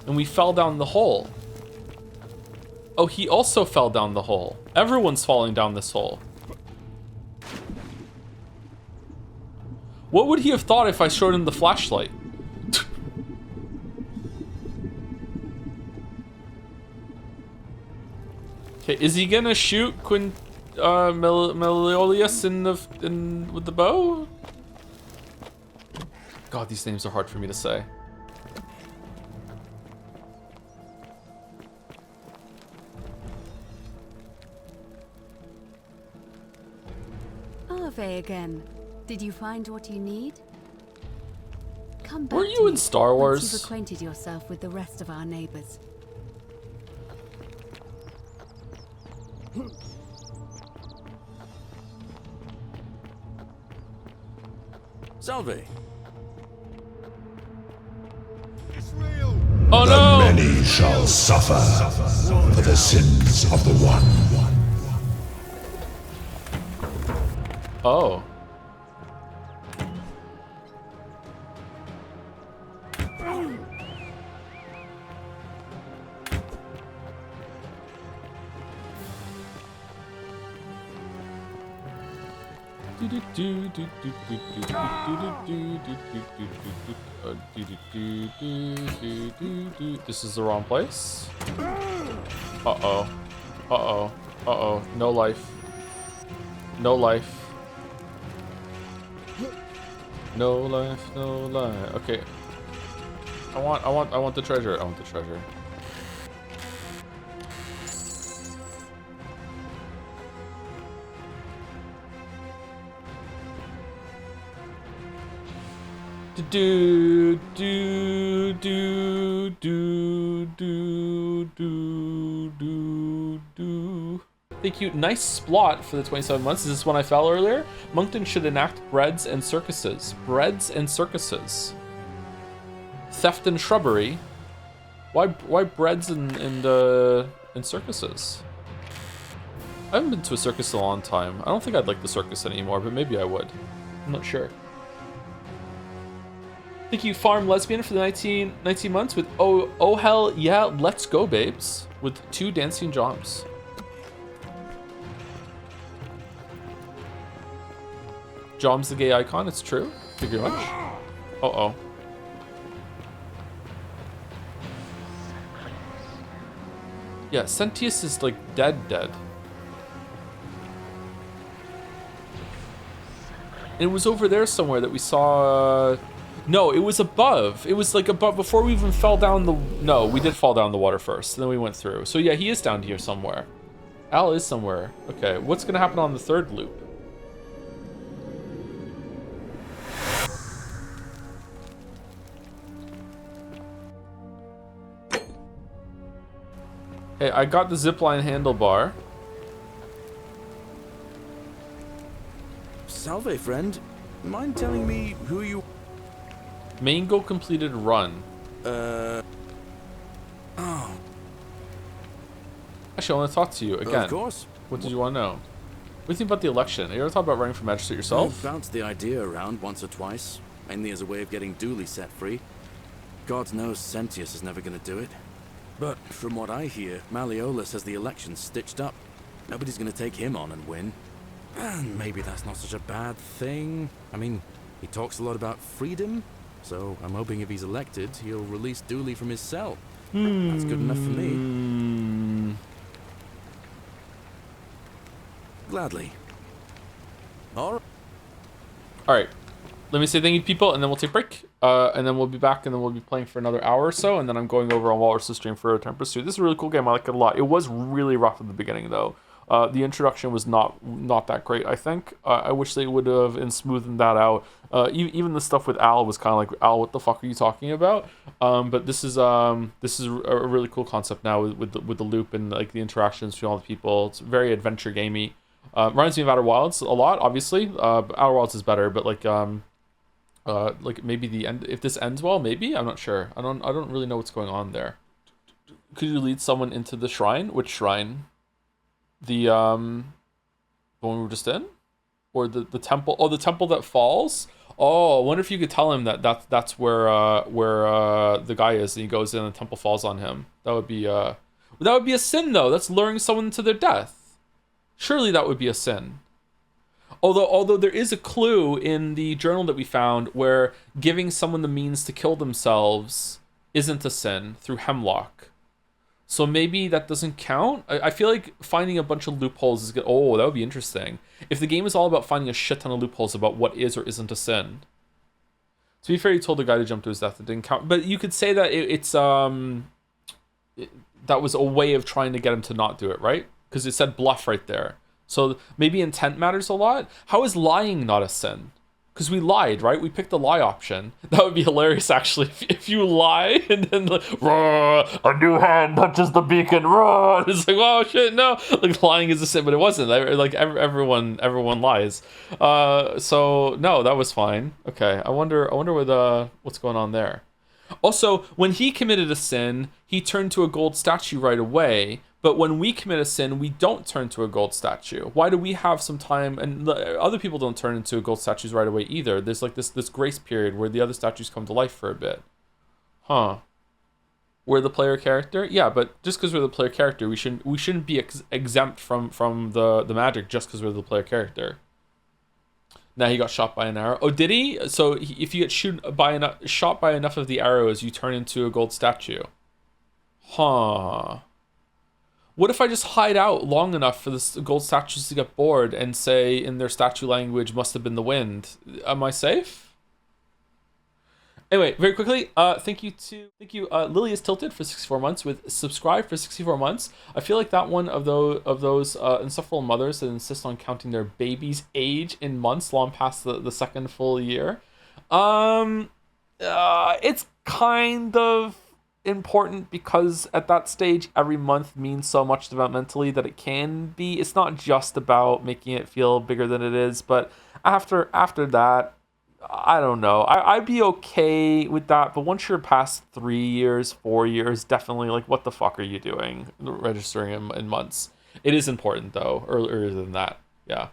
And we fell down the hole. Oh, he also fell down the hole. Everyone's falling down this hole. What would he have thought if I showed him the flashlight? Okay, is he gonna shoot Malleolus with the bow? God, these names are hard for me to say. Again. Did you find what you need? Come back. Were you in Star Wars? Once you've acquainted yourself with the rest of our neighbors. Salve. Oh the no! many shall suffer for the sins of the one. Oh. This is the wrong place. Uh-oh. Uh-oh. Uh-oh. No life. No life. No life, no life. Okay. I want the treasure. I want the treasure. Do do do do do do do do. Thank you. Nice splot for the 27 months. Is this one I fell earlier? Moncton should enact breads and circuses. Breads and circuses. Theft and shrubbery. Why breads and circuses? I haven't been to a circus in a long time. I don't think I'd like the circus anymore, but maybe I would. I'm not sure. Thank you, Farm Lesbian, for the 19 months with oh hell yeah, let's go, babes. With 2 dancing jobs. Jom's the gay icon, it's true. Thank you very much. Uh-oh. Yeah, Sentius is like dead. It was over there somewhere that we saw... No, it was above. It was like above before we even fell down the... No, we did fall down the water first, and then we went through. So yeah, he is down here somewhere. Al is somewhere. Okay, what's gonna happen on the 3rd loop? Hey, I got the zipline handlebar. Salve, friend. Mind telling me who you... Main goal completed run. Oh. Actually, I want to talk to you again. Of course. What did you want to know? What do you think about the election? Have you ever thought about running for magistrate yourself? I've bounced the idea around once or twice, mainly as a way of getting Duli set free. God knows Sentius is never going to do it. But from what I hear, Malleolus has the election stitched up. Nobody's going to take him on and win. And maybe that's not such a bad thing. I mean, he talks a lot about freedom. So I'm hoping if he's elected, he'll release Duli from his cell. That's good enough for me. Gladly. All right. Let me say thank you, people, and then we'll take a break. And then we'll be back, and then we'll be playing for another hour or so, and then I'm going over on Walrus' stream for Return Pursuit. This is a really cool game. I like it a lot. It was really rough at the beginning, though. The introduction was not that great, I think. I wish they would have smoothened that out. Even the stuff with Al was kind of like, Al, what the fuck are you talking about? But this is a really cool concept now with the loop and like the interactions between all the people. It's very adventure gamey. Reminds me of Outer Wilds a lot, obviously. Outer Wilds is better, but like maybe the end. If this ends well, maybe I'm not sure. I don't really know what's going on there. Could you lead someone into the shrine? Which shrine? The one we were just in, or the temple? Oh, the temple that falls. Oh, I wonder if you could tell him that's where the guy is, and he goes in and the temple falls on him. That would be a sin, though. That's luring someone to their death. Surely that would be a sin. Although there is a clue in the journal that we found where giving someone the means to kill themselves isn't a sin through hemlock. So maybe that doesn't count. I feel like finding a bunch of loopholes is good. Oh, that would be interesting. If the game is all about finding a shit ton of loopholes about what is or isn't a sin. To be fair, you told the guy to jump to his death. It didn't count. But you could say that that was a way of trying to get him to not do it, right? Because it said bluff right there. So maybe intent matters a lot. How is lying not a sin? Because we lied, right? We picked the lie option. That would be hilarious, actually. If you lie and then like, a new hand touches the beacon. It's like, oh shit, no. Like lying is a sin, but it wasn't. Like everyone lies. So no, that was fine. Okay, I wonder what's going on there. Also, when he committed a sin, he turned to a gold statue right away. But when we commit a sin, we don't turn to a gold statue. Why do we have some time? And other people don't turn into gold statues right away either. There's like this grace period where the other statues come to life for a bit. Huh. We're the player character? Yeah, but just because we're the player character, we shouldn't be exempt from the magic just because we're the player character. Now he got shot by an arrow. Oh, did he? So if you get shot by enough of the arrows, you turn into a gold statue. Huh. What if I just hide out long enough for the gold statues to get bored and say in their statue language, must have been the wind? Am I safe? Anyway, very quickly, thank you. Lily is Tilted for 64 months with subscribe for 64 months. I feel like that one of those insufferable mothers that insist on counting their baby's age in months long past the second full year. It's kind of important because at that stage every month means so much developmentally that it's not just about making it feel bigger than it is, but after that, I don't know, I'd be okay with that. But once you're past 3 years, 4 years, definitely like, what the fuck are you doing registering in months? It is important though, earlier than that. Yeah.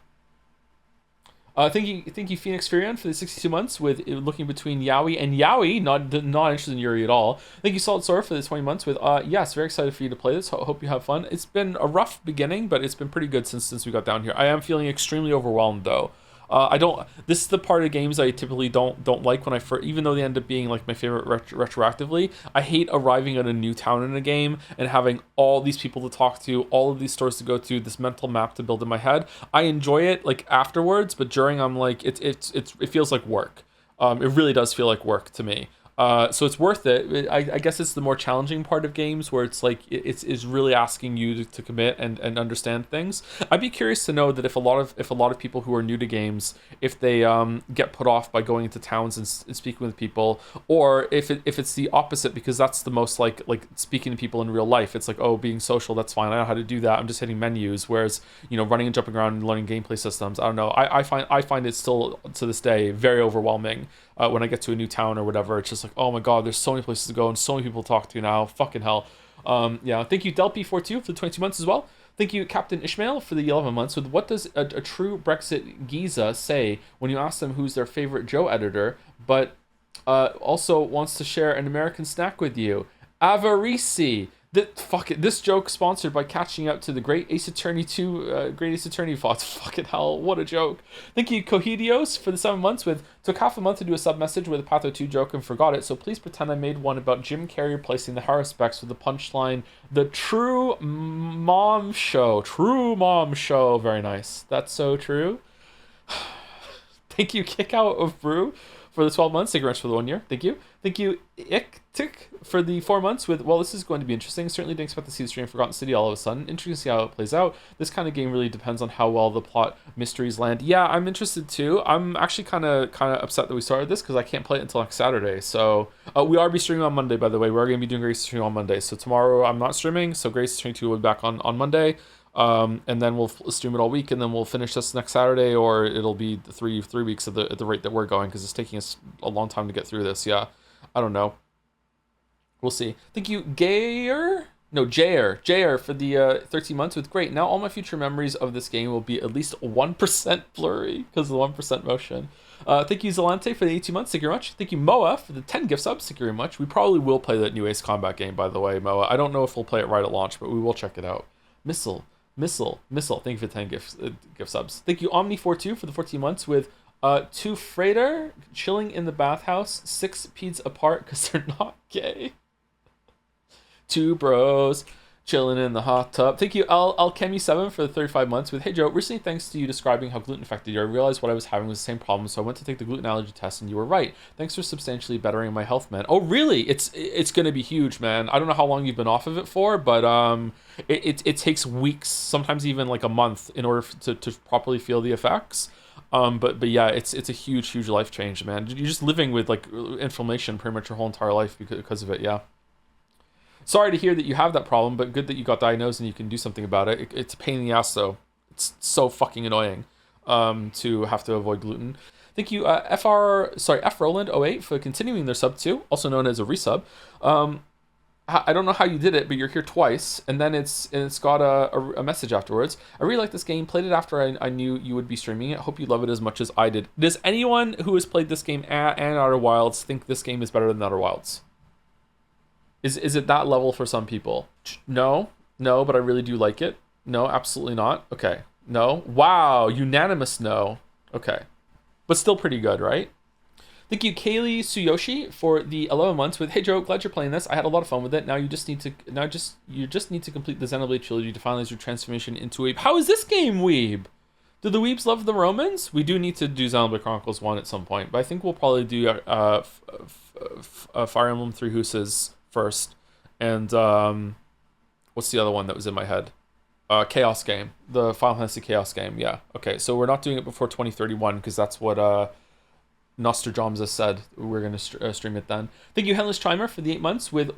Thank you, Phoenix Furion, for the 62 months with looking between Yowie and Yowie, not interested in Yuri at all. Thank you, Salt Sora, for the 20 months with yes, very excited for you to play this. Hope you have fun. It's been a rough beginning, but it's been pretty good since we got down here. I am feeling extremely overwhelmed though. This is the part of games I typically don't like when even though they end up being like my favorite retroactively. I hate arriving at a new town in a game and having all these people to talk to, all of these stores to go to, this mental map to build in my head. I enjoy it like afterwards, but during I'm like, it feels like work. It really does feel like work to me. So it's worth it. I guess it's the more challenging part of games where it's like it's really asking you to commit and understand things. I'd be curious to know that if a lot of people who are new to games, if they get put off by going into towns and speaking with people, or if it's the opposite, because that's the most like speaking to people in real life. It's like, oh, being social, that's fine. I know how to do that. I'm just hitting menus. Whereas, running and jumping around and learning gameplay systems, I don't know. I find it still to this day very overwhelming. When I get to a new town or whatever, it's just like, oh my god, there's so many places to go and so many people to talk to now. Fucking hell. Yeah, thank you, Delpy42 for the 22 months as well. Thank you, Captain Ishmael, for the 11 months with what does a true Brexit Giza say when you ask them who's their favorite Joe editor, but also wants to share an American snack with you? Avarici. This joke sponsored by catching up to the Great Ace Attorney 2, Great Ace Attorney thoughts. Fucking hell, what a joke. Thank you, Cohidios, for the 7 months with took half a month to do a sub message with a Patho 2 joke and forgot it, so please pretend I made one about Jim Carrey replacing the Harrisbecks with the punchline, the True Mom Show. True Mom Show. Very nice. That's so true. Thank you, Kick Out of Brew, for the 12 months. Thank you very much for the 1 year. Thank you. Thank you, Iktik, for the 4 months with, well, this is going to be interesting. Certainly didn't expect to see the stream Forgotten City all of a sudden. Interesting to see how it plays out. This kind of game really depends on how well the plot mysteries land. Yeah, I'm interested too. I'm actually kind of upset that we started this because I can't play it until next Saturday. So we are be streaming on Monday, by the way. We're going to be doing Grace Stream on Monday. So tomorrow I'm not streaming. So Grace Stream 2 will be back on Monday. And then we'll stream it all week, and then we'll finish this next Saturday, or it'll be three weeks at the rate that we're going, because it's taking us a long time to get through this. Yeah, I don't know. We'll see. Thank you, Jair, for the 13 months with great. Now all my future memories of this game will be at least 1% blurry because of the 1% motion. Thank you, Zelante, for the 18 months. Thank you very much. Thank you, Moa, for the 10 gift subs. Thank you very much. We probably will play that new Ace Combat game, by the way, Moa. I don't know if we'll play it right at launch, but we will check it out. Missile. Thank you for the 10 gift subs. Thank you, Omni42, for the 14 months with 2 freighter chilling in the bathhouse, 6 peds apart because they're not gay. 2 bros. Chilling in the hot tub. Thank you, Alchemy7 for the 35 months with, hey Joe, recently thanks to you describing how gluten affected you, I realized what I was having was the same problem, so I went to take the gluten allergy test and you were right. Thanks for substantially bettering my health, man. Oh, really? It's going to be huge, man. I don't know how long you've been off of it for, but it takes weeks, sometimes even like a month in order to properly feel the effects. But yeah, it's a huge life change, man. You're just living with like inflammation pretty much your whole entire life because of it, yeah. Sorry to hear that you have that problem, but good that you got diagnosed and you can do something about it. It's a pain in the ass, though. It's so fucking annoying to have to avoid gluten. Thank you, F Roland 08 for continuing their sub 2, also known as a resub. I don't know how you did it, but you're here twice, and then it's got a message afterwards. I really like this game. Played it after I knew you would be streaming it. Hope you love it as much as I did. Does anyone who has played this game and Outer Wilds think this game is better than Outer Wilds? Is it that level for some people? No, but I really do like it. No, absolutely not. Okay, no. Wow, unanimous no. Okay, but still pretty good, right? Thank you, Kaylee Tsuyoshi, for the 11 months with, hey Joe, glad you're playing this. I had a lot of fun with it. Now you just need to complete the Xenoblade trilogy to finalize your transformation into a weeb. How is this game weeb? Do the weebs love the Romans? We do need to do Xenoblade Chronicles 1 at some point, but I think we'll probably do Fire Emblem Three Houses first, and what's the other one that was in my head? Chaos game, the Final Fantasy Chaos game. Yeah, okay, so we're not doing it before 2031 because that's what Nostradamus said. We're going to stream it then. Thank you, Henless Chimer, for the 8 months with,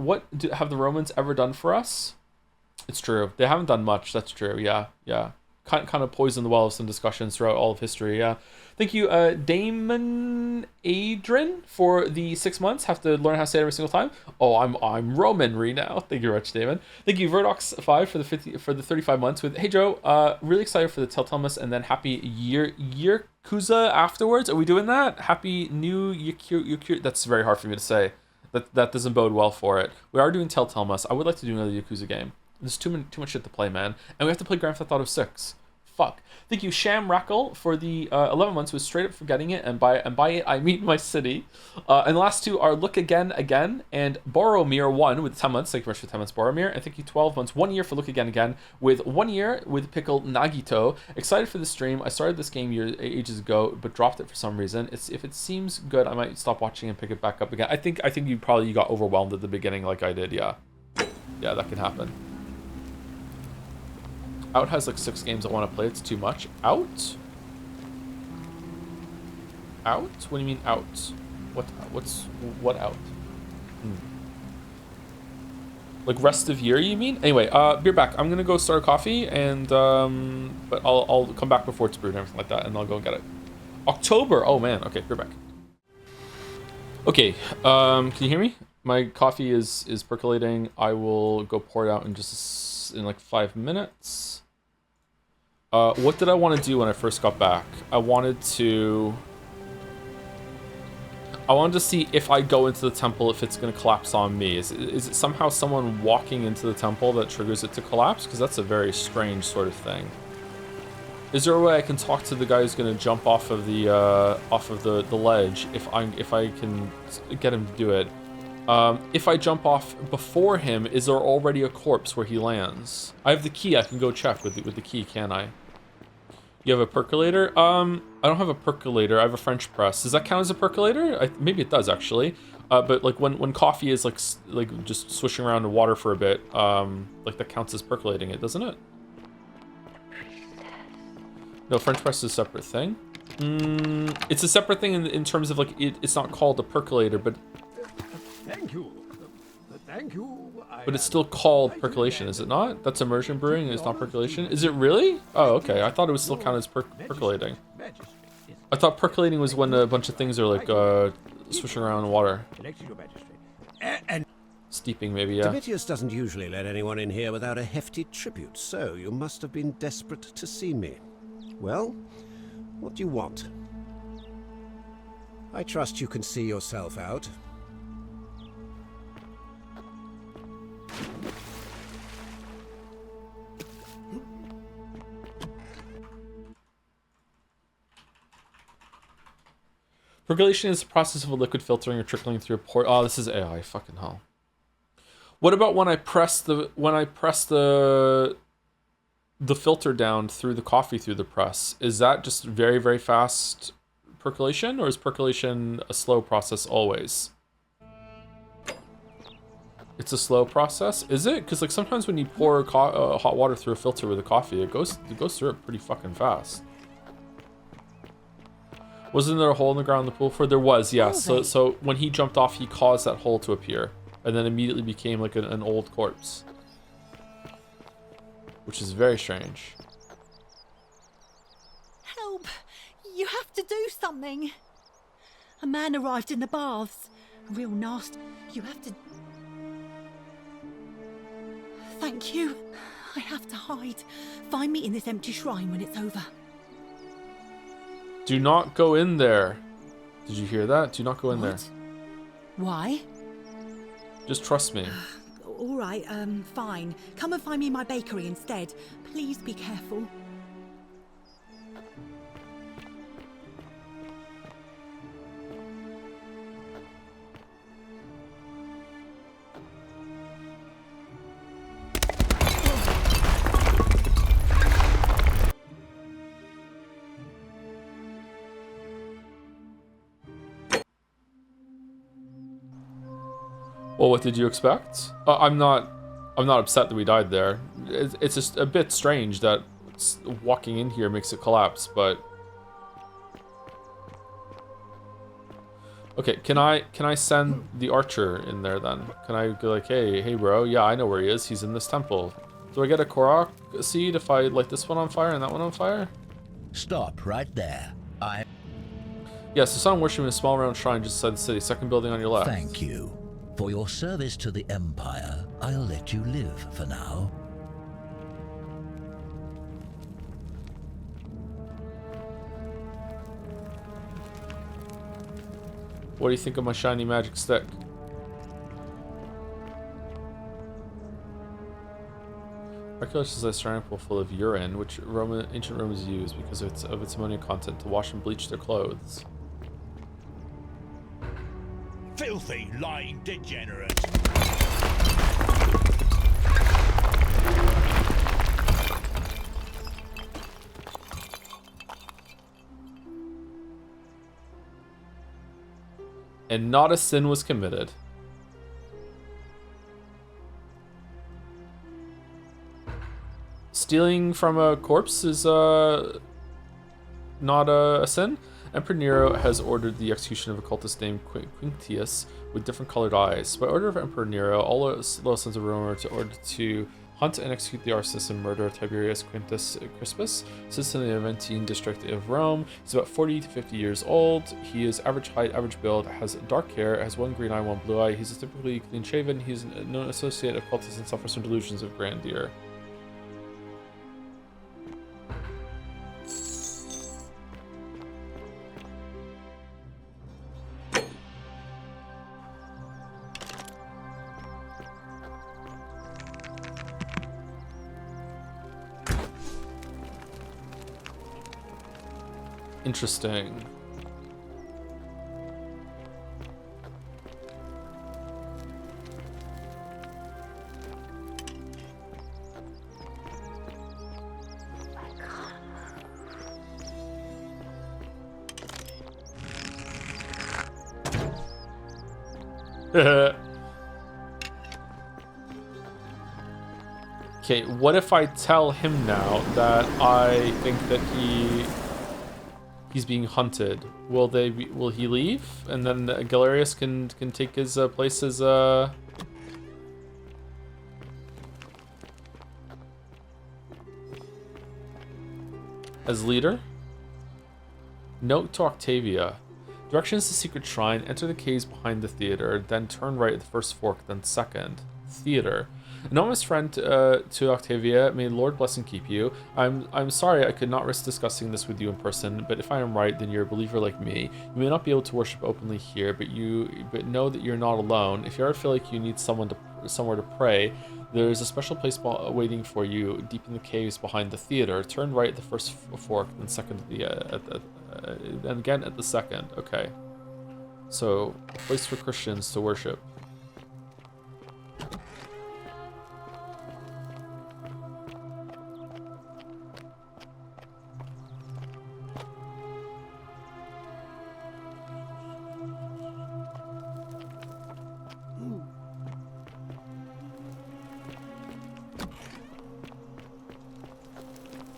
have the Romans ever done for us? It's true, they haven't done much. That's true. Yeah, kind of poisoned the well of some discussions throughout all of history. Yeah. Thank you, Damon Adrian, for the 6 months. Have to learn how to say it every single time. Oh, I'm Roman-ry now. Thank you very much, Damon. Thank you, Verdox5 for the 35 months with, hey Joe, really excited for the Telltalemas, and then happy Yakuza afterwards. Are we doing that? Happy new Yakuza. That's very hard for me to say. That doesn't bode well for it. We are doing Telltalemas. I would like to do another Yakuza game. There's too much shit to play, man. And we have to play Grand Theft Auto 6. Fuck. Thank you, Sham Rackle, for the 11 months with straight up forgetting it, and by it I mean my city. And the last two are Look Again, and Boromir 1 with 10 months. Thank you very much for 10 months, Boromir. And thank you, 12 months, 1 year for Look Again, with 1 year with Pickle Nagito. Excited for the stream. I started this game ages ago, but dropped it for some reason. If it seems good, I might stop watching and pick it back up again. I think you got overwhelmed at the beginning like I did, yeah. Yeah, that can happen. Out has like 6 games I want to play. It's too much. Out? What do you mean out? What out? Like rest of year, you mean? Anyway, beer back. I'm gonna go start a coffee, and but I'll come back before it's brewed and everything like that, and I'll go and get it. October. Oh man. Okay, beer back. Okay. Can you hear me? My coffee is percolating. I will go pour it out in like 5 minutes. What did I want to do when I first got back? I wanted to see if I go into the temple, if it's going to collapse on me. Is it somehow someone walking into the temple that triggers it to collapse? Because that's a very strange sort of thing. Is there a way I can talk to the guy who's going to jump off of the ledge if I can get him to do it? If I jump off before him, is there already a corpse where he lands? I have the key. I can go check with the key, can I? You have a percolator? I don't have a percolator. I have a French press. Does that count as a percolator? Maybe it does, actually. But like when coffee is like just swishing around in water for a bit, like that counts as percolating it, doesn't it? No, French press is a separate thing. It's a separate thing in terms of like it's not called a percolator, but Thank you. but it's still called percolation, is it not? That's immersion brewing, it's not percolation? Is it really? Oh, okay. I thought it was still counted as percolating. I thought percolating was when a bunch of things are like swishing around in water. Steeping, maybe, yeah. Domitius doesn't usually let anyone in here without a hefty tribute, so you must have been desperate to see me. Well, what do you want? I trust you can see yourself out. Percolation is the process of a liquid filtering or trickling through a port. Oh, this is AI. Fucking hell. What about when I press the filter down through the coffee through the press? Is that just very, very fast percolation, or is percolation a slow process always? It's a slow process, is it? Because like sometimes when you pour hot water through a filter with a coffee, it goes through it pretty fucking fast. Wasn't there a hole in the ground in the pool for? There was, yeah. So when he jumped off, he caused that hole to appear, and then immediately became like an old corpse, which is very strange. Help! You have to do something. A man arrived in the baths. Real nasty. You have to. Thank you. I have to hide. Find me in this empty shrine when it's over. Do not go in there. Did you hear that? Do not go in there. Why? Just trust me. All right, fine. Come and find me in my bakery instead. Please be careful. Well, what did you expect? I'm not upset that we died there. It's just a bit strange that walking in here makes it collapse, but okay. Can I send the archer in there then? Can I be like, hey bro, yeah, I know where he is. He's in this temple. Do I get a Korok seed if I light this one on fire and that one on fire? Stop right there. Yes, the sun worshiping a small round shrine just inside the city. Second building on your left. Thank you. For your service to the Empire, I'll let you live for now. What do you think of my shiny magic stick? Archaeologists is a ceramic pool full of urine, which ancient Romans used because of its ammonia content to wash and bleach their clothes. Filthy, lying degenerate. And not a sin was committed. Stealing from a corpse is not a sin. Emperor Nero has ordered the execution of a cultist named Quintius with different colored eyes. By order of Emperor Nero, all loyal sons of Rome are ordered to hunt and execute the arsonist and murderer Tiberius Quintus Crispus, citizen of the Aventine district of Rome. He's about 40 to 50 years old. He is average height, average build, has dark hair, has one green eye, one blue eye. He's typically clean shaven. He's a known associate of cultists and suffers from delusions of grandeur. Interesting. Okay, what if I tell him now that I think that he's being hunted? Will he leave, and then Galerius can take his place as leader? Note to Octavia. Directions to secret shrine. Enter the caves behind the theater, then turn right at the first fork, then second. Theater. Anonymous friend to Octavia, may Lord bless and keep you. I'm sorry I could not risk discussing this with you in person, but if I am right, then you're a believer like me. You may not be able to worship openly here, but know that you're not alone. If you ever feel like you need somewhere to pray, there is a special place waiting for you deep in the caves behind the theater. Turn right at the first fork, then second and again at the second. Okay. So, a place for Christians to worship.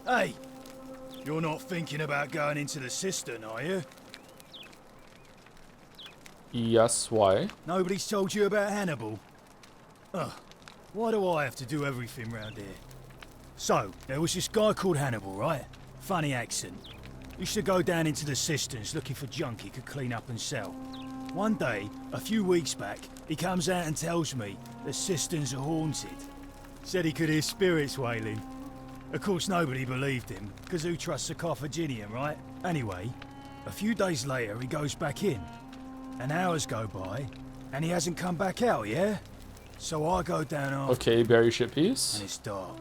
Hey, you're not thinking about going into the Cistern, are you? Yes, why? Nobody's told you about Hannibal? Ugh, why do I have to do everything round here? So, there was this guy called Hannibal, right? Funny accent. Used to go down into the cisterns looking for junk he could clean up and sell. One day, a few weeks back, he comes out and tells me the cisterns are haunted. Said he could hear spirits wailing. Of course, nobody believed him, because who trusts a Carthaginian, right? Anyway, a few days later, he goes back in. And hours go by, and he hasn't come back out, yeah? So I go down after. Okay, bury shit piece. And it's dark.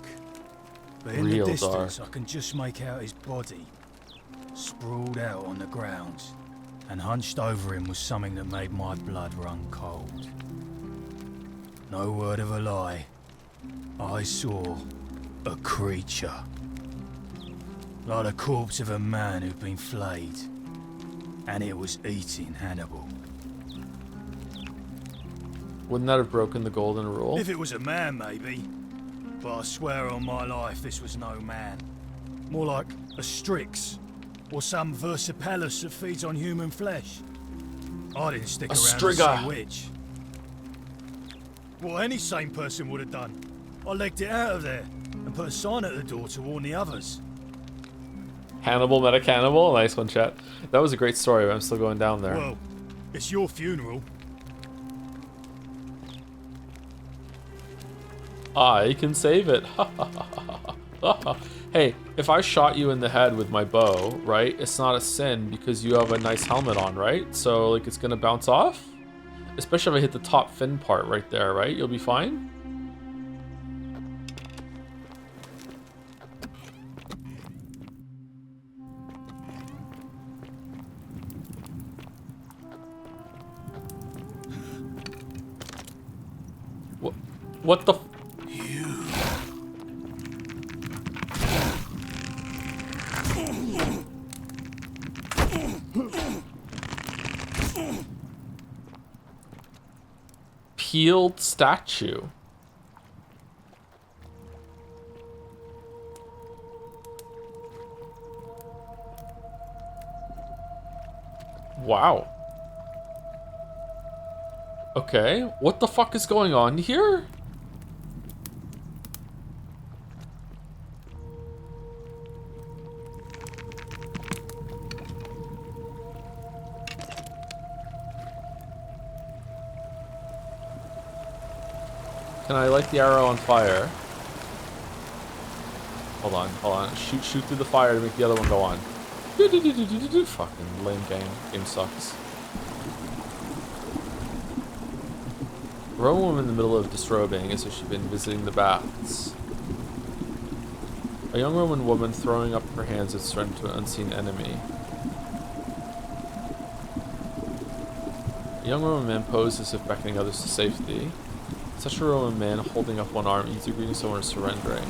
But in Real the distance, dark. I can just make out his body, sprawled out on the ground. And hunched over him was something that made my blood run cold. No word of a lie. I saw a creature. Like the corpse of a man who'd been flayed. And it was eating Hannibal. Wouldn't that have broken the golden rule? If it was a man, maybe. But I swear on my life this was no man. More like a Strix. Or some Versipelus that feeds on human flesh. I didn't stick around to Striga. see which. What any sane person would have done. I legged it out of there and put a sign at the door to warn the others. Hannibal met a cannibal? Nice one, chat. That was a great story, but I'm still going down there. Well, it's your funeral. I can save it. Hey, if I shot you in the head with my bow, right, it's not a sin because you have a nice helmet on, right? So, like, it's gonna bounce off? Especially if I hit the top fin part right there, right? You'll be fine? What the f- Peeled statue. Wow. Okay, what the fuck is going on here? Can I light the arrow on fire? Hold on. Shoot through the fire to make the other one go on. Fucking lame game. Game sucks. Roman woman in the middle of disrobing as if she'd been visiting the baths. A young Roman woman throwing up her hands as threatened to an unseen enemy. A young Roman man posed as if beckoning others to safety. Such a Roman man holding up one arm, either greeting someone or surrendering.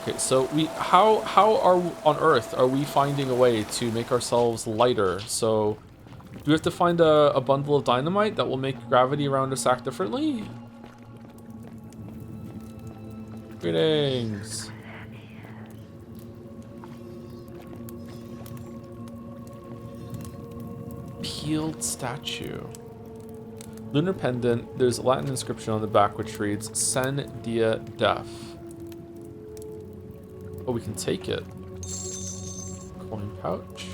Okay, so how are on Earth are we finding a way to make ourselves lighter? So do we have to find a bundle of dynamite that will make gravity around us act differently? Greetings. Peeled statue. Lunar pendant, there's a Latin inscription on the back which reads Sen dia def. Oh, we can take it. Coin pouch.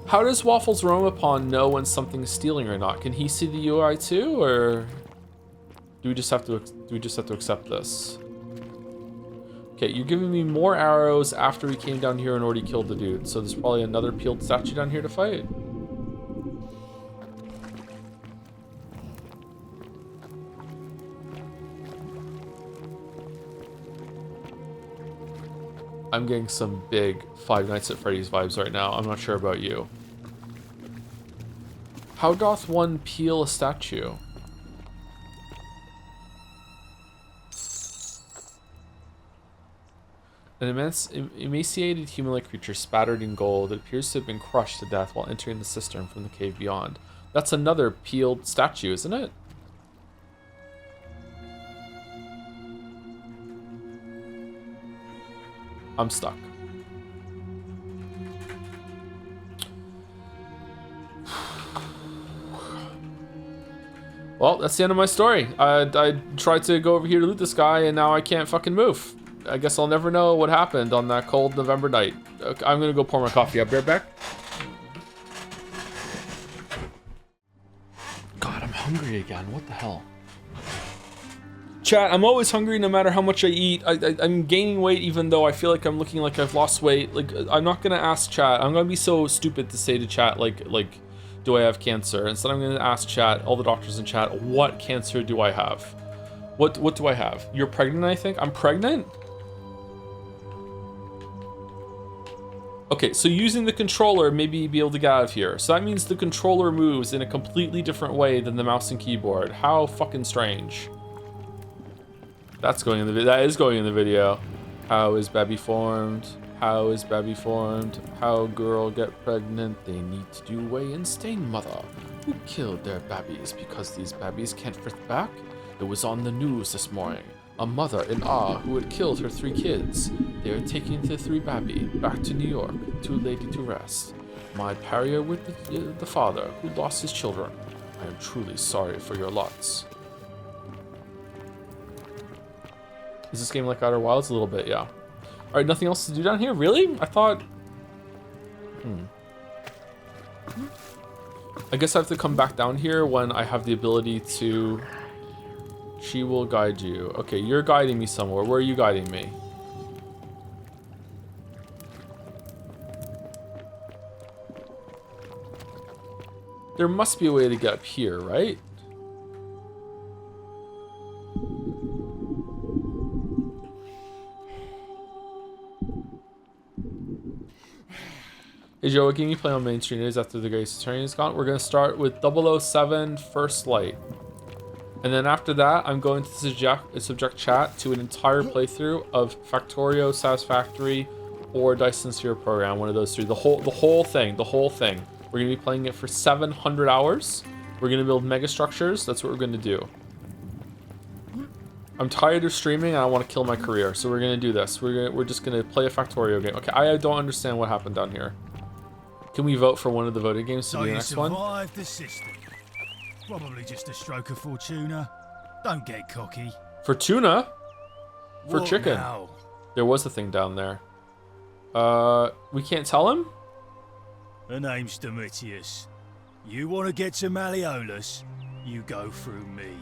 How does Waffles Romapawn know when something's stealing or not? Can he see the UI too, or do we just have to accept this? Okay, you're giving me more arrows after we came down here and already killed the dude, so there's probably another peeled statue down here to fight. I'm getting some big Five Nights at Freddy's vibes right now. I'm not sure about you. How doth one peel a statue? An emaciated human-like creature spattered in gold. It appears to have been crushed to death while entering the cistern from the cave beyond. That's another peeled statue, isn't it? I'm stuck. Well, that's the end of my story. I tried to go over here to loot this guy, and now I can't fucking move. I guess I'll never know what happened on that cold November night. Okay, I'm gonna go pour my coffee. I'll be right back. God, I'm hungry again. What the hell? Chat, I'm always hungry no matter how much I eat. I'm gaining weight even though I feel like I'm looking like I've lost weight. Like, I'm not gonna ask chat. I'm gonna be so stupid to say to chat, like, do I have cancer? Instead, I'm gonna ask chat, all the doctors in chat, what cancer do I have? What do I have? You're pregnant, I think? I'm pregnant? Okay, so using the controller, maybe be able to get out of here. So that means the controller moves in a completely different way than the mouse and keyboard. How fucking strange. That's going in the video. That is going in the video. How is baby formed? How is baby formed? How girl get pregnant? They need to do weigh and stain mother. Who killed their babies because these babies can't fit back? It was on the news this morning. A mother in awe who had killed her 3 kids. They are taking the 3 baby back to New York, too lady to rest. My pariah with the father who lost his children. I am truly sorry for your lots. Is this game like Outer Wilds? A little bit, yeah. Alright, nothing else to do down here? Really? I thought... I guess I have to come back down here when I have the ability to... She will guide you. Okay, you're guiding me somewhere. Where are you guiding me? There must be a way to get up here, right? Hey Joe, what game you play on mainstream is after the Grace Train is gone? We're going to start with 007 First Light. And then after that, I'm going to subject chat to an entire playthrough of Factorio, Satisfactory, or Dyson Sphere Program, one of those 3. The whole thing. We're going to be playing it for 700 hours. We're going to build mega structures. That's what we're going to do. I'm tired of streaming and I want to kill my career, so we're going to do this. We're just going to play a Factorio game. Okay, I don't understand what happened down here. Can we vote for one of the voting games to be the next one? Survived the system. Probably just a stroke of Fortuna. Don't get cocky. Fortuna? For What chicken. now? There was a thing down there. We can't tell him? The name's Domitius. You want to get to Malleolus, you go through me.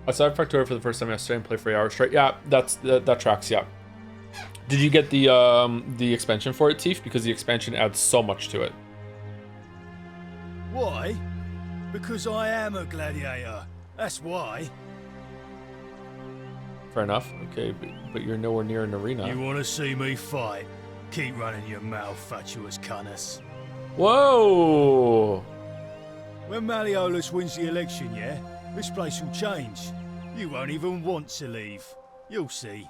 I saw Factorio for the first time yesterday and played for 8 hours straight. Yeah, that tracks, yeah. Did you get the expansion for it, Teef? Because the expansion adds so much to it. Why? Because I am a gladiator. That's why. Fair enough. Okay, but you're nowhere near an arena. You want to see me fight? Keep running your mouth, fatuous cunnis. Whoa! When Malleolus wins the election, yeah, this place will change. You won't even want to leave. You'll see.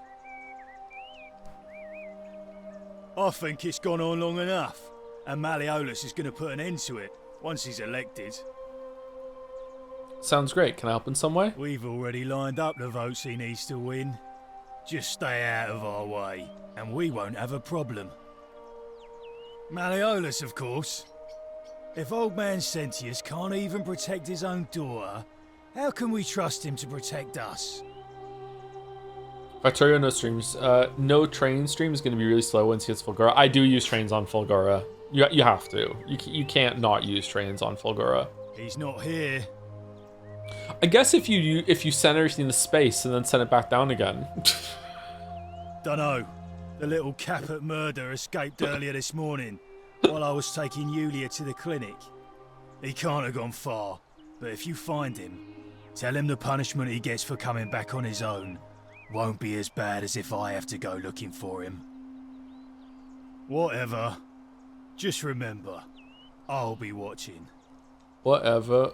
I think it's gone on long enough, and Malleolus is going to put an end to it once he's elected. Sounds great. Can I help in some way? We've already lined up the votes he needs to win. Just stay out of our way, and we won't have a problem. Malleolus, of course. If old man Sentius can't even protect his own daughter, how can we trust him to protect us? Factorio, no streams. No train stream is going to be really slow once he gets Fulgura. I do use trains on Fulgura. You have to. You can't not use trains on Fulgura. He's not here. I guess if you send everything to space and then send it back down again. Dunno. The little Caput murder escaped earlier this morning while I was taking Julia to the clinic. He can't have gone far, but if you find him, tell him the punishment he gets for coming back on his own won't be as bad as if I have to go looking for him. Whatever. Just remember, I'll be watching. Whatever.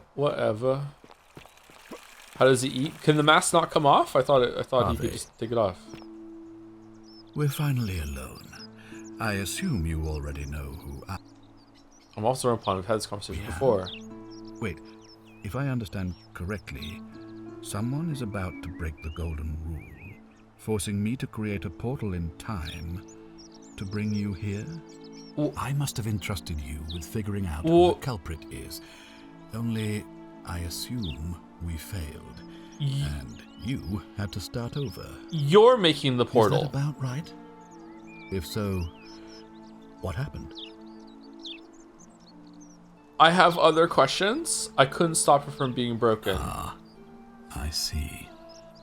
How does he eat? Can the mask not come off? I thought he could just take it off. We're finally alone. I assume you already know who I... I'm also upon. We've had this conversation before. Wait, if I understand correctly, someone is about to break the golden rule, forcing me to create a portal in time to bring you here? I must have entrusted you with figuring out who the culprit is. Only, I assume we failed. And you had to start over. You're making the portal. Is that about right? If so, what happened? I have other questions. I couldn't stop it from being broken. Ah, I see.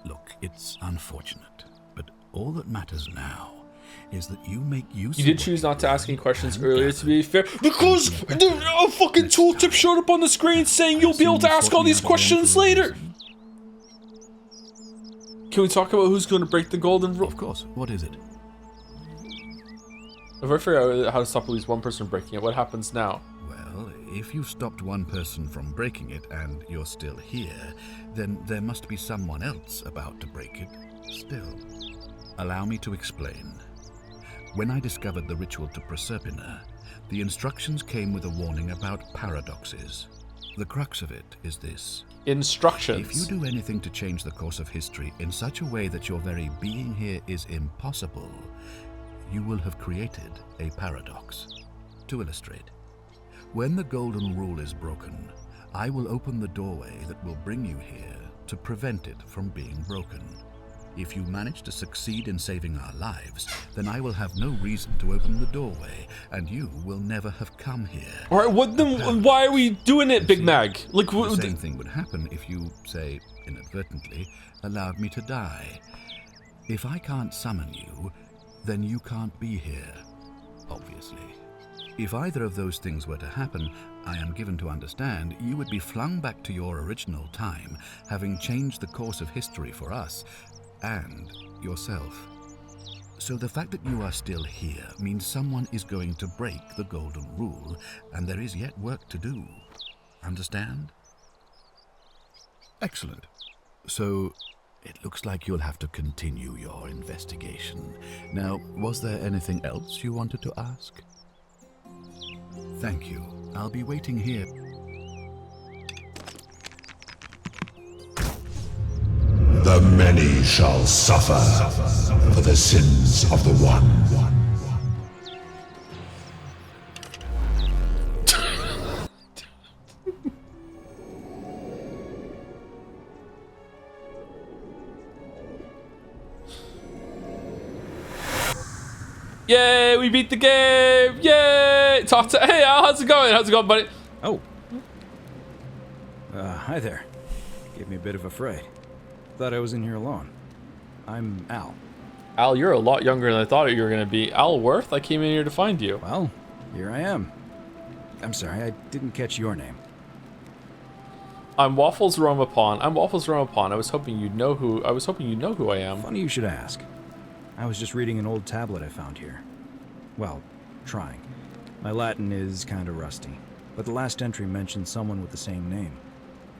Look, it's unfortunate, but all that matters now is that you make use You did choose not to ask me questions earlier, to be fair, because a fucking tooltip showed up on the screen saying you'll be able to ask all these questions later. Can we talk about who's going to break the golden rule? Of course. What is it? If I figure out how to stop at least one person breaking it, what happens now? Well, if you've stopped one person from breaking it and you're still here, then there must be someone else about to break it still. Allow me to explain. When I discovered the ritual to Proserpina, the instructions came with a warning about paradoxes. The crux of it is this. Instructions. If you do anything to change the course of history in such a way that your very being here is impossible, you will have created a paradox. To illustrate, when the golden rule is broken, I will open the doorway that will bring you here to prevent it from being broken. If you manage to succeed in saving our lives, then I will have no reason to open the doorway, and you will never have come here. All right, what then? Why are we doing it, Big Mag? Like, the same thing would happen if you, say, inadvertently, allowed me to die. If I can't summon you, then you can't be here, obviously. If either of those things were to happen, I am given to understand you would be flung back to your original time, having changed the course of history for us and yourself. So the fact that you are still here means someone is going to break the golden rule, and there is yet work to do. Understand? Excellent. So it looks like you'll have to continue your investigation. Now, was there anything else you wanted to ask? Thank you. I'll be waiting here. The many shall suffer for the sins of the one. Yay, we beat the game! Yay! Talk to hey Al, how's it going? How's it going, buddy? Oh. Hi there. Gave me a bit of a fright. Thought I was in here alone. I'm Al. Al, you're a lot younger than I thought you were going to be. Al Worth, I came in here to find you. Well, here I am. I'm sorry, I didn't catch your name. I'm Waffles Romapon. I'm Waffles Romapon. I was hoping you'd know who I am. Funny you should ask. I was just reading an old tablet I found here. Well, trying. My Latin is kind of rusty, but the last entry mentioned someone with the same name.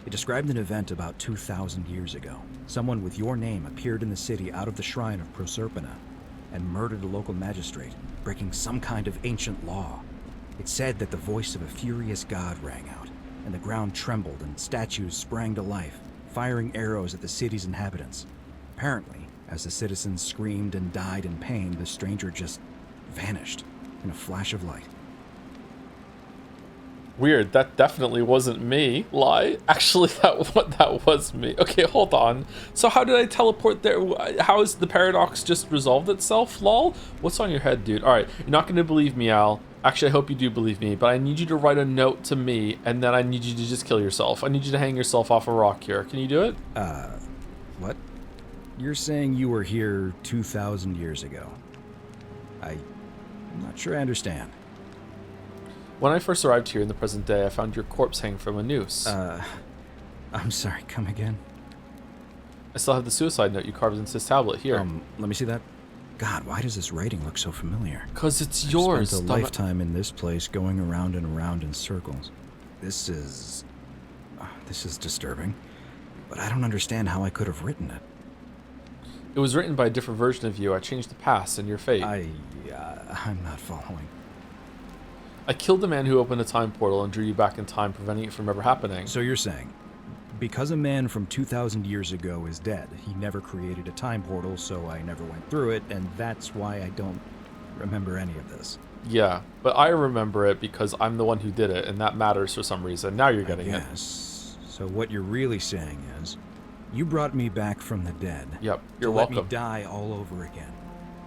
It described an event about 2,000 years ago. Someone with your name appeared in the city out of the shrine of Proserpina and murdered a local magistrate, breaking some kind of ancient law. It said that the voice of a furious god rang out, and the ground trembled and statues sprang to life, firing arrows at the city's inhabitants. Apparently, as the citizens screamed and died in pain, the stranger just vanished in a flash of light. Weird, that definitely wasn't me. Lie. Actually, that was me. Okay, hold on. So how did I teleport there? How has the paradox just resolved itself, lol? What's on your head, dude? Alright, you're not going to believe me, Al. Actually, I hope you do believe me, but I need you to write a note to me, and then I need you to just kill yourself. I need you to hang yourself off a rock here. Can you do it? What? You're saying you were here 2,000 years ago. I'm not sure I understand. When I first arrived here in the present day, I found your corpse hanging from a noose. I'm sorry, come again? I still have the suicide note you carved into this tablet here. Let me see that. God, why does this writing look so familiar? 'Cause it's yours. I spent a lifetime in this place, going around and around in circles. This is disturbing, but I don't understand how I could have written it. It was written by a different version of you. I changed the past and your fate. I'm not following. I killed the man who opened a time portal and drew you back in time, preventing it from ever happening. So you're saying, because a man from 2,000 years ago is dead, he never created a time portal, so I never went through it, and that's why I don't remember any of this. Yeah, but I remember it because I'm the one who did it, and that matters for some reason. Now you're getting it. Yes. So what you're really saying is, you brought me back from the dead. Yep, you're to welcome. Let me die all over again.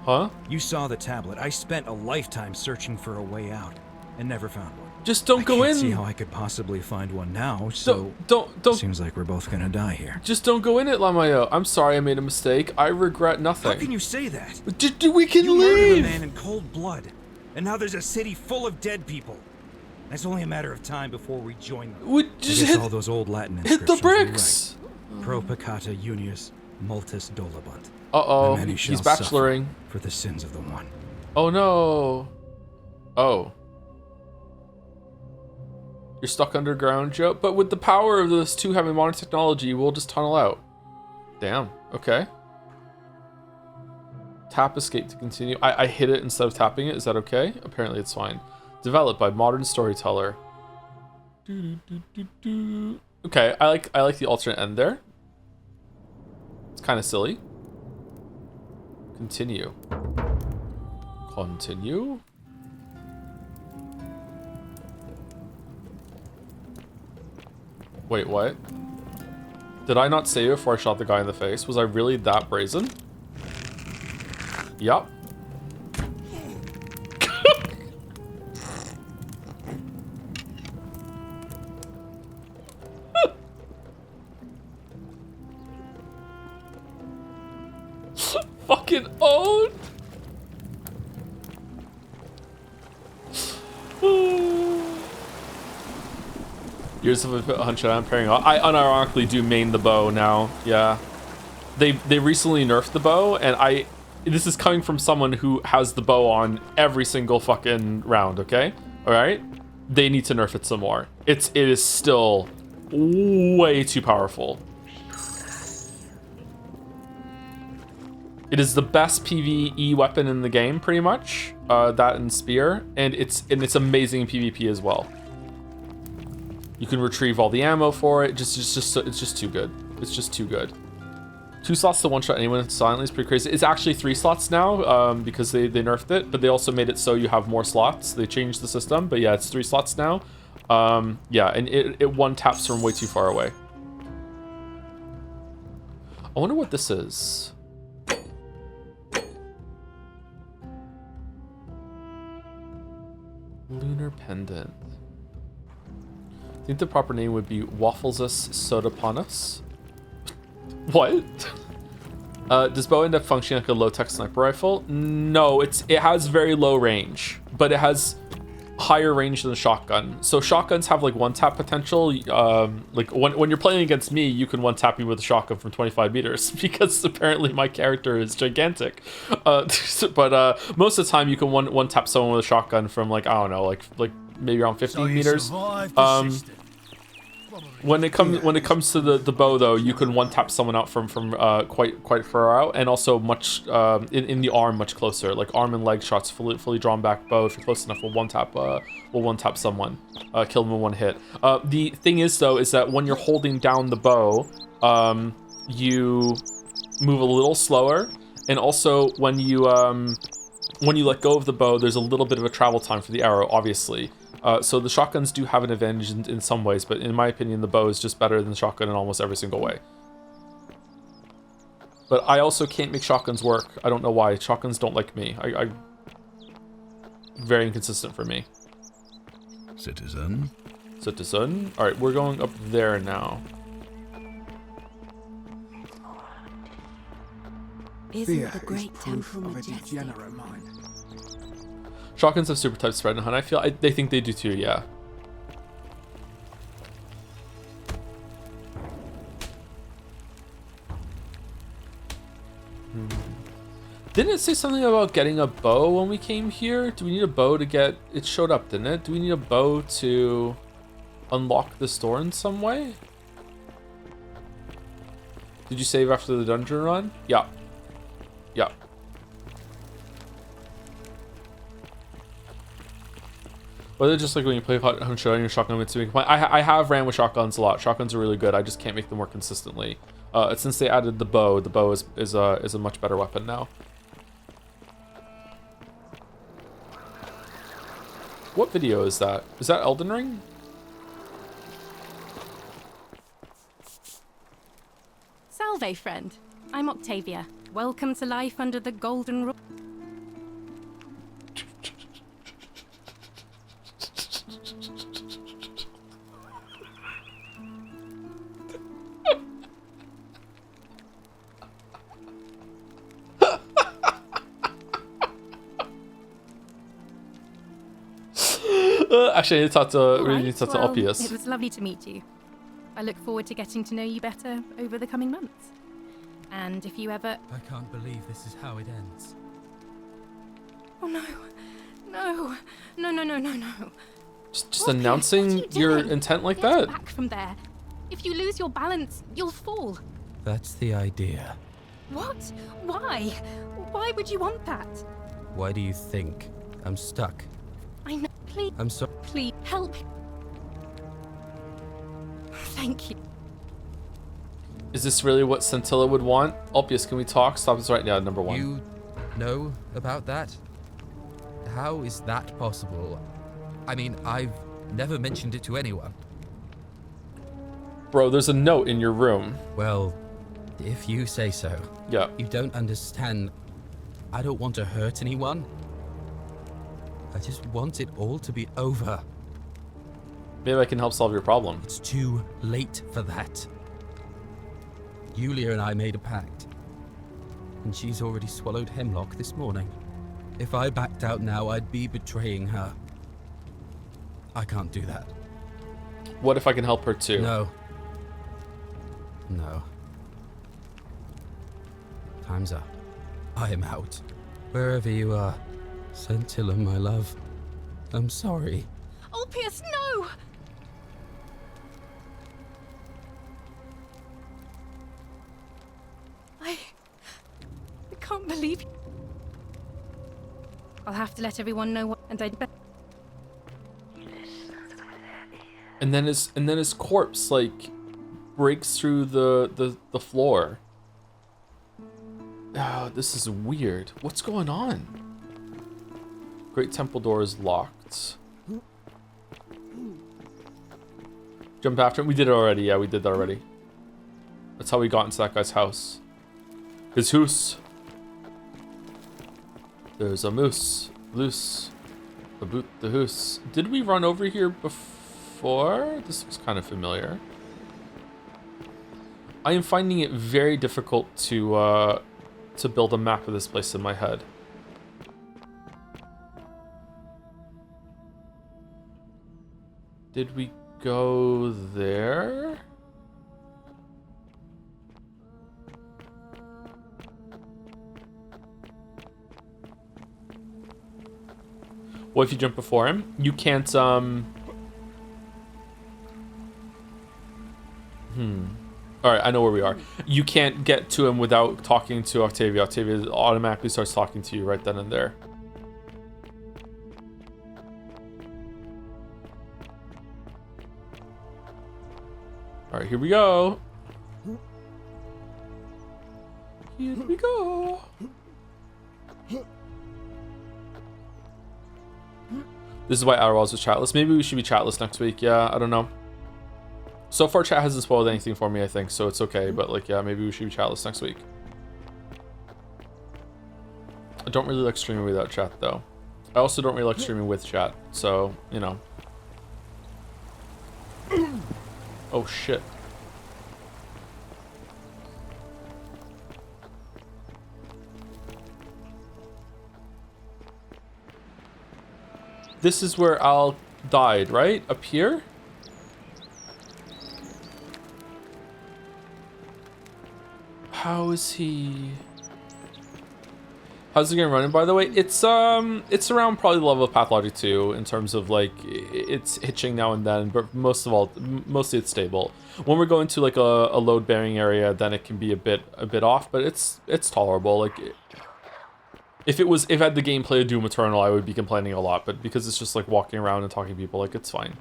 Huh? You saw the tablet. I spent a lifetime searching for a way out, and never found one. Just don't go in. I can't see how I could possibly find one now, so... Don't... Seems like we're both gonna die here. Just don't go in it, Lamayo. I'm sorry I made a mistake. I regret nothing. How can you say that? We can you leave! You murdered a man in cold blood, and now there's a city full of dead people. That's only a matter of time before we join them. We just hit all those old Latin inscriptions. Hit the bricks! Right. Pro peccata unius multis dolabunt. Uh-oh, he's bacheloring. For the sins of the one. Oh no. Oh. You're stuck underground, Joe? But with the power of those two having modern technology, we'll just tunnel out. Damn, okay. Tap escape to continue. I hit it instead of tapping it. Is that okay? Apparently it's fine. Developed by modern storyteller. Okay, I like the alternate end there. It's kind of silly. Continue. Continue. Wait, what? Did I not save it before I shot the guy in the face? Was I really that brazen? Yup. Fucking owned. Years of a hunch I'm pairing off. I unironically do main the bow now. Yeah, they recently nerfed the bow, and this is coming from someone who has the bow on every single fucking round. Okay, all right. They need to nerf it some more. It is still way too powerful. It is the best PvE weapon in the game, pretty much. That and spear, and it's amazing in PvP as well. You can retrieve all the ammo for it. It's just too good. It's just too good. 2 slots to one-shot anyone silently is pretty crazy. It's actually 3 slots now because they nerfed it, but they also made it so you have more slots. They changed the system, but yeah, it's 3 slots now. Yeah, and it one taps from way too far away. I wonder what this is. Lunar pendant. I think the proper name would be Wafflesus Sodapanus. What? Does bow end up functioning like a low-tech sniper rifle? No, it has very low range, but it has higher range than a shotgun. So shotguns have like one-tap potential. Like when you're playing against me, you can one-tap me with a shotgun from 25 meters because apparently my character is gigantic. But most of the time you can one-tap someone with a shotgun from like, I don't know, like maybe around 15 meters. When it comes to the bow though, you can one tap someone out from quite far out, and also much in the arm much closer. Like arm and leg shots, fully drawn back bow. If you're close enough, will one tap someone, kill them in one hit. The thing is though, is that when you're holding down the bow, you move a little slower, and also when you let go of the bow, there's a little bit of a travel time for the arrow, obviously. So the shotguns do have an advantage in some ways, but in my opinion, the bow is just better than the shotgun in almost every single way. But I also can't make shotguns work. I don't know why. Shotguns don't like me. I very inconsistent for me. Citizen. All right, we're going up there now. Isn't the great temple majestic? Shotguns have super type spread and hunt. I feel they think they do too. Yeah. Didn't it say something about getting a bow when we came here? Do we need a bow to get... It showed up, didn't it? Do we need a bow to unlock this door in some way? Did you save after the dungeon run? Yeah. Yeah. Whether just like when you play Hunter on your shotgun with two point. I have ran with shotguns a lot. Shotguns are really good. I just can't make them work consistently. Since they added the bow is a much better weapon now. What video is that? Is that Elden Ring? Salve, friend. I'm Octavia. Welcome to life under the golden rule. Actually, I need to talk to, Alright, need to talk to well, Oppius. it was lovely to meet you. I look forward to getting to know you better over the coming months. And if you ever... I can't believe this is how it ends. Oh no. No. No, no, no, no, no. Just announcing your intent like Get that? back from there. If you lose your balance, you'll fall. That's the idea. What? Why? Why would you want that? Why do you think I'm stuck? I know. Please. I'm sorry. Please, help. Thank you. Is this really what Scintilla would want? Oppius, can we talk? Stop this right now, number one. You know about that? How is that possible? I mean, I've never mentioned it to anyone. Bro, there's a note in your room. Well, if you say so. Yeah. You don't understand. I don't want to hurt anyone. I just want it all to be over. Maybe I can help solve your problem. It's too late for that. Yulia and I made a pact, and she's already swallowed hemlock this morning. If I backed out now, I'd be betraying her. I can't do that. What if I can help her too? No. No. Time's up. I am out. Wherever you are, Scintilla, my love. I'm sorry. Oppius, no! I can't believe you. I'll have to let everyone know what, and I'd bet. And then his corpse like breaks through the floor. Oh, this is weird. What's going on? Great temple door is locked. Jump after him. We did it already. Yeah, we did that already. That's how we got into that guy's house. His house. There's a moose. Loose. About the hoose. Did we run over here before? This looks kind of familiar. I am finding it very difficult to build a map of this place in my head. Did we go there? What if you jump before him? You can't, Alright, I know where we are. You can't get to him without talking to Octavia. Octavia automatically starts talking to you right then and there. Alright, here we go. Here we go. This is why Outerwilds was chatless. Maybe we should be chatless next week. Yeah, I don't know. So far, chat hasn't spoiled anything for me, I think, so it's okay. But, like, yeah, maybe we should be chatless next week. I don't really like streaming without chat, though. I also don't really like streaming with chat, so, you know. Oh, shit. This is where Al died, right? Up here? How is he... How's he gonna run it, by the way? It's around probably the level of Pathology 2 in terms of, like, it's hitching now and then, but mostly it's stable. When we're going to, like, a load-bearing area, then it can be a bit off, but it's tolerable. Like, If I had the gameplay of Doom Eternal, I would be complaining a lot, but because it's just like walking around and talking to people, like, it's fine.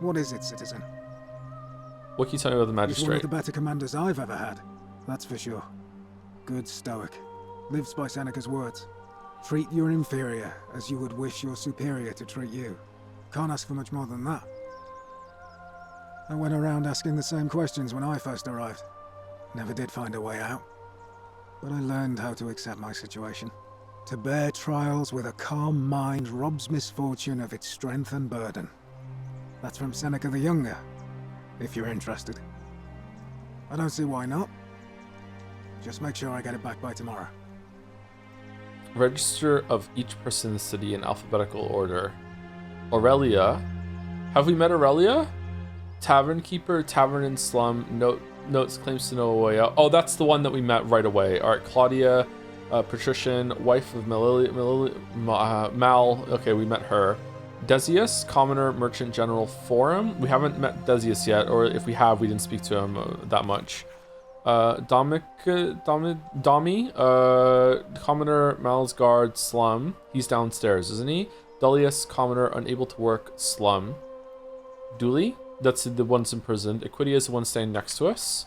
What is it, citizen? What can you tell me about the He's one of Magistrate? the better commanders I've ever had. That's for sure. Good stoic. Lives by Seneca's words. Treat your inferior as you would wish your superior to treat you. Can't ask for much more than that. I went around asking the same questions when I first arrived. Never did find a way out. But I learned how to accept my situation. To bear trials with a calm mind robs misfortune of its strength and burden. That's from Seneca the Younger, if you're interested. I don't see why not. Just make sure I get it back by tomorrow. Register of each person in the city in alphabetical order. Aurelia. Have we met Aurelia? Tavern keeper, tavern and slum, notes claims to know a way out. Oh, that's the one that we met right away. Alright, Claudia, patrician, wife of Mal. Okay, we met her. Decius, commoner, merchant, general, forum. We haven't met Decius yet, or if we have, we didn't speak to him that much. Domi, commoner, Mal's guard, slum. He's downstairs, isn't he? Dullius, commoner, unable to work, slum. Duli, that's the one's imprisoned. Equitia is the one staying next to us.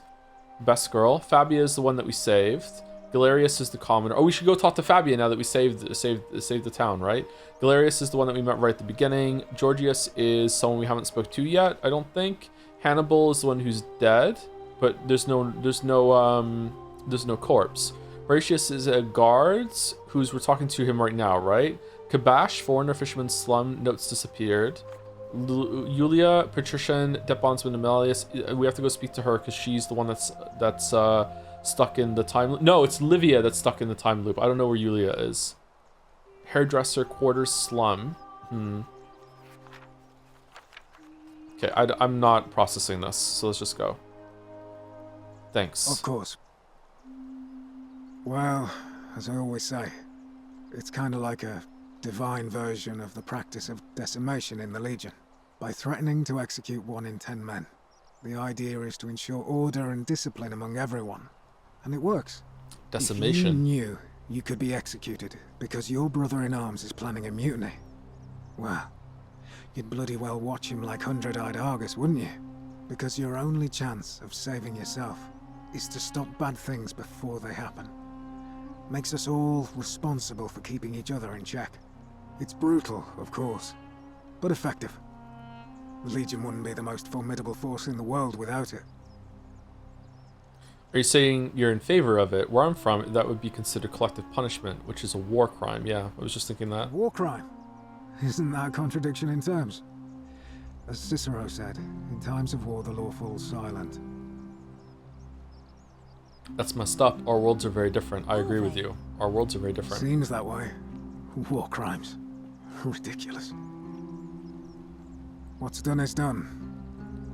Best girl. Fabia is the one that we saved. Galerius is the commoner. Oh, we should go talk to Fabia now that we saved the town, right? Galerius is the one that we met right at the beginning. Georgius is someone we haven't spoke to yet, I don't think. Hannibal is the one who's dead, but there's no corpse. Horatius is a guards we're talking to him right now, right? Kabash, foreigner, fisherman, slum, notes disappeared. Julia, patrician, debt bondsman, and Malleolus. We have to go speak to her because she's the one that's stuck in the time loop. No, it's Livia that's stuck in the time loop. I don't know where Julia is. Hairdresser, quarters, slum. Okay, I'm not processing this, so let's just go. Thanks. Of course. Well, as I always say, it's kind of like a divine version of the practice of decimation in the Legion. By threatening to execute 1 in 10 men, the idea is to ensure order and discipline among everyone. And it works. Decimation. If you knew you could be executed because your brother-in-arms is planning a mutiny, well, you'd bloody well watch him like 100-eyed Argus, wouldn't you? Because your only chance of saving yourself is to stop bad things before they happen. Makes us all responsible for keeping each other in check. It's brutal, of course, but effective. The Legion wouldn't be the most formidable force in the world without it. Are you saying you're in favor of it? Where I'm from, that would be considered collective punishment, which is a war crime. Yeah, I was just thinking that. War crime? Isn't that a contradiction in terms? As Cicero said, in times of war the law falls silent. That's messed up. Our worlds are very different. I agree with you. Our worlds are very different. Seems that way. War crimes. Ridiculous. What's done is done.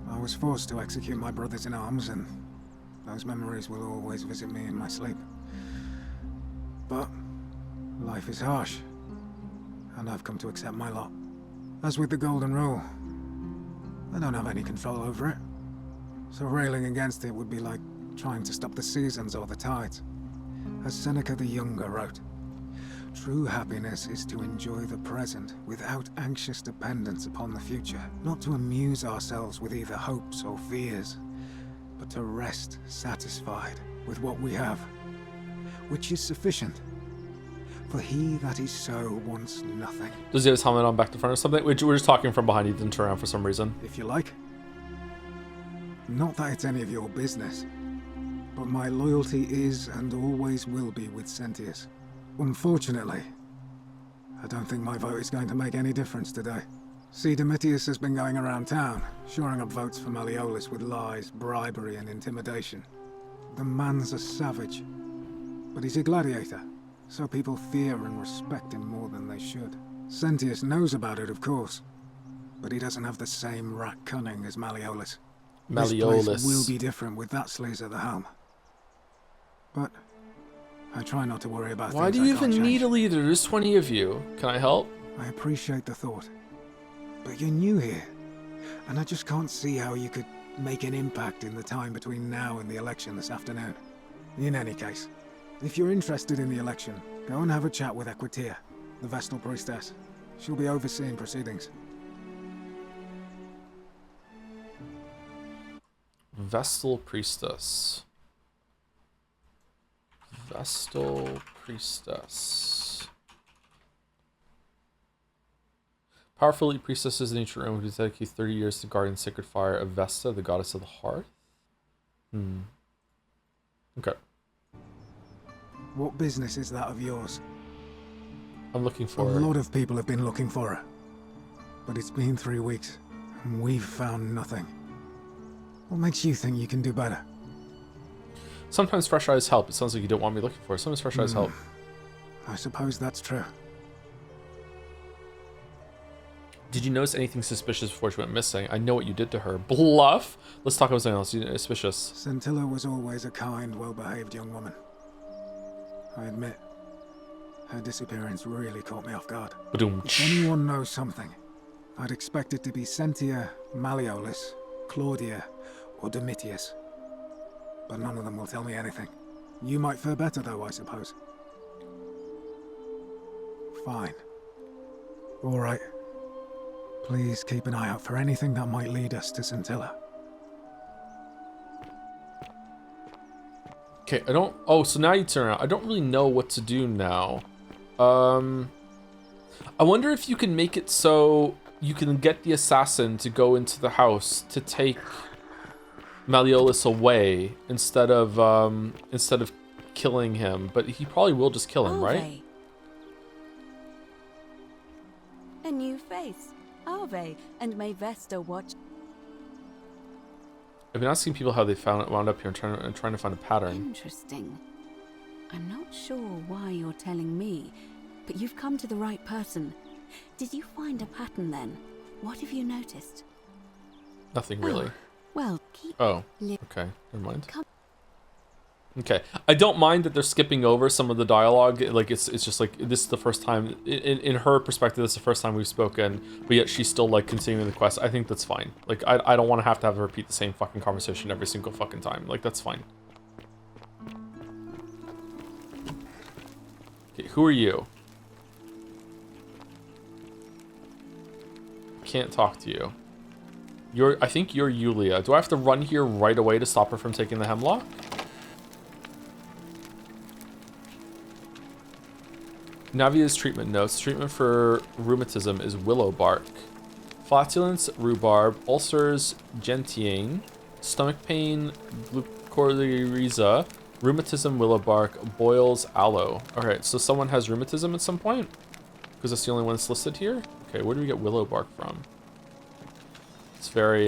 I was forced to execute my brothers in arms, and those memories will always visit me in my sleep. But life is harsh, and I've come to accept my lot. As with the Golden Rule, I don't have any control over it, so railing against it would be like trying to stop the seasons or the tides. As Seneca the Younger wrote, true happiness is to enjoy the present without anxious dependence upon the future, not to amuse ourselves with either hopes or fears, but to rest satisfied with what we have, which is sufficient. For he that is so wants nothing. Does he have his helmet on back to front or something? We're just talking from behind. He didn't turn around for some reason. If you like. Not that it's any of your business, but my loyalty is and always will be with Sentius. Unfortunately, I don't think my vote is going to make any difference today. See, Domitius has been going around town, shoring up votes for Malleolus with lies, bribery, and intimidation. The man's a savage, but he's a gladiator, so people fear and respect him more than they should. Sentius knows about it, of course, but he doesn't have the same rat cunning as Malleolus. Malleolus. This place will be different with that sleaze at the helm. But I try not to worry about Why things do you I can't even need change. a leader? There's 20 of you. Can I help? I appreciate the thought, but you're new here, and I just can't see how you could make an impact in the time between now and the election this afternoon. In any case, if you're interested in the election, Go and have a chat with Equitia, the Vestal Priestess. She'll be overseeing proceedings. Vestal Priestess. Vestal Priestess. Powerful elite priestesses in ancient Rome who dedicate 30 years to guarding sacred fire of Vesta, the goddess of the hearth. Okay. What business is that of yours? I'm looking for her. her. A lot of people have been looking for her. But it's been 3 weeks, and we've found nothing. What makes you think you can do better? Sometimes fresh eyes help. It sounds like you don't want me looking for her. Sometimes fresh eyes help. I suppose that's true. Did you notice anything suspicious before she went missing? I know what you did to her. Bluff? Let's talk about something else. You suspicious. Scintilla was always a kind, well-behaved young woman. I admit, her disappearance really caught me off guard. If anyone knows something, I'd expect it to be Sentia, Malleolus, Claudia, or Domitius. But none of them will tell me anything. You might fare better though, I suppose. Fine. Alright. Please keep an eye out for anything that might lead us to Scintilla. Okay, I don't... Oh, so now you turn around. I don't really know what to do now. I wonder if you can make it so you can get the assassin to go into the house to take Malleolus away instead of killing him. But he probably will just kill him, right? A new face. Ave, and may Vesta watch. I've been asking people how they wound up here and trying to find a pattern. Interesting. I'm not sure why you're telling me, but you've come to the right person. Did you find a pattern then? What have you noticed? Nothing really. Well, keep. Oh, okay. Never mind. Okay, I don't mind that they're skipping over some of the dialogue. Like it's just like this is the first time in her perspective. This is the first time we've spoken, but yet she's still like continuing the quest. I think that's fine. Like I don't want to have her repeat the same fucking conversation every single fucking time. Like that's fine. Okay, who are you? Can't talk to you. I think you're Julia. Do I have to run here right away to stop her from taking the hemlock? Navia's treatment notes. Treatment for rheumatism is willow bark. Flatulence, rhubarb. Ulcers, gentiane. Stomach pain, glucoryza. Rheumatism, willow bark. Boils, aloe. Alright, so someone has rheumatism at some point? Because that's the only one that's listed here? Okay, where do we get willow bark from? It's very,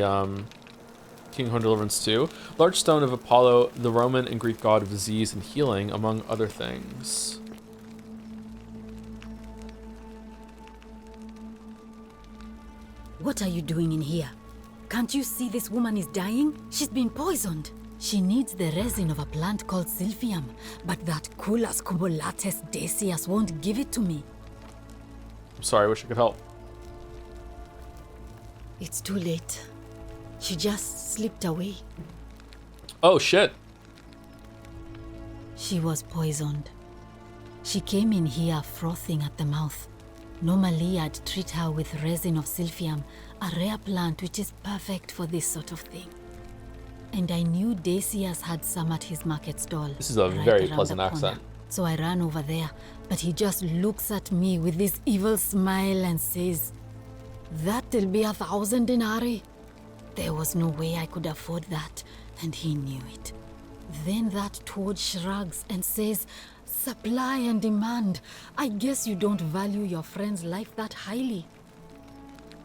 King Horn Deliverance 2. Large stone of Apollo, the Roman and Greek god of disease and healing, among other things. What are you doing in here? Can't you see this woman is dying? She's been poisoned. She needs the resin of a plant called Silphium, but that Culus cubulates Decius won't give it to me. I'm sorry, I wish I could help. It's too late. She just slipped away. Oh, shit. She was poisoned. She came in here frothing at the mouth. Normally, I'd treat her with resin of Silphium, a rare plant which is perfect for this sort of thing. And I knew Decius had some at his market stall. This is a right very around pleasant the corner. accent. So I ran over there, but he just looks at me with this evil smile and says, "That'll be 1,000 denarii." There was no way I could afford that, and he knew it. Then that toad shrugs and says, "Supply and demand. I guess you don't value your friend's life that highly."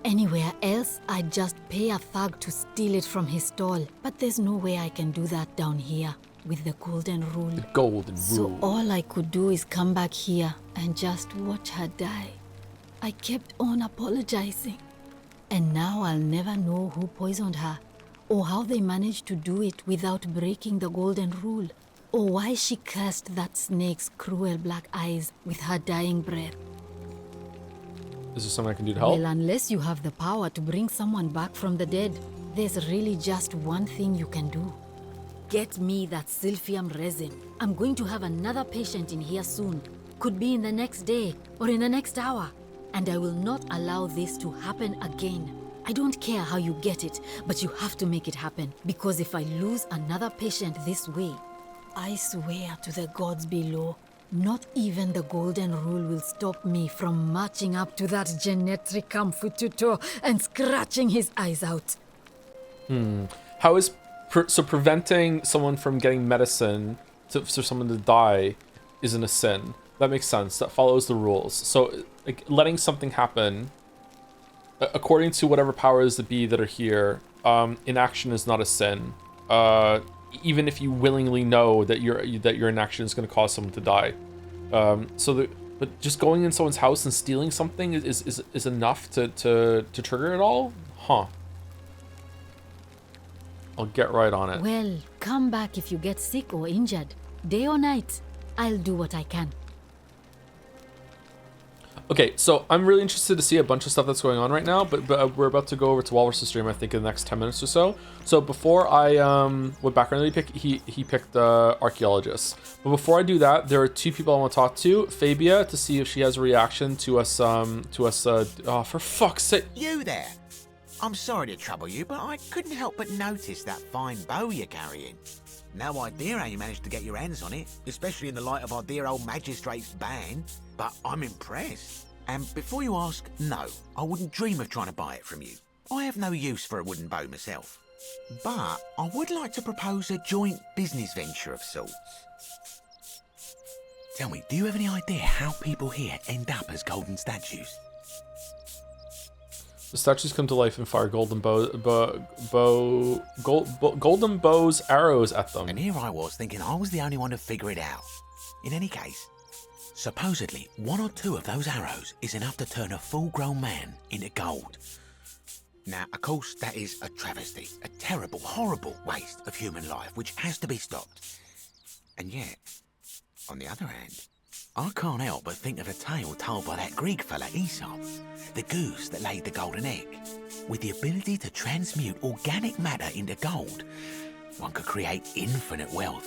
Anywhere else, I'd just pay a thug to steal it from his stall. But there's no way I can do that down here with the golden rule. The golden So rule. all I could do is come back here and just watch her die. I kept on apologizing. And now I'll never know who poisoned her, or how they managed to do it without breaking the golden rule, or why she cursed that snake's cruel black eyes with her dying breath. Is there something I can do to help? Well, unless you have the power to bring someone back from the dead, there's really just one thing you can do. Get me that Silphium resin. I'm going to have another patient in here soon. could be in the next day or in the next hour. And I will not allow this to happen again. I don't care how you get it, but you have to make it happen. Because if I lose another patient this way, I swear to the gods below, not even the Golden Rule will stop me from marching up to that Genetricum Fututo and scratching his eyes out. How is so preventing someone from getting medicine for someone to die isn't a sin? That makes sense. That follows the rules. So like, letting something happen, according to whatever powers that be that are here, inaction is not a sin. Even if you willingly know that your inaction is going to cause someone to die. But just going in someone's house and stealing something is enough to trigger it all? Huh. I'll get right on it. Well, come back if you get sick or injured. Day or night, I'll do what I can. Okay, so I'm really interested to see a bunch of stuff that's going on right now, but we're about to go over to Walrus' stream, I think, in the next 10 minutes or so. So before I, what background did he pick? He picked Archaeologist. But before I do that, there are two people I want to talk to. Fabia, to see if she has a reaction to us, oh, for fuck's sake. You there! I'm sorry to trouble you, but I couldn't help but notice that fine bow you're carrying. No idea how you managed to get your hands on it, especially in the light of our dear old Magistrate's ban, but I'm impressed. And before you ask, no, I wouldn't dream of trying to buy it from you. I have no use for a wooden bow myself. But I would like to propose a joint business venture of sorts. Tell me, do you have any idea how people here end up as golden statues? The statues come to life and fire golden golden bows arrows at them. And here I was thinking I was the only one to figure it out. In any case, supposedly 1 or 2 of those arrows is enough to turn a full-grown man into gold. Now, of course, that is a travesty, a terrible, horrible waste of human life, which has to be stopped. And yet, on the other hand, I can't help but think of a tale told by that Greek fella Aesop, the goose that laid the golden egg. With the ability to transmute organic matter into gold, one could create infinite wealth.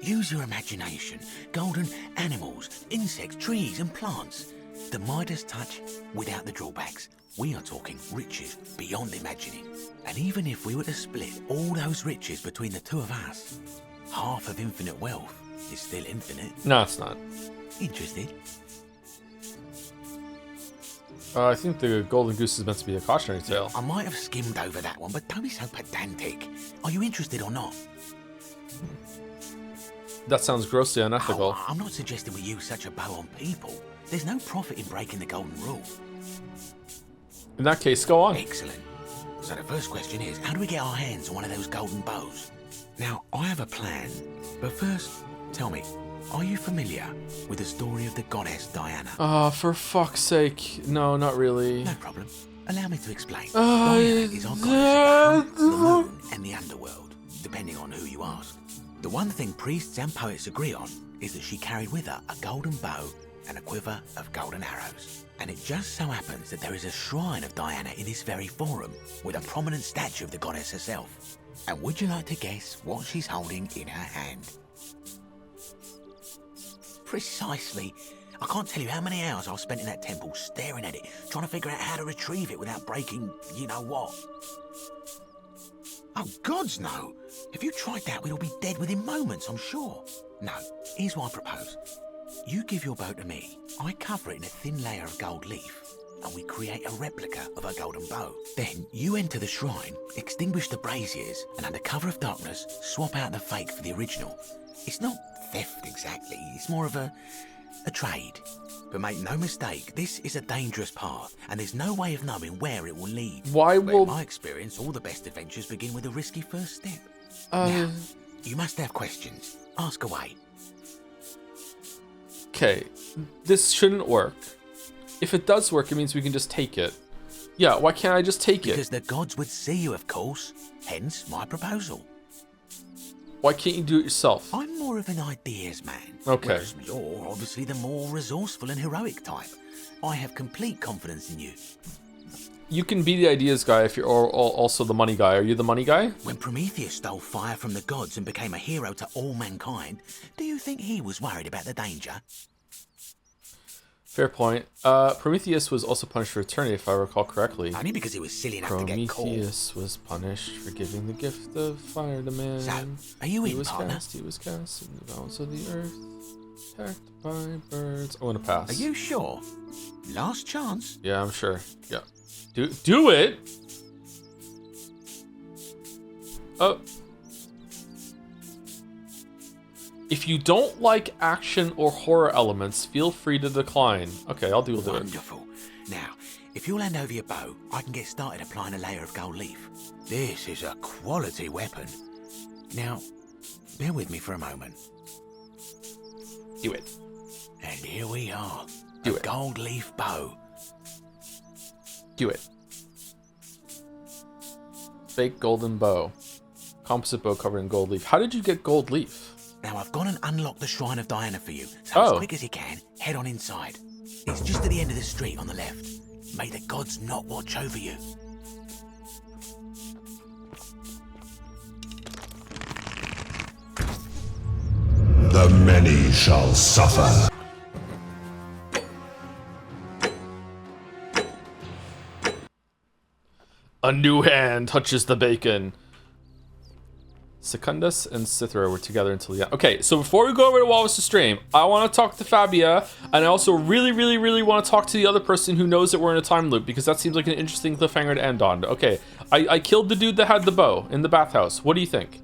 Use your imagination. Golden animals, insects, trees and plants. The Midas touch without the drawbacks. We are talking riches beyond imagining. And even if we were to split all those riches between the two of us, half of infinite wealth is still infinite. No, it's not. Interested? I think the golden goose is meant to be a cautionary tale. I might have skimmed over that one, but don't be so pedantic. Are you interested or not? That sounds grossly unethical. Oh, I'm not suggesting we use such a bow on people. There's no profit in breaking the golden rule. In that case, go on. Excellent. So the first question is, how do we get our hands on one of those golden bows? Now, I have a plan, but first, tell me, are you familiar with the story of the goddess Diana? Oh, for fuck's sake. No, not really. No problem. Allow me to explain. Diana is our goddess of the moon and the underworld, depending on who you ask. The one thing priests and poets agree on is that she carried with her a golden bow and a quiver of golden arrows. And it just so happens that there is a shrine of Diana in this very forum, with a prominent statue of the goddess herself. And would you like to guess what she's holding in her hand? Precisely. I can't tell you how many hours I've spent in that temple staring at it, trying to figure out how to retrieve it without breaking you-know-what. Oh, gods, no. If you tried that, we'd all be dead within moments, I'm sure. No, here's what I propose. You give your bow to me, I cover it in a thin layer of gold leaf, and we create a replica of a golden bow. Then you enter the shrine, extinguish the braziers, and under cover of darkness, swap out the fake for the original. It's not theft exactly, it's more of a trade. But make no mistake, this is a dangerous path, and there's no way of knowing where it will lead. Why But will... in my experience, all the best adventures begin with a risky first step. Now, you must have questions. Ask away. Okay, this shouldn't work. If it does work, it means we can just take it. Yeah, why can't I just take it? Because the gods would see you, of course. Hence my proposal. Why can't you do it yourself? I'm more of an ideas man. Okay. Whereas you're obviously the more resourceful and heroic type. I have complete confidence in you. You can be the ideas guy if you're also the money guy. Are you the money guy? When Prometheus stole fire from the gods and became a hero to all mankind, do you think he was worried about the danger? Fair point. Prometheus was also punished for eternity, if I recall correctly. Only because he was silly enough to get caught. Prometheus was punished for giving the gift of fire to man. So, are you in, partner? He was cast in the balance of the earth, attacked by birds. I'm gonna pass. Are you sure? Last chance? Yeah, I'm sure. Yeah. Do it! Oh. If you don't like action or horror elements, feel free to decline. Okay, I'll do it. Wonderful. Now, if you'll hand over your bow, I can get started applying a layer of gold leaf. This is a quality weapon. Now, bear with me for a moment. Do it. And here we are. Do a it. Gold leaf bow. Do it. Fake golden bow. Composite bow covered in gold leaf. How did you get gold leaf? Now, I've gone and unlocked the Shrine of Diana for you, so as Oh. quick as you can, head on inside. It's just at the end of the street on the left. May the gods not watch over you. The many shall suffer. A new hand touches the bacon. Secundus and Cythera were together until the end. Okay, so before we go over to Walrus' stream, I want to talk to Fabia, and I also really want to talk to the other person who knows that we're in a time loop, because that seems like an interesting cliffhanger to end on. Okay, I killed the dude that had the bow in the bathhouse. What do you think?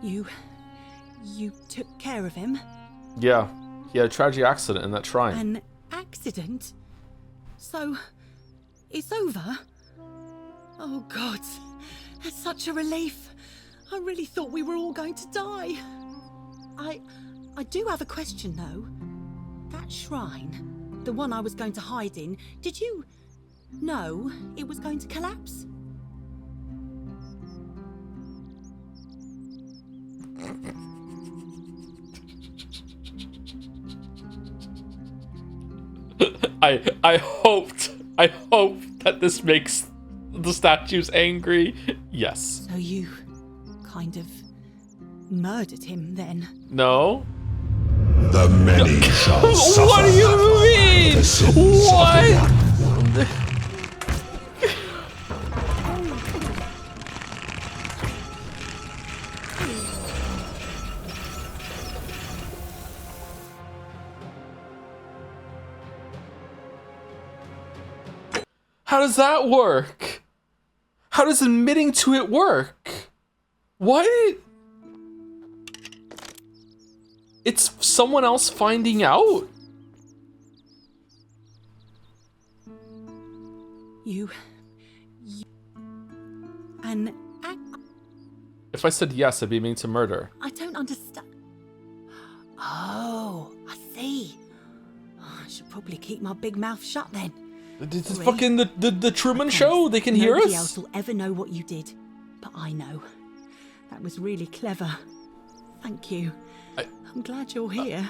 You took care of him? Yeah, he had a tragic accident in that shrine. An accident? So, it's over? Oh God, that's such a relief. I really thought we were all going to die. I do have a question though. That shrine, the one I was going to hide in, did you know it was going to collapse? I hoped that this makes the statues angry. Yes. So you kind of murdered him then? No. The many shall suffer. What do you mean? What? How does that work? How does admitting to it work? What? It's someone else finding out? You an If I said yes, I'd be meaning to murder. I don't understand. Oh, I see. Oh, I should probably keep my big mouth shut then. This is fucking the Truman Show. They can hear us. Nobody else will ever know what you did, but I know. That was really clever. Thank you. I'm glad you're here.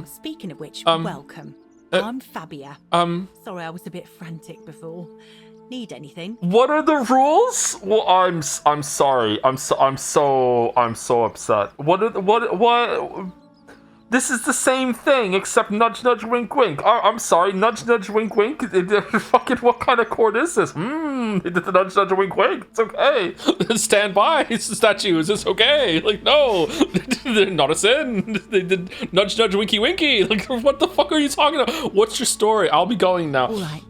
Speaking of which, welcome. I'm Fabia. Sorry, I was a bit frantic before. Need anything? What are the rules? Well, I'm sorry. I'm so upset. What? This is the same thing, except nudge, nudge, wink, wink. I'm sorry, nudge, nudge, wink, wink. Fucking what kind of court is this? They did the nudge, nudge, wink, wink. It's okay. Stand by. It's the statues. It's okay. Like, no. They're not a sin. They did nudge, nudge, winky, winky. Like, what the fuck are you talking about? What's your story? I'll be going now. All right.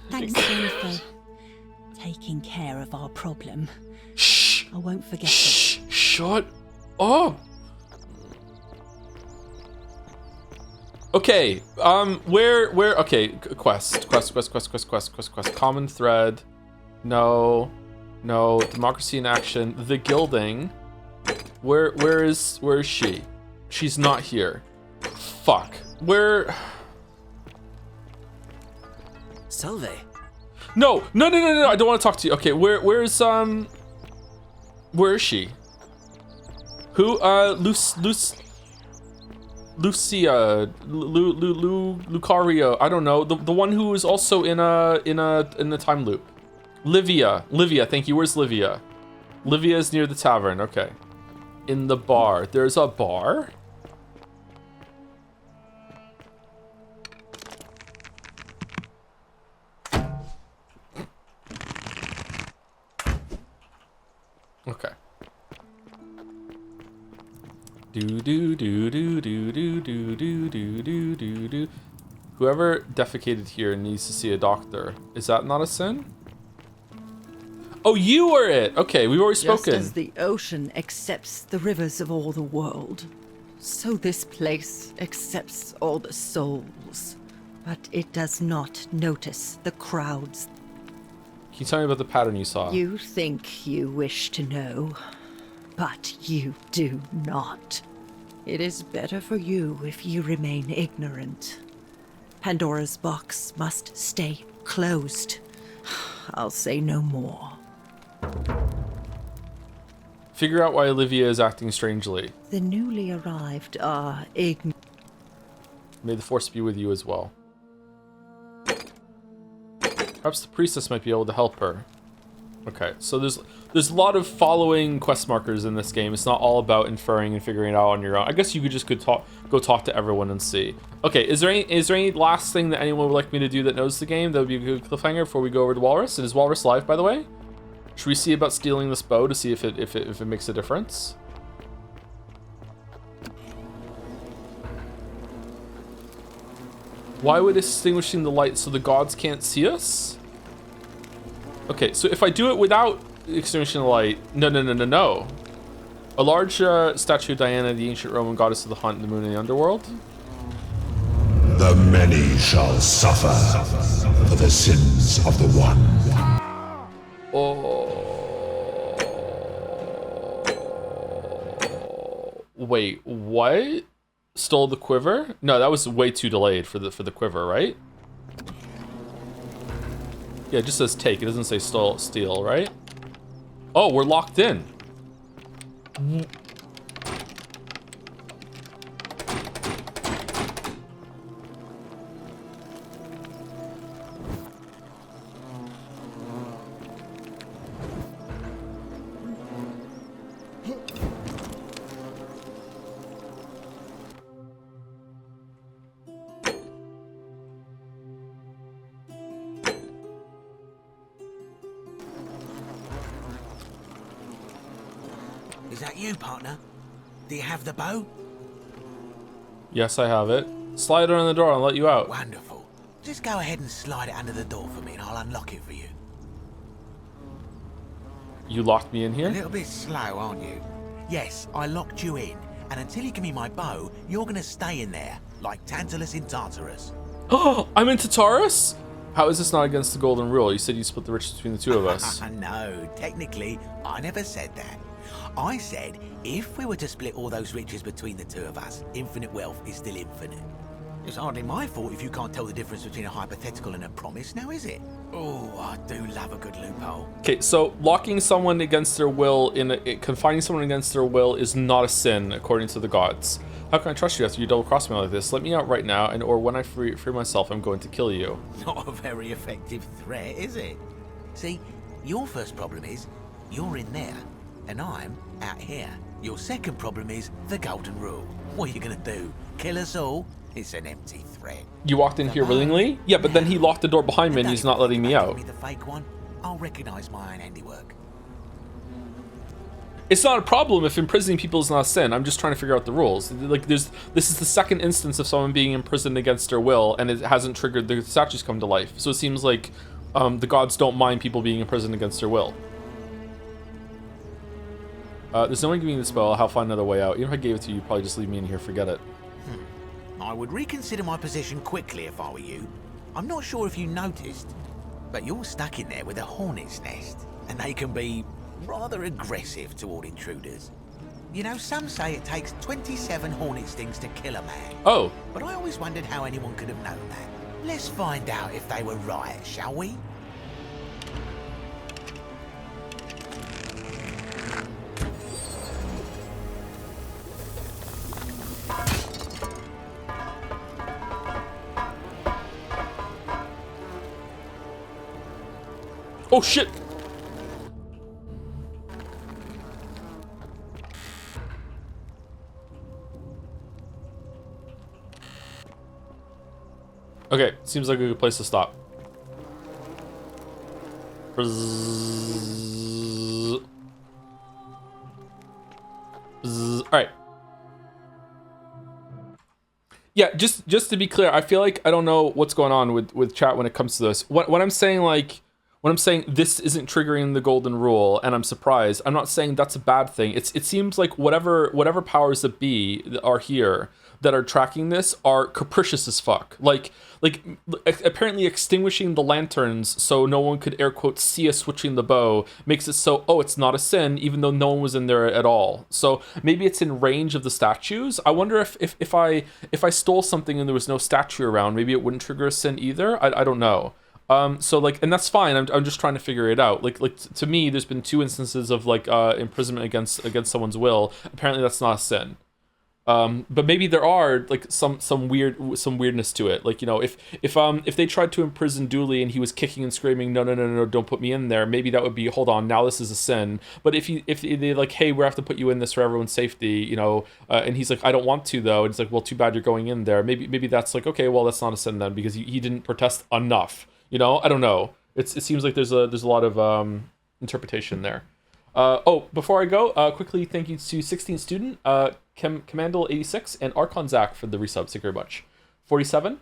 Thanks again for taking care of our problem. Shh. I won't forget Shh. Shut up. Okay, where, okay, quest, common thread, no, democracy in action, the gilding, where is she? She's not here. Fuck, where? Salve. No, I don't want to talk to you. Okay, where is she? Who, Lucia, Lucario, I don't know, the one who is also in a time loop. Livia, thank you. Where's Livia? Livia is near the tavern. Okay, in the bar. There's a bar. Okay. Do do do do do do do do do do do do. Whoever defecated here needs to see a doctor. Is that not a sin? Oh, you were it! Okay, we've already spoken. Just as the ocean accepts the rivers of all the world, so this place accepts all the souls. But it does not notice the crowds. Can you tell me about the pattern you saw? You think you wish to know, but you do not. It is better for you if you remain ignorant. Pandora's box must stay closed. I'll say no more. Figure out why Livia is acting strangely. The newly arrived are ignorant. May the force be with you as well. Perhaps the priestess might be able to help her. Okay, so there's a lot of following quest markers in this game. It's not all about inferring and figuring it out on your own. I guess you could just go talk to everyone and see. Okay, is there any last thing that anyone would like me to do that knows the game? That would be a good cliffhanger before we go over to Walrus. And is Walrus live, by the way? Should we see about stealing this bow to see if it makes a difference? Why would extinguishing the light so the gods can't see us? Okay, so if I do it without extinguishing the light, no. A large statue of Diana, the ancient Roman goddess of the hunt, the moon, and the underworld. The many shall suffer for the sins of the one. Oh. Wait, what? Stole the quiver? No, that was way too delayed for the quiver, right? Yeah, it just says take. It doesn't say steal, right? Oh, we're locked in. Is that you, partner? Do you have the bow? Yes, I have it. Slide it on the door and I'll let you out. Wonderful. Just go ahead and slide it under the door for me and I'll unlock it for you. You locked me in here? A little bit slow, aren't you? Yes, I locked you in. And until you give me my bow, you're gonna stay in there, like Tantalus in Tartarus. Oh, I'm in Tartarus? How is this not against the golden rule? You said you split the riches between the two of us. No, technically, I never said that. I said, if we were to split all those riches between the two of us, infinite wealth is still infinite. It's hardly my fault if you can't tell the difference between a hypothetical and a promise, now is it? Oh, I do love a good loophole. Okay, so locking someone against their will, confining someone against their will is not a sin, according to the gods. How can I trust you after you double-cross me like this? Let me out right now, or when I free myself, I'm going to kill you. Not a very effective threat, is it? See, your first problem is, you're in there, and I'm out here. Your second problem is the golden rule. What are you gonna do? Kill us all? It's an empty threat. You walked in here willingly? Yeah, but then he locked the door behind me and he's not letting me out. Me the fake one, I'll recognize my own handiwork. It's not a problem if imprisoning people is not a sin. I'm just trying to figure out the rules. Like, this is the second instance of someone being imprisoned against their will, and it hasn't triggered the statues come to life. So it seems like the gods don't mind people being imprisoned against their will. There's no one giving me the spell. I'll find another way out. Even if I gave it to you, you'd probably just leave me in here, forget it. I would reconsider my position quickly if I were you. I'm not sure if you noticed, but you're stuck in there with a hornet's nest, and they can be rather aggressive toward intruders. You know, some say it takes 27 hornet stings to kill a man. Oh. But I always wondered how anyone could have known that. Let's find out if they were right, shall we? Oh shit! Okay, seems like a good place to stop. All right. Yeah, just to be clear, I feel like I don't know what's going on with chat when it comes to this. When I'm saying this isn't triggering the golden rule, and I'm surprised, I'm not saying that's a bad thing. It seems like whatever powers that be that are here that are tracking this are capricious as fuck. Like apparently extinguishing the lanterns so no one could air quote see us switching the bow makes it so it's not a sin even though no one was in there at all. So maybe it's in range of the statues. I wonder if I stole something and there was no statue around, maybe it wouldn't trigger a sin either. I don't know. So like, and that's fine. I'm just trying to figure it out. Like to me, there's been 2 instances of like imprisonment against someone's will. Apparently, that's not a sin. But maybe there are like some weirdness to it. Like, you know, if they tried to imprison Duli and he was kicking and screaming, no, don't put me in there. Maybe that would be, hold on, now this is a sin. But if they like, hey, we have to put you in this for everyone's safety, you know, and he's like, I don't want to though. And it's like, well, too bad you're going in there. Maybe that's like, okay, well, that's not a sin then because he didn't protest enough. You know, I don't know. It seems like there's a lot of interpretation there. Before I go, quickly thank you to 16 student, Commandal 86 and Archon Zach for the resubs. Thank you very much. 47,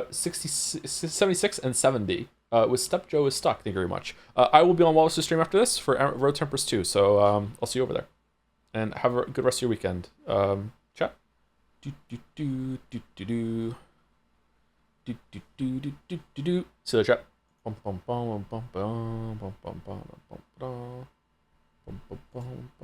76, and 70. With Step Joe is stuck. Thank you very much. I will be on Wallace's stream after this for Road Tempers 2, so I'll see you over there. And have a good rest of your weekend. Chat. See you, chat. Bum, bum, bum, bum, bum, bum, bum, bum, bum, bum, bum, bum, bum, bum.